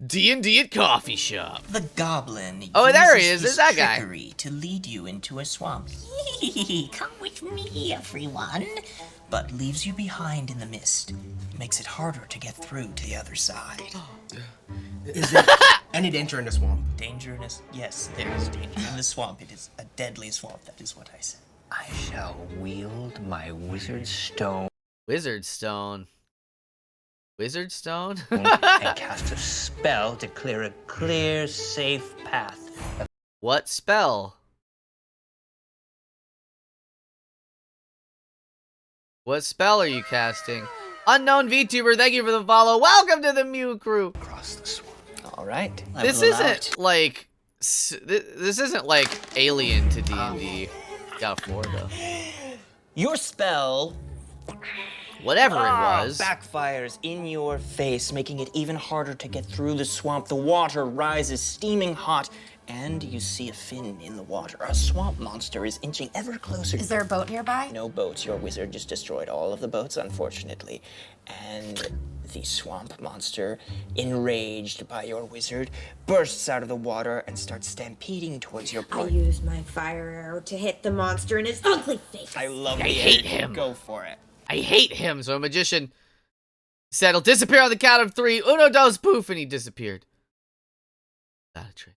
D&D at coffee shop. The goblin. Oh, there he uses is. There's that his guy. trickery to lead you into a swamp. Come with me, everyone. But leaves you behind in the mist. Makes it harder to get through to the other side. Is there any danger in the swamp? Danger in this? Yes, there is danger in the swamp. It is a deadly swamp. That is what I said. I shall wield my wizard stone. Wizard stone. Wizard stone? And cast a spell to clear a clear, safe path. What spell? What spell are you casting? Unknown VTuber, thank you for the follow. Welcome to the Mew crew. Across the swamp. All right. This isn't like this isn't like Alien to D&D. Got Florida. Your spell, whatever it was, backfires in your face, making it even harder to get through the swamp. The water rises steaming hot, and you see a fin in the water. A swamp monster is inching ever closer. Is there a boat nearby? No boats. Your wizard just destroyed all of the boats, unfortunately. And the swamp monster, enraged by your wizard, bursts out of the water and starts stampeding towards your I party. used my fire arrow to hit the monster in his ugly face. I love I the hate energy. him. Go for it. I hate him. So a magician said he'll disappear on the count of 3. Uno, dos, poof, and he disappeared. Not a trick.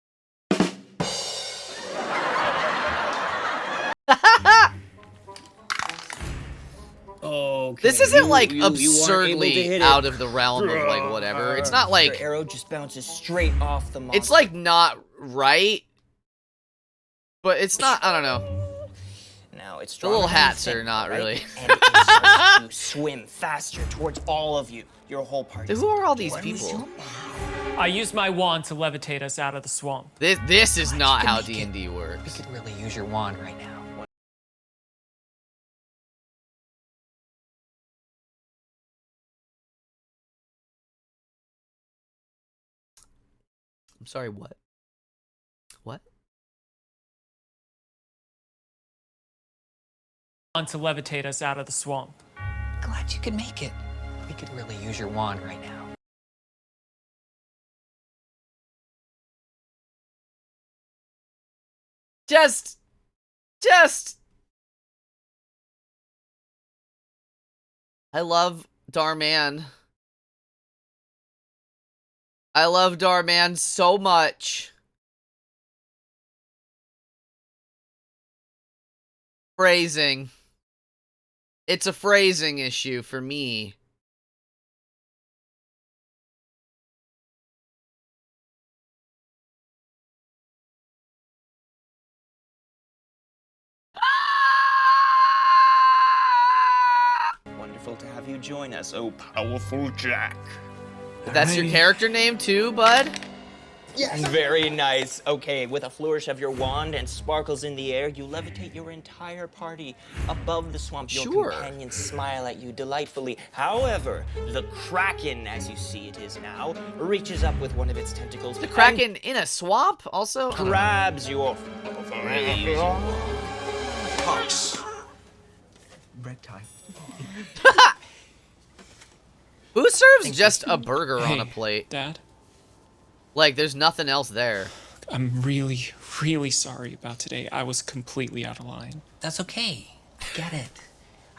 Okay. This isn't like you weren't able to absurdly hit it. out of the realm of like whatever. It's not like Your arrow just bounces straight off the monster. it's like not right, but it's not. I don't know. Now it's The little stronger than you hats think, are not right? really. And it starts to swim faster towards all of you. Your whole party. Who are all these people? I used my wand to levitate us out of the swamp. This is not how D&D works. You could really use your wand right now. I'm sorry. What? What? On to levitate us out of the swamp. Glad you could make it. We could really use your wand right now. Just. I love Dhar Mann. I love Dhar Mann so much. Phrasing. It's a phrasing issue for me. Wonderful to have you join us, oh powerful Jack. That's your character name too, bud? Yes. Very nice. Okay, with a flourish of your wand and sparkles in the air, you levitate your entire party above the swamp. Your Sure. companions smile at you delightfully. However, the Kraken, as you see it is now, reaches up with one of its tentacles. The Kraken in a swamp also? Grabs your Punks. Red tie. Who serves just a burger on a Hey, plate? Dad? Like, there's nothing else there. I'm really, really sorry about today. I was completely out of line. That's okay. I get it.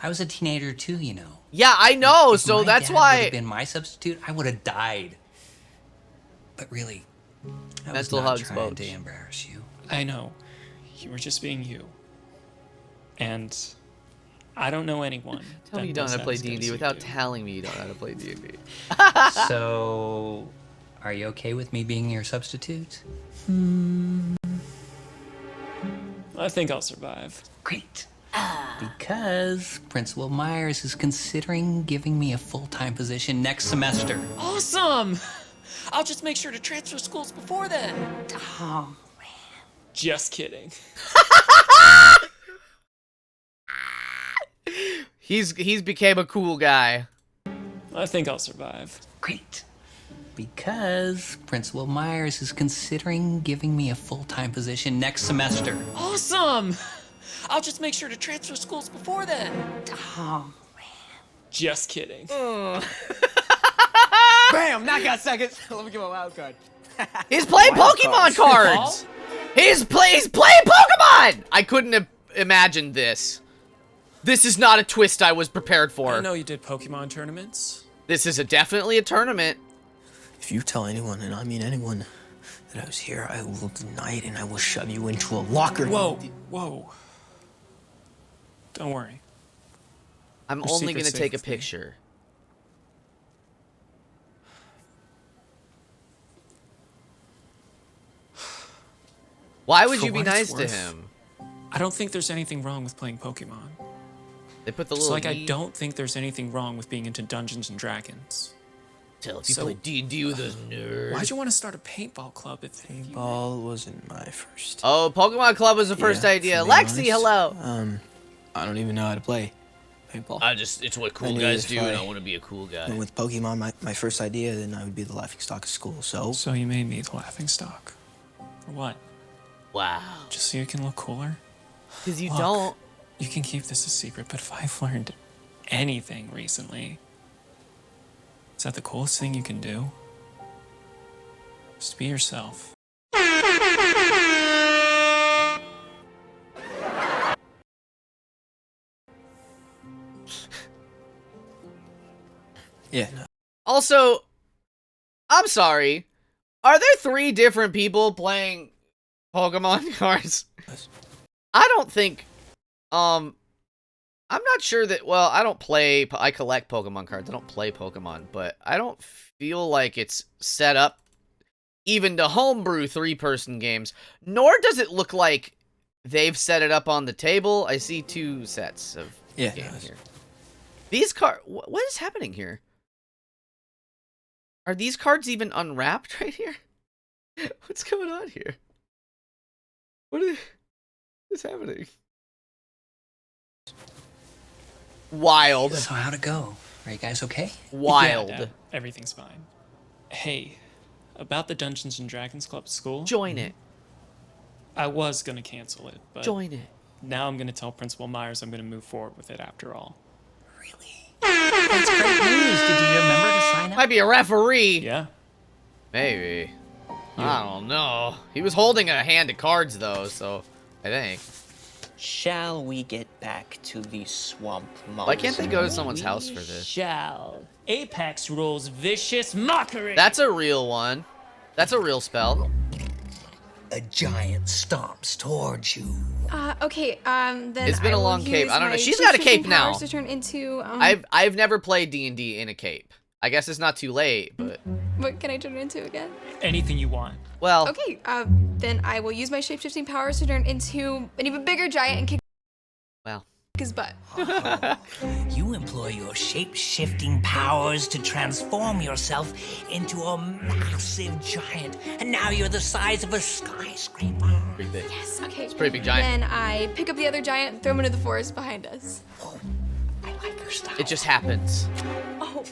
I was a teenager too, you know. Yeah, I know, If so my that's dad why... would have been my substitute, I would have died. But really, I was Mental not hugs, trying folks. to embarrass you. I know. You were just being you. And I don't know anyone. Tell me you don't know how to play D&D without telling me you don't know how to play D&D. So, are you okay with me being your substitute? I think I'll survive. Great. Because Principal Myers is considering giving me a full-time position next semester. Awesome! I'll just make sure to transfer schools before then. Oh, Just kidding. He's became a cool guy. I think I'll survive. Great. Because Principal Myers is considering giving me a full-time position next semester. Awesome! I'll just make sure to transfer schools before then. Oh, Just kidding. Bam! Knockout seconds. Let me give him a wild card. He's playing Pokemon cards! He's playing Pokemon! I couldn't have imagined this. This is not a twist I was prepared for. I know you did Pokemon tournaments. This is definitely a tournament. If you tell anyone, and I mean anyone, that I was here, I will deny it and I will shove you into a locker. Whoa, whoa. Don't worry. I'm Your only secret's gonna take a safe with me. picture. Why would For you be what it's nice to worth, him? I don't think there's anything wrong with playing Pokemon. They put the Just little like I E. don't think there's anything wrong with being into Dungeons and Dragons. Tell if you So- play D&D with us, nerd. Why'd you want to start a paintball club if Paintball wasn't my first. Oh, Pokemon Club was the first Yeah, idea. to be Lexi, honest, hello. I don't even know how to play paintball. It's what I cool knew guys if do, and I I want to be a cool guy. went with Pokemon, my first idea, then I would be the laughingstock of school. So you made me the laughingstock. For what? Wow. Just so you can look cooler? Because you Look, don't. You can keep this a secret, but if I've learned anything recently, is that the coolest thing you can do? Just be yourself. Yeah, no. Also, I'm sorry. Are there 3 different people playing Pokemon cards? I don't think, I'm not sure that, well, I collect Pokemon cards. I don't play Pokemon, but I don't feel like it's set up even to homebrew 3-person games, nor does it look like they've set it up on the table. I see 2 sets of games here. These cards, what is happening here? Are these cards even unwrapped right here? What's going on here? What is happening? Wild. So how'd it go? Are you guys okay? Wild. Yeah, Dad, everything's fine. Hey, about the Dungeons and Dragons Club at school? Join it. I was gonna cancel it, but Join it. now I'm gonna tell Principal Myers I'm gonna move forward with it after all. That's great news. Did you remember to sign up? Might be a referee. Yeah. Maybe. I don't know. He was holding a hand of cards, though, so I think. Shall we get back to the swamp monster? Why can't they go to someone's house for this? Shall. Apex rules vicious mockery. That's a real one. That's a real spell. A giant stomps towards you. Okay, then It's been I a will long cape. use I don't know. my She's got a shape-shifting cape now. powers to turn into, I've never played D&D in a cape. I guess it's not too late, but what can I turn it into again? Anything you want. well, Okay, then I will use my shape-shifting powers to turn into an even bigger giant and kick well. his butt. You employ your shape-shifting powers to transform yourself into a massive giant, and now you're the size of a skyscraper. Pretty big. Yes, okay. It's a pretty big giant. Then I pick up the other giant and throw him into the forest behind us. It just happens. Oh.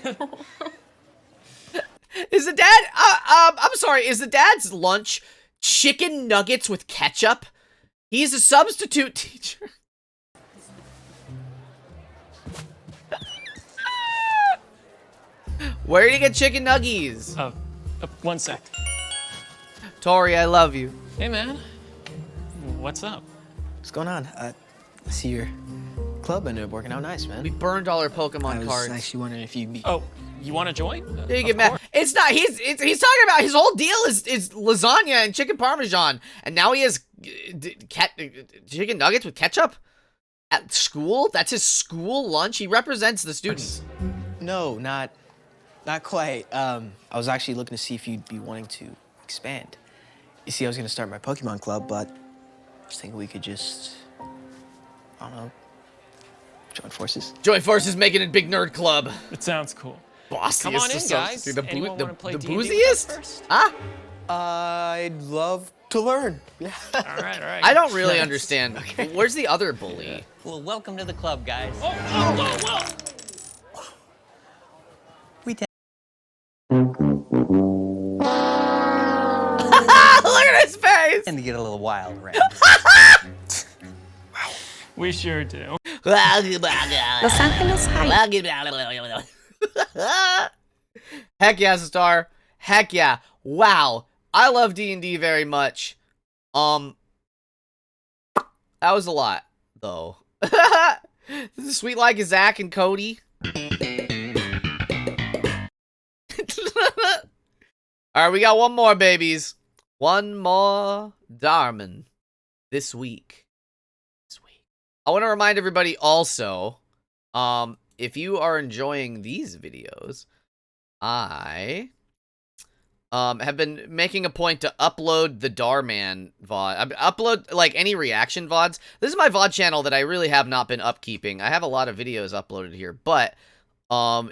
Is the dad? I'm sorry. Is the dad's lunch chicken nuggets with ketchup? He's a substitute teacher. Where do you get chicken nuggies? One sec. Tori, I love you. Hey, man. What's up? What's going on? I see your club ended up working out nice, man. We burned all our Pokemon I was cards. actually wondering if you'd be. Oh, you want to join? There you get mad. It's not. He's talking about his whole deal is lasagna and chicken parmesan, and now he has chicken nuggets with ketchup at school. That's his school lunch. He represents the students. No, not quite. I was actually looking to see if you'd be wanting to expand. You see, I was gonna start my Pokemon club, but I was thinking we could just, I don't know, join forces. Join forces, making a big nerd club. It sounds cool. Bossiest Come on in, of guys. the Anyone wanna play D&D with us booziest? first? Huh? I'd love to learn. Yeah. All right. I don't really Nice. understand. Where's the other bully? Well, welcome to the club, guys. Whoa. Look at his face! And to get a little wild around. We sure do. Los Angeles Heck yeah, Star. Heck yeah. Wow. I love D&D very much. That was a lot, though. This is sweet like Zach and Cody. Alright, we got one more, babies. One more Dhar Mann this week. I want to remind everybody also, if you are enjoying these videos, I have been making a point to upload the Dhar Mann VOD. Upload, like, any reaction VODs. This is my VOD channel that I really have not been upkeeping. I have a lot of videos uploaded here, but,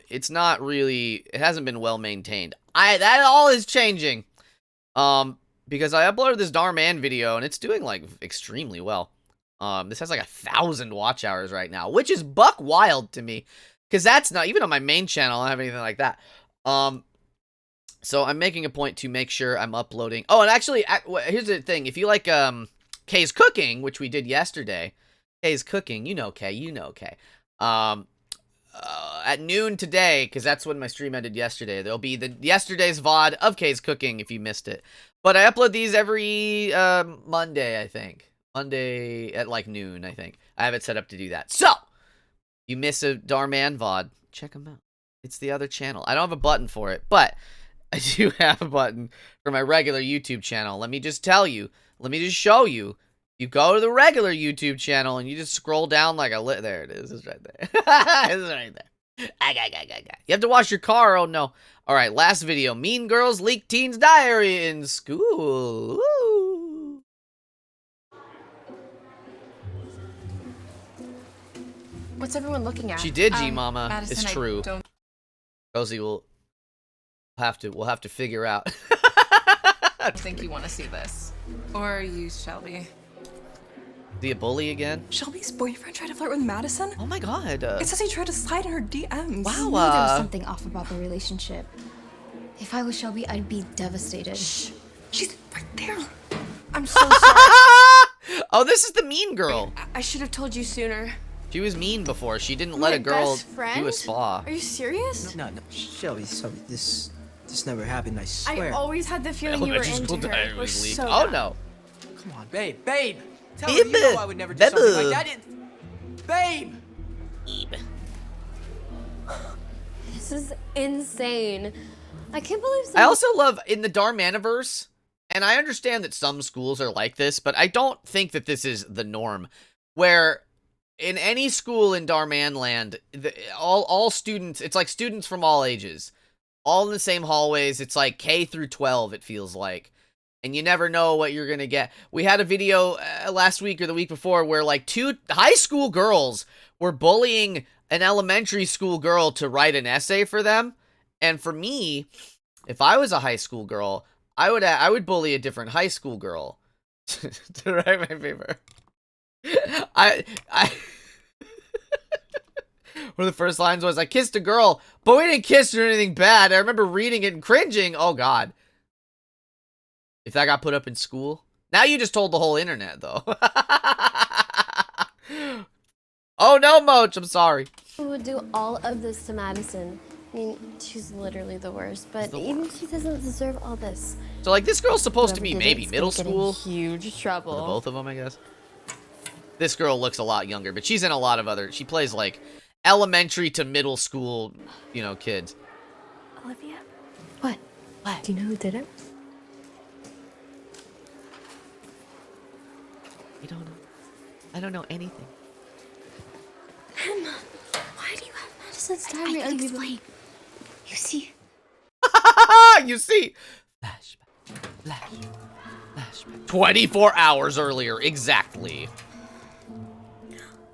it's not really, it hasn't been well maintained. That all is changing. Because I uploaded this Dhar Mann video, and it's doing, like, extremely well. This has, like, 1,000 watch hours right now, which is buck wild to me. Because that's not, even on my main channel, I don't have anything like that. So I'm making a point to make sure I'm uploading. Oh, and actually, here's the thing. If you like Kay's Cooking, which we did yesterday, Kay's Cooking, you know Kay, at noon today, because that's when my stream ended yesterday, there'll be yesterday's VOD of Kay's Cooking if you missed it. But I upload these every Monday, I think. Monday at like noon, I think. I have it set up to do that. So, you miss a Dhar Mann VOD, check them out. It's the other channel. I don't have a button for it, but I do have a button for my regular YouTube channel. Let me just tell you. Let me just show you. You go to the regular YouTube channel and you just scroll down like a there it is. It's right there. It's right there. You have to wash your car. Oh no. All right, last video. Mean girls leak teen's diary in school. Woo. What's everyone looking at? She did, G-Mama. Madison, It's true. Rosie we'll have to figure out. I think you want to see this. Or you, Shelby. Be a bully again? Shelby's boyfriend tried to flirt with Madison? Oh my god. It says he tried to slide in her DMs. Wow. I knew there was something off about the relationship. If I was Shelby, I'd be devastated. Shh. She's right there. I'm so sorry. Oh, this is the mean girl. I should have told you sooner. She was mean before. She didn't let a girl do a spa. Are you serious? No, Shelby, this never happened, I swear. I always had the feeling you were into her. We're so oh bad. no. Come on, babe. Tell her you know I would never do something like that. Babe! This is insane. I can't believe I also love in the Dhar Manniverse, and I understand that some schools are like this, but I don't think that this is the norm, where in any school in Dhar Mann land, all students, it's like students from all ages, all in the same hallways. It's like K through 12, it feels like. And you never know what you're going to get. We had a video last week or the week before where like 2 high school girls were bullying an elementary school girl to write an essay for them. And for me, if I was a high school girl, I would bully a different high school girl to write my paper. One of the first lines was, I kissed a girl, but we didn't kiss or anything bad. I remember reading it and cringing. Oh, God. If that got put up in school. Now you just told the whole internet, though. Oh, no, Moach. I'm sorry. We would do all of this to Madison. I mean, she's literally the worst, but even she doesn't deserve all this. So, like, this girl's supposed to be maybe middle school. Huge trouble. For the both of them, I guess. This girl looks a lot younger, but she's in a lot of other... She plays, like, elementary to middle school, you know, kids. Olivia? What? Do you know who did it? I don't know. I don't know anything. Emma, why do you have Madison's diary? I can explain. You see? You see? Flashback. 24 hours earlier, exactly.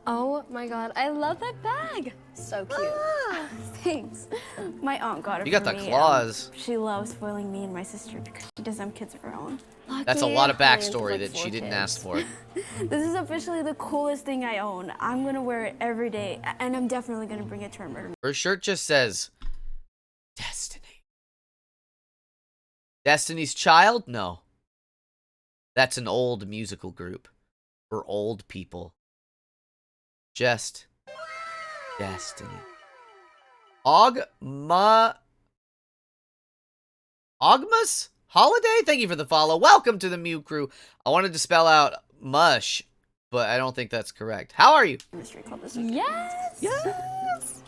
Oh my god, I love that bag. So cute. Thanks. My aunt got it You got for the me. claws. She loves spoiling me and my sister because she doesn't have kids of her own. That's a lot of backstory Like that she 4 didn't kids. ask for. This is officially the coolest thing I own. I'm gonna wear it every day, and I'm definitely gonna bring it to her murder. Her shirt just says, Destiny. Destiny's Child? No. That's an old musical group. For old people. Just Destiny. Ogmas Holiday? Thank you for the follow. Welcome to the Mew crew. I wanted to spell out mush, but I don't think that's correct. How are you? Mystery club this week. Yes!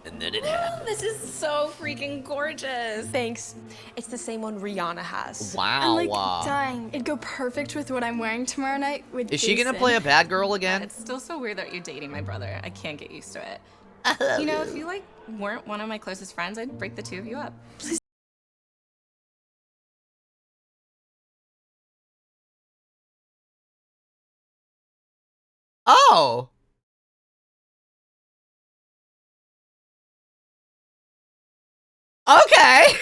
And then it happened. This is so freaking gorgeous. Thanks. It's the same one Rihanna has. Wow. I'm like dying. It'd go perfect with what I'm wearing tomorrow night with Is she gonna play a bad girl again? It's still so weird that you're dating my brother. I can't get used to it. You know, if you like weren't one of my closest friends, I'd break the two of you up. Oh. Okay.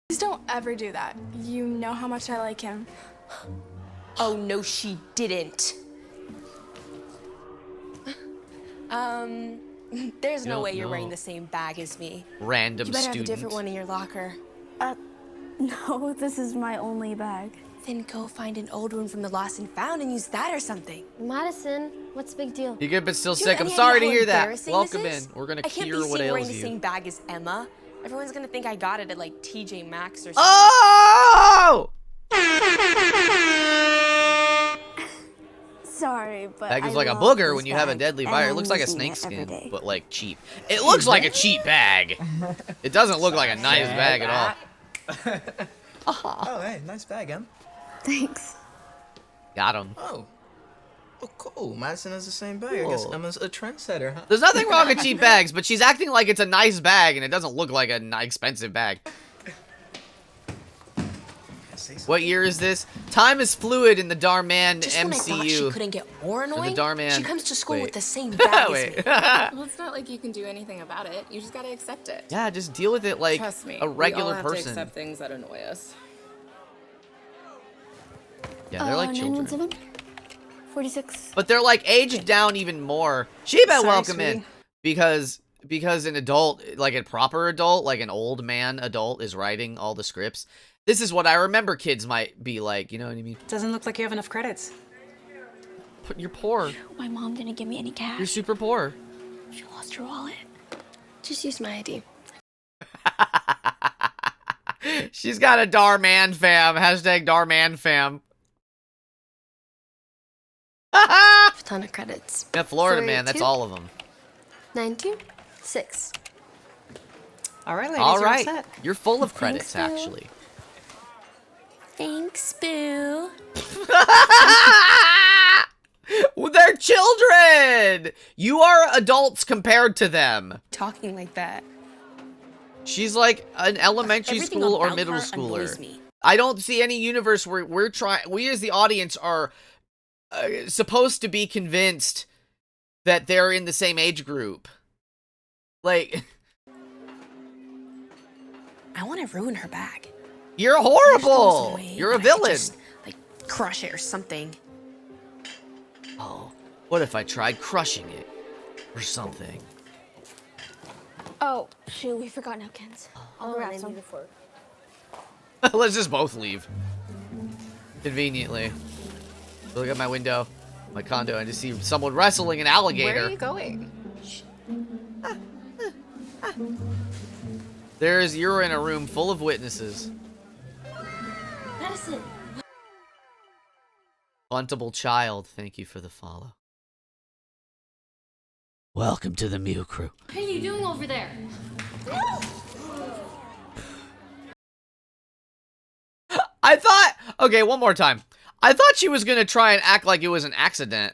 Please don't ever do that. You know how much I like him. Oh, no, she didn't. There's no way you're wearing the same bag as me. Random You better student. have a different one in your locker. No, this is my only bag. Then go find an old one from the lost and found and use that or something. Madison, what's the big deal? You good but still Do you have sick. I'm any sorry idea to how hear that. embarrassing Welcome this in. is? We're gonna I can't cure be what seen wearing ails the you. same bag as Emma. Everyone's gonna think I got it at like TJ Maxx or something. Oh! Sorry, but Bag is I like a love booger this when you have a bag, deadly and virus. It I'm looks like a using snake it every skin, day. but like cheap. It looks like a cheap bag. It doesn't look like a nice bag at all. Oh, hey, nice bag, Em. Thanks. Got him. Oh, cool. Madison has the same bag. I guess Cool. Emma's a trendsetter, huh? There's nothing wrong with cheap bags, but she's acting like it's a nice bag and it doesn't look like a expensive bag. What year is this? Time is fluid in the Dhar Mann Just when I thought she MCU. couldn't get more annoying, Dhar Mann- she comes to school wait. with the same bag Wait. as me. Well, it's not like you can do anything about it. You just gotta accept it. Yeah, just deal with it like Trust me, a regular we all have to person. accept things that annoy us. Yeah, they're like children. 917? 46. But they're like aged down even more. Sheba, Sorry, welcome in. sweetie. Because an adult, like a proper adult, like an old man adult is writing all the scripts. This is what I remember kids might be like, you know what I mean? Doesn't look like you have enough credits. You're poor. My mom didn't give me any cash. You're super poor. She lost her wallet. Just use my ID. She's got a Dhar Mann fam. Hashtag Dhar Mann fam. A ton of credits. Yeah, Florida 3, man, that's 2, all of them. 19, 6. All right, ladies, All you're all right. set. You're full of credits, Thanks, Boo. actually. Thanks, Boo. Well, they're children! You are adults compared to them. Talking like that. She's like an elementary Everything school or about middle her schooler. annoys me. I don't see any universe where we as the audience are supposed to be convinced that they're in the same age group. Like, I want to ruin her bag. you're There's always horrible. way You're a that I could villain. just, like, crush it or something. Oh, what if I tried crushing it or something? Oh, shoot, we forgot napkins. I'll grab some. Let's just both leave. Conveniently. Look at my window, my condo, and just see someone wrestling an alligator. Where are you going? You're in a room full of witnesses. Madison. Buntable child, thank you for the follow. Welcome to the Mew Crew. What are you doing over there? I thought, okay, one more time. I thought she was gonna try and act like it was an accident.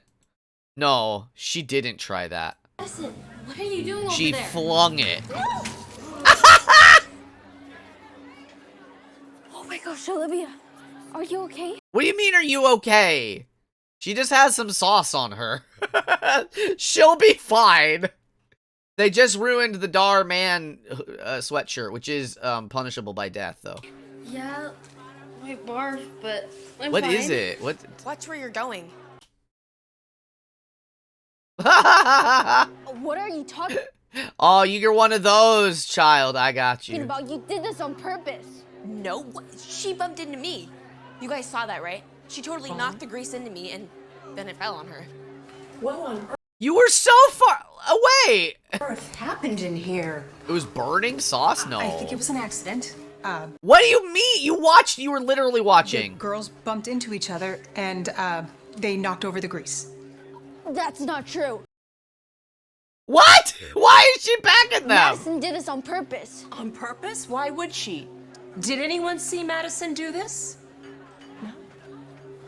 No, she didn't try that. Madison, what are you doing over She there? flung it. Oh my gosh, Olivia. Are you okay? What do you mean, are you okay? She just has some sauce on her. She'll be fine. They just ruined the Dhar Mann sweatshirt, which is punishable by death, though. Yeah, I barf, but I'm What fine. is it? What? Watch where you're going. What are you talking Oh, you're one of those, child. I got you. about? You did this on purpose. No, she bumped into me. You guys saw that, right? She totally knocked the grease into me, and then it fell on her. What on You were so far away. earth happened in here? It was burning sauce? No. I think it was an accident. What do you mean? You watched? You were literally watching. Girls bumped into each other and they knocked over the grease. That's not true. What? Why is she backing them? Madison did this on purpose. On purpose? Why would she? Did anyone see Madison do this?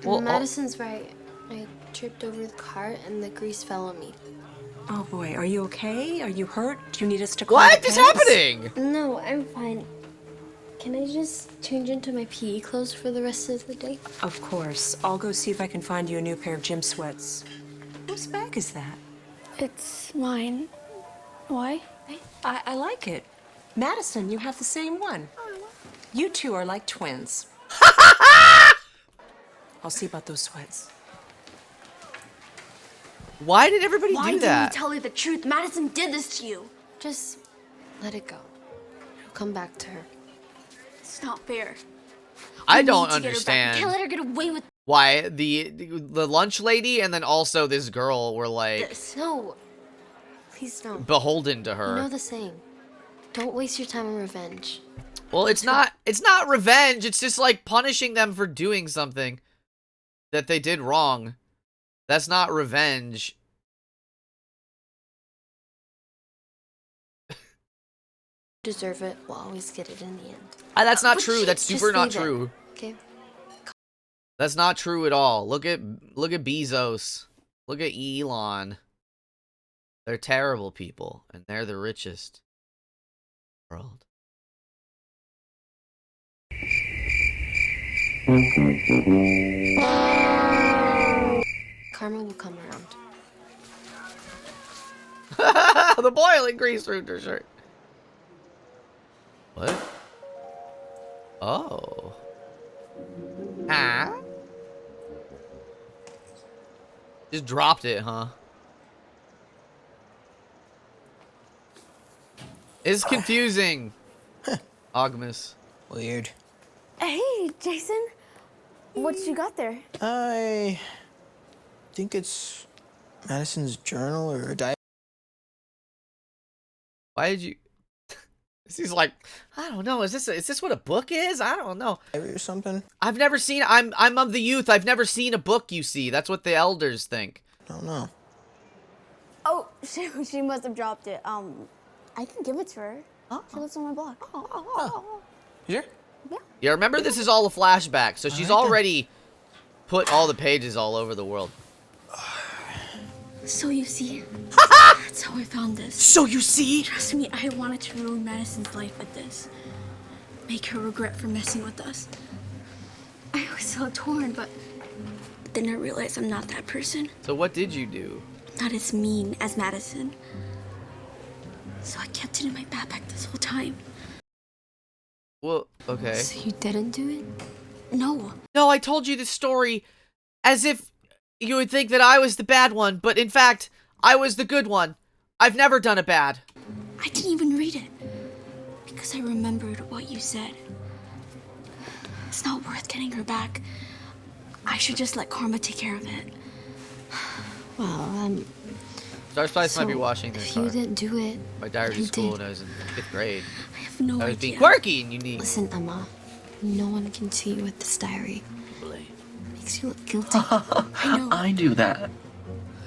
Well, Madison's right. I tripped over the cart and the grease fell on me. Oh boy, are you okay? Are you hurt? Do you need us to call What the is parents? happening? No, I'm fine. Can I just change into my PE clothes for the rest of the day? Of course. I'll go see if I can find you a new pair of gym sweats. Whose bag is that? It's mine. Why? I like it. Madison, you have the same one. You two are like twins. I'll see about those sweats. Why did everybody Why do didn't that? you tell her the truth? Madison did this to you. Just let it go. It'll come back to her. It's not fair. I You don't need to get her back. You understand can't let her get away with why the lunch lady and then also this girl were like This. No. Please don't. beholden to her. You know the saying. Don't waste your time on revenge. Well, it's not revenge. It's just like punishing them for doing something that they did wrong. That's not revenge. Deserve it. We'll always get it in the end. That's not But true. That's just super not leave it, true. Okay. That's not true at all. Look at Bezos. Look at Elon. They're terrible people, and they're the richest in the world. Karma will come around. The boiling grease through her shirt. What? Oh. Ah. Just dropped it, huh? It's confusing. Ogmus. Weird. Hey, Jason. What you got there? I think it's Madison's journal or a diary. Why did you? He's like, I don't know. Is this what a book is? I don't know. Or something. I've never seen. I'm of the youth. I've never seen a book. You see, that's what the elders think. I don't know. Oh, she must have dropped it. I can give it to her. She lives on my block. Here? Yeah, remember this is all a flashback, so she's already put all the pages all over the world. So you see, that's how I found this. So you see? Trust me, I wanted to ruin Madison's life with this. Make her regret for messing with us. I was so torn, but then I realized I'm not that person. So what did you do? Not as mean as Madison. So I kept it in my backpack this whole time. Well, okay. So you didn't do it? No. No, I told you this story as if you would think that I was the bad one, but in fact, I was the good one. I've never done a bad. I didn't even read it because I remembered what you said. It's not worth getting her back. I should just let karma take care of it. Well, Star Spice might be washing their if car. you didn't do it, My diary who to school did? when I was in 5th grade. I have no I was idea. being quirky and unique. Listen, Emma. No one can see you with this diary. Makes you look guilty. I know. I do that.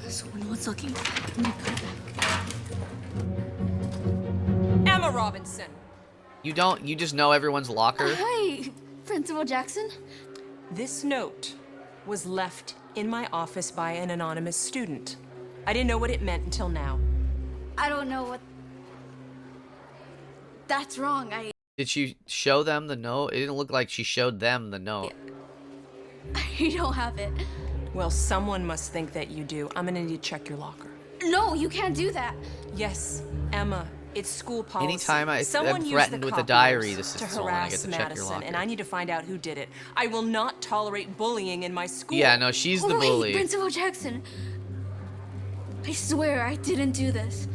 So when no one's looking, let me put it back. Emma Robinson. You just know everyone's locker? Hi, Principal Jackson. This note was left in my office by an anonymous student. I didn't know what it meant until now. I don't know what. That's wrong. Did she show them the note? It didn't look like she showed them the note. I don't have it. Well, someone must think that you do. I'm gonna need to check your locker. No, you can't do that. Yes, Emma, it's school policy. Anytime I'm Someone used threatened the with a copiers diary, this to is when I get harass to check your Madison, locker. and I need to find out who did it. I will not tolerate bullying in my school. Yeah, no, she's the Wait, bully. Principal Jackson. I swear I didn't do this.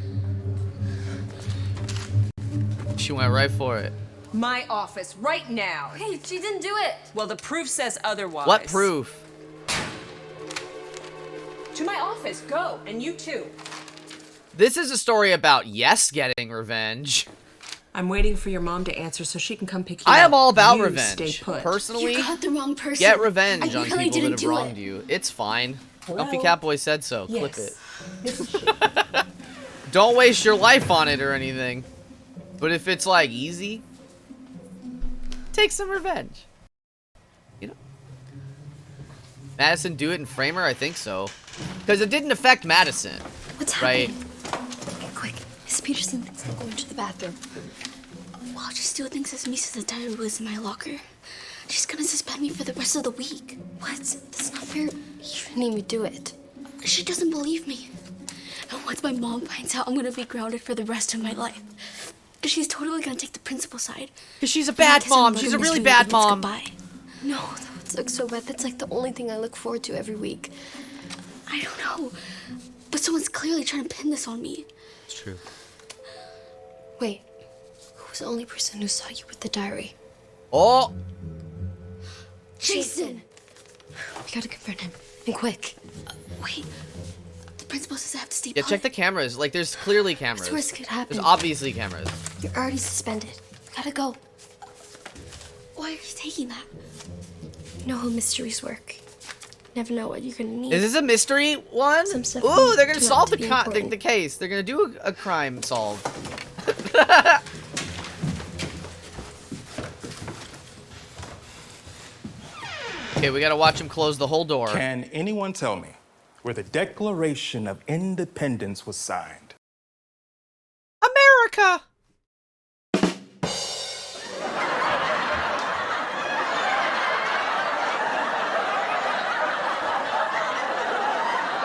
She went right for it. My office, right now. Hey, she didn't do it. Well, the proof says otherwise. What proof? To my office, go, and you too. This is a story about yes getting revenge. I'm waiting for your mom to answer so she can come pick you up. I am all about You revenge. Stay put. Personally, You got the wrong person. get revenge I on really people that didn't have do wronged it. you. It's fine. Hello? Comfy Catboy said so. Clip Yes. it. Don't waste your life on it or anything. But if it's like easy, take some revenge. You know? Madison do it and frame her? I think so. Because it didn't affect Madison. What's right? happening? Miss Peterson thinks I'm going to the bathroom. Well, she still thinks that Misa's diary was in my locker. She's gonna suspend me for the rest of the week. What? That's not fair. You shouldn't even do it. She doesn't believe me. And once my mom finds out, I'm gonna be grounded for the rest of my life. She's totally gonna take the principal's side. Because she's a bad mom. She's a really bad mom. No, that would suck so bad. That's like the only thing I look forward to every week. I don't know. But someone's clearly trying to pin this on me. It's true. Wait, who was the only person who saw you with the diary? Oh! Jason! We gotta confront him, and quick. Wait, the principal says I have to stay Yeah, check the cameras. Like, there's clearly cameras. That's where this could happen. There's obviously cameras. You're already suspended. Gotta go. Why are you taking that? You know how mysteries work. Never know what you're gonna need. Is this a mystery one? Ooh, they're gonna solve the case. They're gonna do a crime solve. Okay, we gotta watch him close the whole door. Can anyone tell me where the Declaration of Independence was signed? America!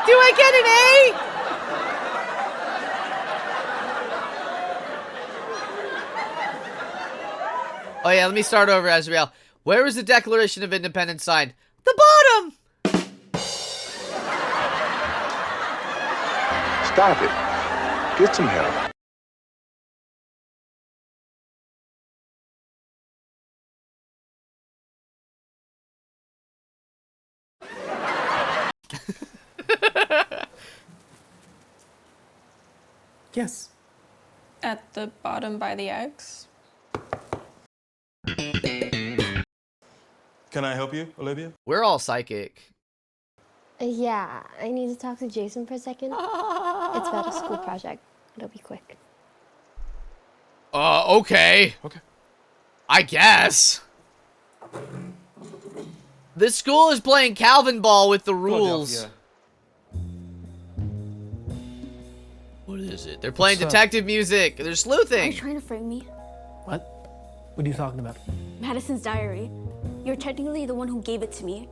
Do I get an A? Oh yeah, let me start over, Azrael. Where was the Declaration of Independence signed? The bottom! Stop it. Get some help. Yes. At the bottom by the X. Can I help you, Olivia? We're all psychic. Yeah, I need to talk to Jason for a second. It's about a school project. It'll be quick. Okay. Okay. I guess. This school is playing Calvin ball with the rules. What is it? They're playing detective music. They're Are you sleuthing. trying to frame me? What? What are you talking about? Madison's diary. You're technically the one who gave it to me.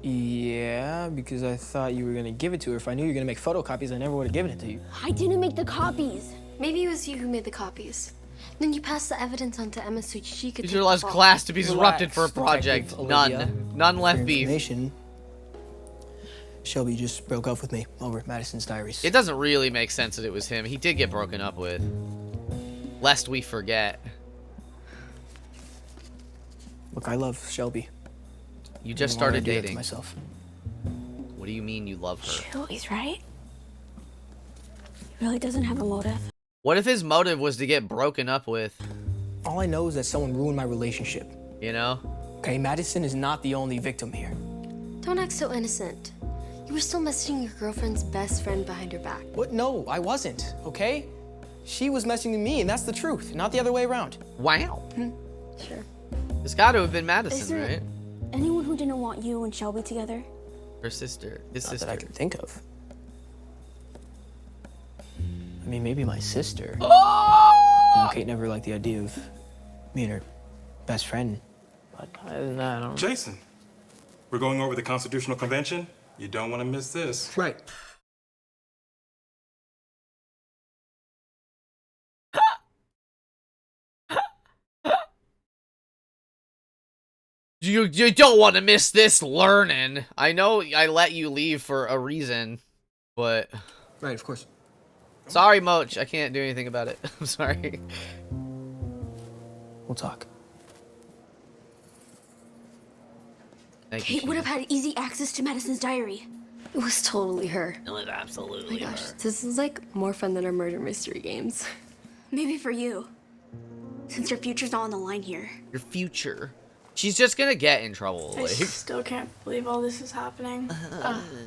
Yeah, because I thought you were gonna give it to her. If I knew you were gonna make photocopies, I never would have given it to you. I didn't make the copies. Maybe it was you who made the copies. Then you passed the evidence on to Emma so she could These take are the last fall. class to be disrupted for a Relax, project. Detective Olivia. None For left your beef. information, Shelby just broke up with me over Madison's diaries. It doesn't really make sense that it was him. He did get broken up with. Lest we forget. Look, I love Shelby. You just I don't wanna started do that to dating. myself. What do you mean you love her? Shelby's right. He really doesn't have a motive. What if his motive was to get broken up with? All I know is that someone ruined my relationship. You know? Okay, Madison is not the only victim here. Don't act so innocent. You were still messaging your girlfriend's best friend behind her back. What? No, I wasn't, okay? She was messing with me, and that's the truth, not the other way around. Wow. Sure. It's got to have been Is Madison, there right? anyone who didn't want you and Shelby together? Her sister. His Not sister. that I can think of. I mean, maybe my sister. Oh! You know, Kate never liked the idea of me and her best friend. But other than that, I don't. Jason, we're going over the Constitutional Convention. You don't want to miss this. Right. You don't want to miss this learning. I know I let you leave for a reason, but... Right, of course. Sorry, Moch. I can't do anything about it. I'm sorry. We'll talk. Thank you. Kate would have had easy access to Madison's diary. It was totally her. It was absolutely Oh my gosh, this is like more fun than our murder mystery games. Maybe for you. Since your future's not on the line here. Your future. She's just gonna get in trouble. I Like. still can't believe all this is happening.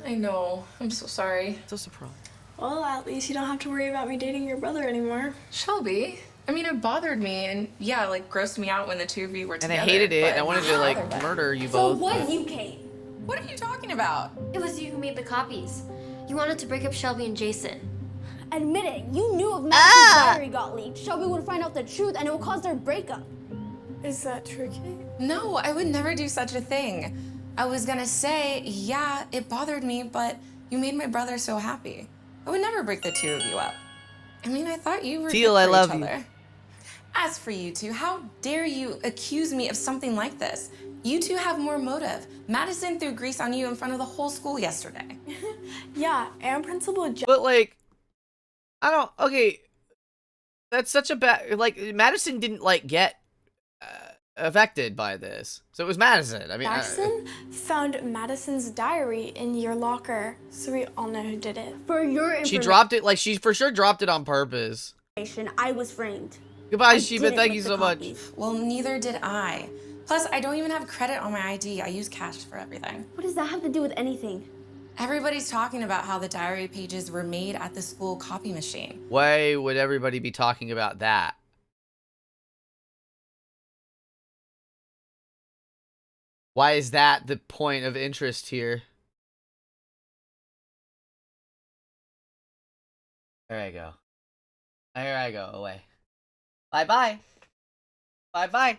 I know. I'm so sorry. So surprised. Well, at least you don't have to worry about me dating your brother anymore. Shelby, I mean, it bothered me, and yeah, like grossed me out when the two of you were And together. I hated it. but- And I wanted to like murder you So both. was you, Kate? What are you talking about? It was you who made the copies. You wanted to break up Shelby and Jason. Admit it. You knew if Madison's diary got leaked, Shelby would find out the truth and it would cause their breakup. Is that tricky? No, I would never do such a thing. I was gonna say, yeah, it bothered me, but you made my brother so happy. I would never break the two of you up. I mean, I thought you were Teal, good I for love each you. other. As for you two, how dare you accuse me of something like this? You two have more motive. Madison threw grease on you in front of the whole school yesterday. Yeah, and Principal But like, I don't. Okay, that's such a bad. Like, Madison didn't like get affected by this, so it was Madison. I mean, Madison found Madison's diary in your locker, so we all know who did it. For your she dropped it. Like, she for sure dropped it on purpose. information, I was framed. Goodbye, I Sheba. didn't Thank lick you the so much. copies. Well, neither did I. Plus, I don't even have credit on my ID. I use cash for everything. What does that have to do with anything? Everybody's talking about how the diary pages were made at the school copy machine. Why would everybody be talking about that? Why is that the point of interest here? There I go. There I go. Away. Bye-bye. Bye-bye.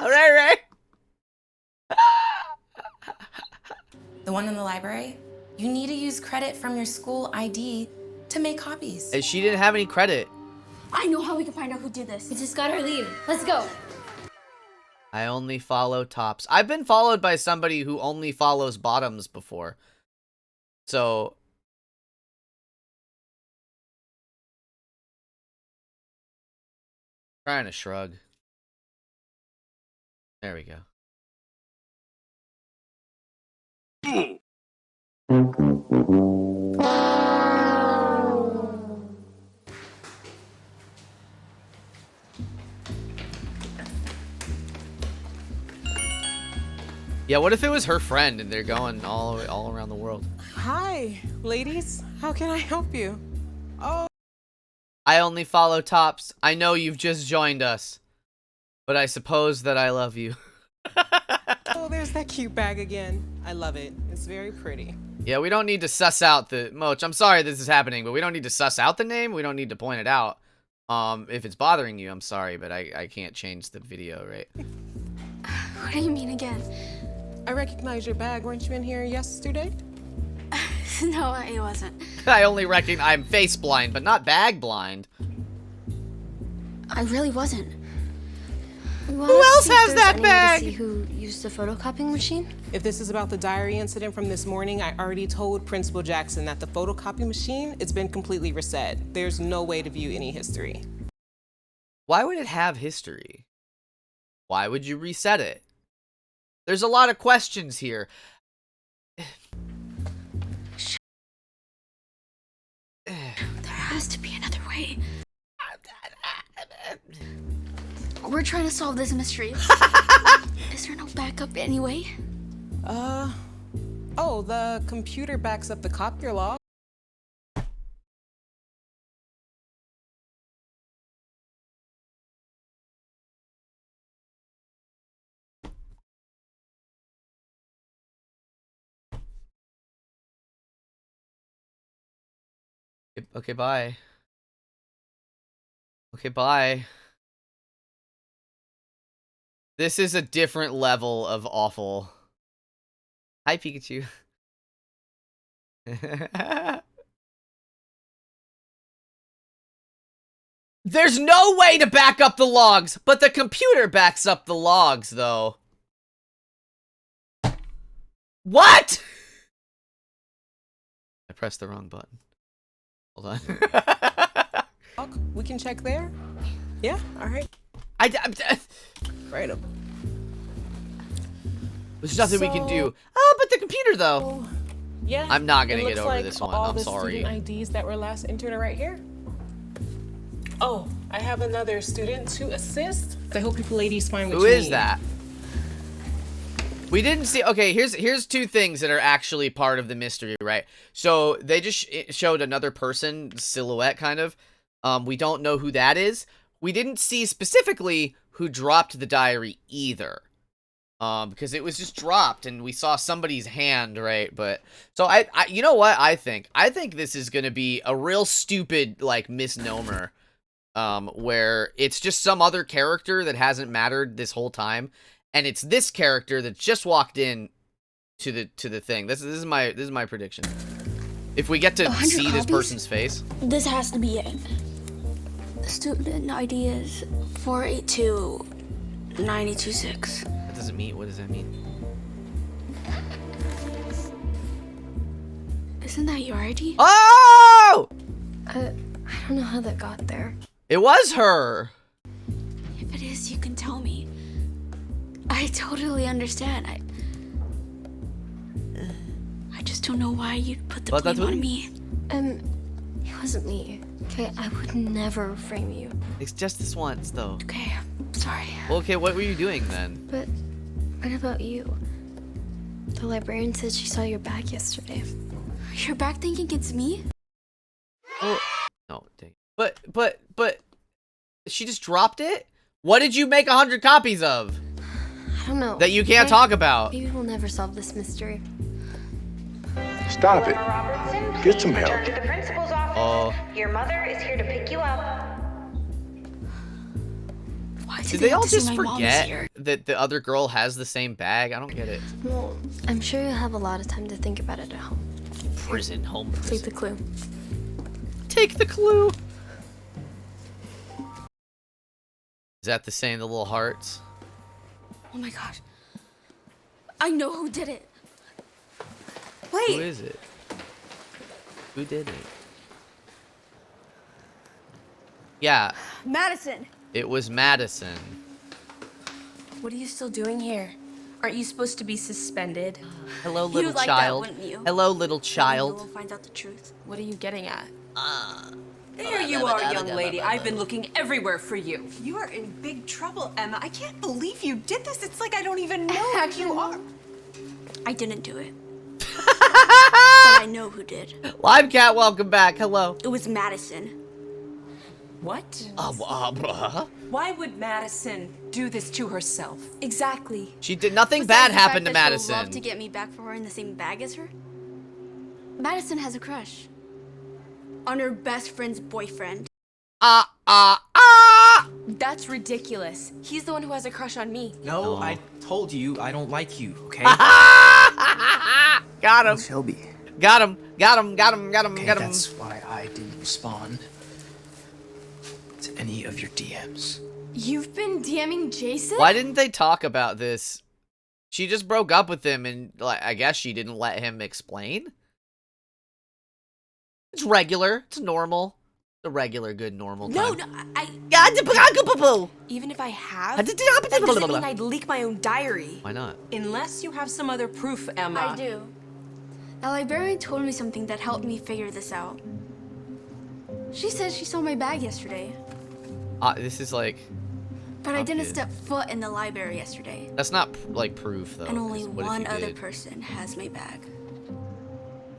right. The one in the library? You need to use credit from your school ID to make copies. And she didn't have any credit. I know how we can find out who did this. We just gotta leave. Let's go. I only follow tops. I've been followed by somebody who only follows bottoms before. So... trying to shrug. There we go. Yeah, what if it was her friend and they're going all around the world? Hi, ladies. How can I help you? Oh. I only follow tops. I know you've just joined us, but I suppose that I love you. Oh, there's that cute bag again. I love it. It's very pretty. Yeah, we don't need to suss out the... Moch, I'm sorry this is happening, but we don't need to suss out the name. We don't need to point it out. If it's bothering you, I'm sorry, but I can't change the video, right? What do you mean again? I recognize your bag. Weren't you in here yesterday? No, I wasn't. I only reckon I'm face blind, but not bag blind. I really wasn't. Who else has that bag? To see who used the photocopying machine? If this is about the diary incident from this morning, I already told Principal Jackson that the photocopy machine, it's been completely reset. There's no way to view any history. Why would it have history? Why would you reset it? There's a lot of questions here. There has to be another way. We're trying to solve this mystery. Is there no backup anyway? Oh, the computer backs up the copier log. Okay, bye. Okay, bye. This is a different level of awful. Hi, Pikachu. There's no way to back up the logs, but the computer backs up the logs, though. What? I pressed the wrong button. Hold on. We can check there? Yeah, all right. Right up. There's nothing we can do. Oh, but the computer, though. Yeah. I'm not gonna it get looks over like this one. all I'm the sorry. Student IDs that were last entered are right here. Oh, I have another student to assist. I hope you ladies find what Who you is need. that? We didn't see. Okay, here's two things that are actually part of the mystery, right? So they just showed another person silhouette, kind of. We don't know who that is. We didn't see specifically who dropped the diary either. because it was just dropped and we saw somebody's hand, right? But so I you know what I think this is gonna be a real stupid like misnomer, where it's just some other character that hasn't mattered this whole time, and it's this character that just walked in to the thing. This is my prediction. If we get to see this person's face, This has to be it. The student ID is 482-926. that doesn't mean. What does that mean? Isn't that your ID? Oh! I don't know how that got there. It was her. If it is, you can tell me. I totally understand. I just don't know why you'd put the But that's blame what on me. It wasn't me. Okay, I would never frame you. It's just this once, though. Okay, sorry. Well, okay, what were you doing then? But what about you? The librarian said she saw your bag yesterday. You're back thinking it's me? Oh, no, dang. But she just dropped it? What did you make 100 copies of? I don't know. That you can't talk about. Maybe we'll never solve this mystery. Stop it. Get some help. Return to the principal's office. Oh. Your mother is here to pick you up. Why Did they all just forget that the other girl has the same bag? I don't get it. Well, I'm sure you'll have a lot of time to think about it at home. Prison, home Take prison. the clue. Take the clue. Is that the same, the little hearts? Oh my gosh. I know who did it. Who Wait. is it? Who did it? Yeah, Madison, it was Madison. what are you still doing here? Aren't you supposed to be suspended? Hello, You'd little like that, child. wouldn't you? Hello, little We'll child. find out the truth. What are you getting at? There you are, young lady. I've been looking everywhere for you. You are in big trouble, Emma. I can't believe you did this. It's like I don't even know who you are. I didn't do it. But I know who did. Live Cat, welcome back. Hello. It was Madison. What? Bruh. Why would Madison do this to herself? Exactly. She did nothing Besides bad the happened to fact that she'll love Madison. to get me back for wearing the same bag as her. Madison has a crush on her best friend's boyfriend. That's ridiculous. He's the one who has a crush on me. No, I told you I don't like you, okay? Got him. Shelby. Got him. Got him. Got him. Got him. Okay, Got him. that's why I didn't respond to any of your DMs. You've been DMing Jason? Why didn't they talk about this? She just broke up with him, and like, I guess she didn't let him explain. It's regular. It's normal. The regular, good, normal time. No, I. Even if I have, That that doesn't mean I'd leak my own diary. Why not? Unless you have some other proof, Emma. I do. The librarian told me something that helped me figure this out. She said she saw my bag yesterday, This is like. but I didn't Okay. step foot in the library yesterday. That's not like proof though. And only 'cause what if one you other did? person has my bag.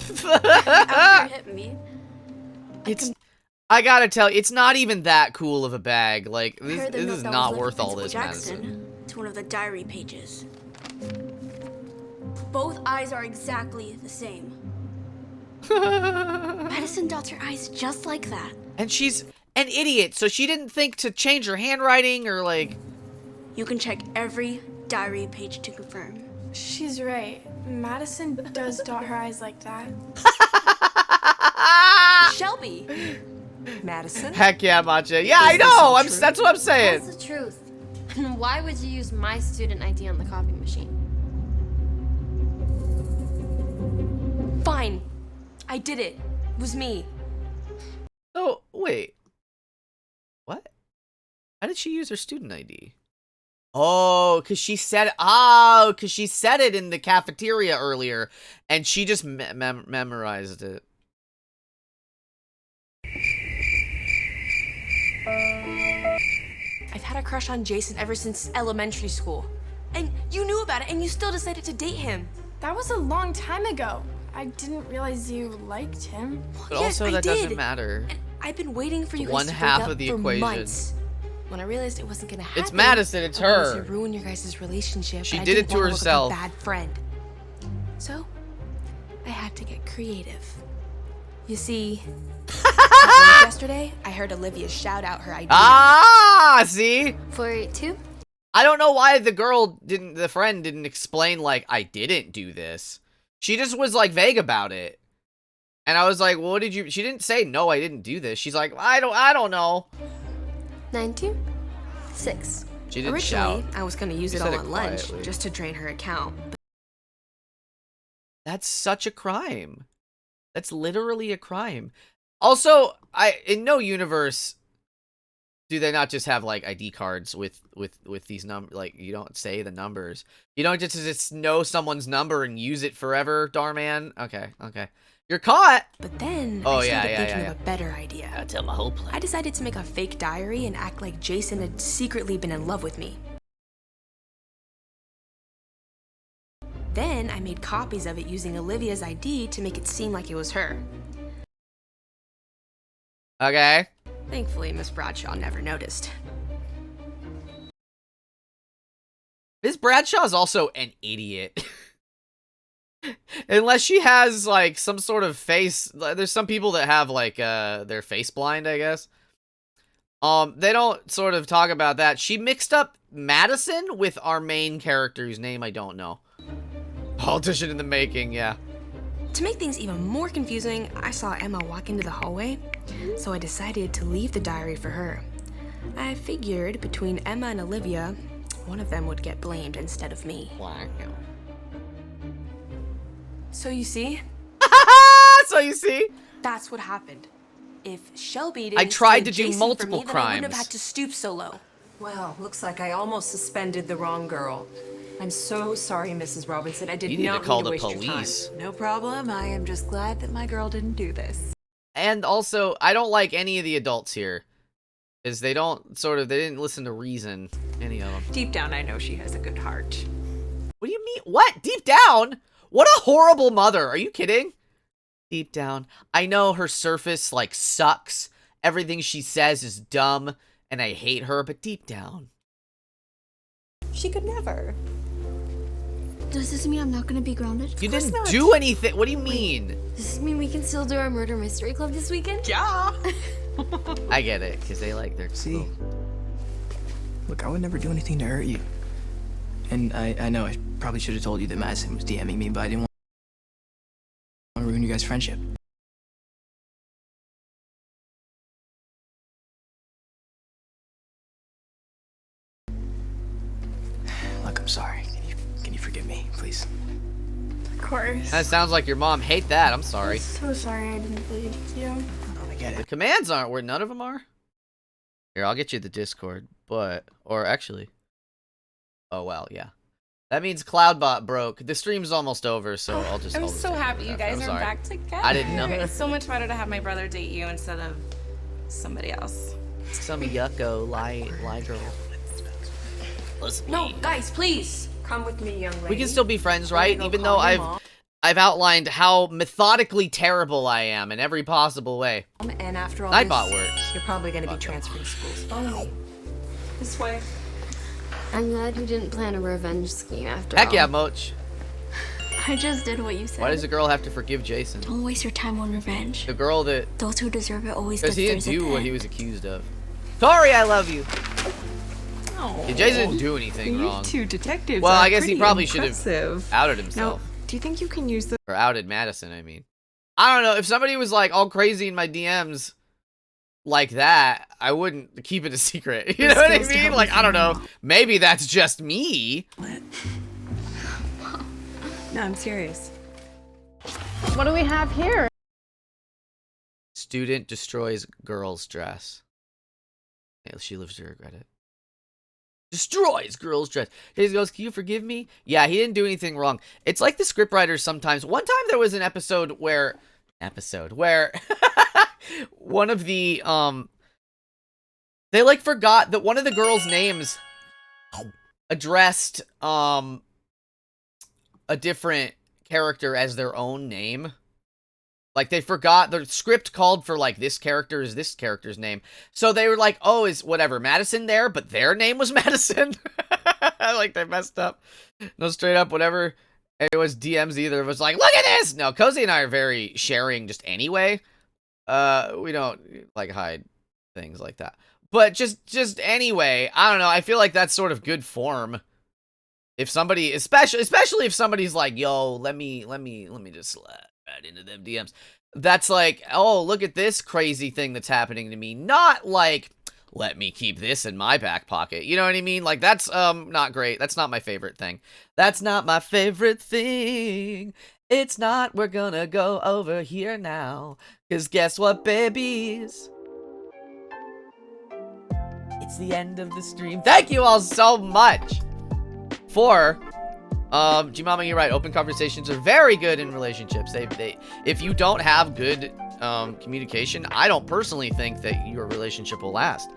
After it hit me, I gotta tell you, it's not even that cool of a bag. Like I this heard the is note that not was worth left all Principal this, Jackson Madison. to one of the diary pages. Both eyes are exactly the same. Madison dots her eyes just like that. And she's an idiot, so she didn't think to change her handwriting or like. You can check every diary page to confirm. She's right. Madison does dot her eyes like that. Shelby. Madison. Heck yeah, Matcha. Yeah, I know. That's what I'm saying. That's the truth. And why would you use my student ID on the copy machine? Fine. I did it. It was me. Oh, wait. What? How did she use her student ID? Oh, because she said, because she said it in the cafeteria earlier, and she just memorized it. I've had a crush on Jason ever since elementary school. And you knew about it, and you still decided to date him. That was a long time ago. I didn't realize you liked him. But Yes, also, I that doesn't did. matter. I've been waiting for you guys One to break half up of the for equation. months. When I realized it wasn't gonna happen, It's Madison, it's I wanted her. to ruin your guys' relationship. She and I did it didn't to wanna look herself. like a bad friend. So, I had to get creative. You see, yesterday, I heard Olivia shout out her idea. Ah, see? For it too? I don't know why the friend didn't explain, like, I didn't do this. She just was, like, vague about it. And I was like, well, what did you, she didn't say, no, I didn't do this. She's like, I don't know. 926. She didn't Originally, shout. I was gonna use She it said all on lunch, quietly. just to drain her account. That's such a crime. That's literally a crime. Also, in no universe do they not just have like ID cards with these numbers. Like, you don't say the numbers. You don't just know someone's number and use it forever, Dhar Mann. Okay. You're caught. But then Oh, I yeah, started yeah, thinking yeah. of a better idea. Gotta tell my whole plan. I decided to make a fake diary and act like Jason had secretly been in love with me. Then I made copies of it using Olivia's ID to make it seem like it was her. Okay. Thankfully, Miss Bradshaw never noticed. Miss Bradshaw is also an idiot. Unless she has, like, some sort of face... There's some people that have, like, they're face blind, I guess. They don't sort of talk about that. She mixed up Madison with our main character, whose name I don't know. Politician in the making, yeah. To make things even more confusing, I saw Emma walk into the hallway, so I decided to leave the diary for her. I figured between Emma and Olivia, one of them would get blamed instead of me. Wow. So you see? So you see? That's what happened. If Shelby didn't I tried to steal do Jason multiple from me, then I wouldn't have crimes. had to stoop so low. Well, looks like I almost suspended the wrong girl. I'm so sorry, Mrs. Robinson. I did You need to not call mean to the waste your police. time. No problem. I am just glad that my girl didn't do this. And also, I don't like any of the adults here. Because they didn't listen to reason. Any of them. Deep down, I know she has a good heart. What do you mean? What? Deep down? What a horrible mother. Are you kidding? Deep down. I know her surface, like, sucks. Everything she says is dumb. And I hate her. But deep down. She could never. Does this mean I'm not gonna be grounded? You didn't do anything. What do you mean? Does this mean we can still do our murder mystery club this weekend? Yeah. I get it. Because they like their... See? Look, I would never do anything to hurt you. And I know I probably should have told you that Madison was DMing me, but I didn't want to ruin you guys' friendship. Look, I'm sorry. Can you forgive me, please? Of course. That sounds like your mom. Hate that. I'm sorry. I'm so sorry I didn't believe you. I get it. The commands aren't where none of them are. Here, I'll get you the Discord. Or actually. Oh, well, yeah. That means Cloudbot broke. The stream's almost over, so I'll just... I'm so happy you guys I'm are sorry. back together. I didn't know. It's so much better to have my brother date you instead of somebody else. Some yucko lie girl. Listen, No, guys, please. Come with me, young lady. we can still be friends, Wanna right? go Even call though your mom? I've outlined how methodically terrible I am in every possible way. And after all Nightbot this, works. you're probably going to be transferring schools. Follow me. This way. I'm glad you didn't plan a revenge scheme after Heck all. yeah, Moch. I just did what you said. Why does a girl have to forgive Jason? Don't waste your time on revenge. The girl that... Those who deserve it always Because get he didn't theirs at do the what end. he was accused of. Tori, I love you. Oh, Yeah, Jason didn't do anything you wrong. two detectives Well, are I guess he pretty probably should have impressive. outed himself. Now, do you think you can use the... Or outed Madison, I mean. I don't know. If somebody was, like, all crazy in my DMs like that, I wouldn't keep it a secret. You know what I skills to mean? help Like, me I don't find know. Maybe that's just me. No, I'm serious. What do we have here? Student destroys girl's dress. Yeah, she lives to regret it. Destroys girl's dress. He goes, can you forgive me? Yeah, he didn't do anything wrong. It's like the scriptwriters sometimes. One time there was an episode where one of the, they like forgot that one of the girls' names addressed, a different character as their own name. Like, they forgot, the script called for, like, this character is this character's name. So they were like, oh, is whatever, Madison there? But their name was Madison? Like, they messed up. No, straight up, whatever. It was DMs either. It was like, look at this! No, Cozy and I are very sharing just anyway. We don't, like, hide things like that. But just anyway, I don't know. I feel like that's sort of good form. If somebody, especially if somebody's like, yo, let me just slide right into them DMs. That's like, oh, look at this crazy thing that's happening to me. Not like, let me keep this in my back pocket. You know what I mean? Like, that's not great. That's not my favorite thing. That's not my favorite thing. It's not, we're gonna go over here now. 'Cause guess what, babies? It's the end of the stream. Thank you all so much for G-Mama, you're right. Open conversations are very good in relationships. They if you don't have good communication, I don't personally think that your relationship will last.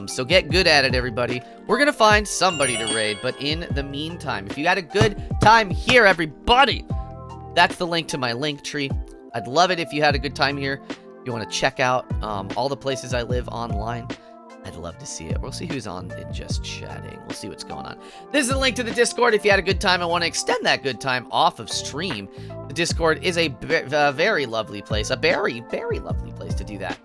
So get good at it, everybody. We're gonna find somebody to raid, but in the meantime, if you had a good time here, everybody, that's the link to my link tree. I'd love it if you had a good time here. If you want to check out all the places I live online, I'd love to see it. We'll see who's on in just chatting. We'll see what's going on. This is a link to the Discord. If you had a good time and want to extend that good time off of stream, the Discord is a very lovely place. A very, very lovely place to do that.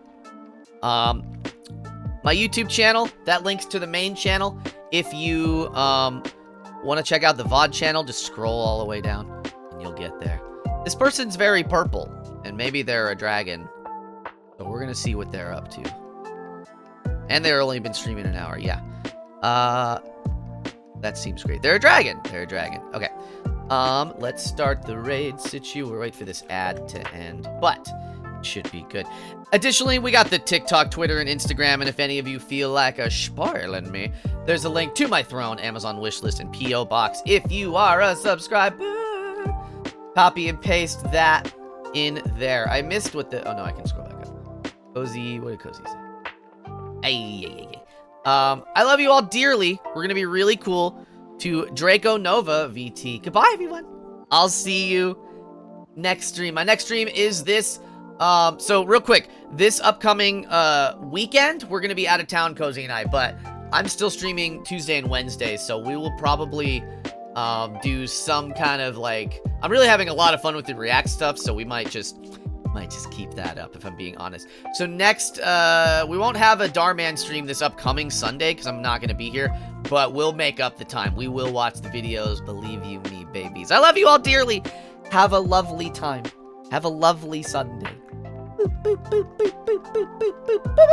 My YouTube channel, that links to the main channel. If you want to check out the VOD channel, just scroll all the way down and you'll get there. This person's very purple, and maybe they're a dragon. So we're going to see what they're up to. And they've only been streaming an hour, yeah. That seems great. They're a dragon. They're a dragon. Okay. Let's start the raid situ. We'll wait for this ad to end, but it should be good. Additionally, we got the TikTok, Twitter, and Instagram, and if any of you feel like a spoiling me, there's a link to my throne, Amazon wishlist, and P.O. Box if you are a subscriber. Copy and paste that in there. I missed what the... Oh, no, I can scroll back up. Cozy... What did Cozy say? Ay. I love you all dearly. We're going to be really cool to Draco Nova VT. Goodbye, everyone. I'll see you next stream. My next stream is this... So, real quick. This upcoming weekend, we're going to be out of town, Cozy and I, but I'm still streaming Tuesday and Wednesday, so we will probably... do some kind of like, I'm really having a lot of fun with the React stuff, so we might just keep that up if I'm being honest. So next, we won't have a Dhar Mann stream this upcoming Sunday because I'm not going to be here, but we'll make up the time. We will watch the videos, believe you me, babies. I love you all dearly. Have a lovely time. Have a lovely Sunday. Boop, boop, boop, boop, boop, boop, boop, boop.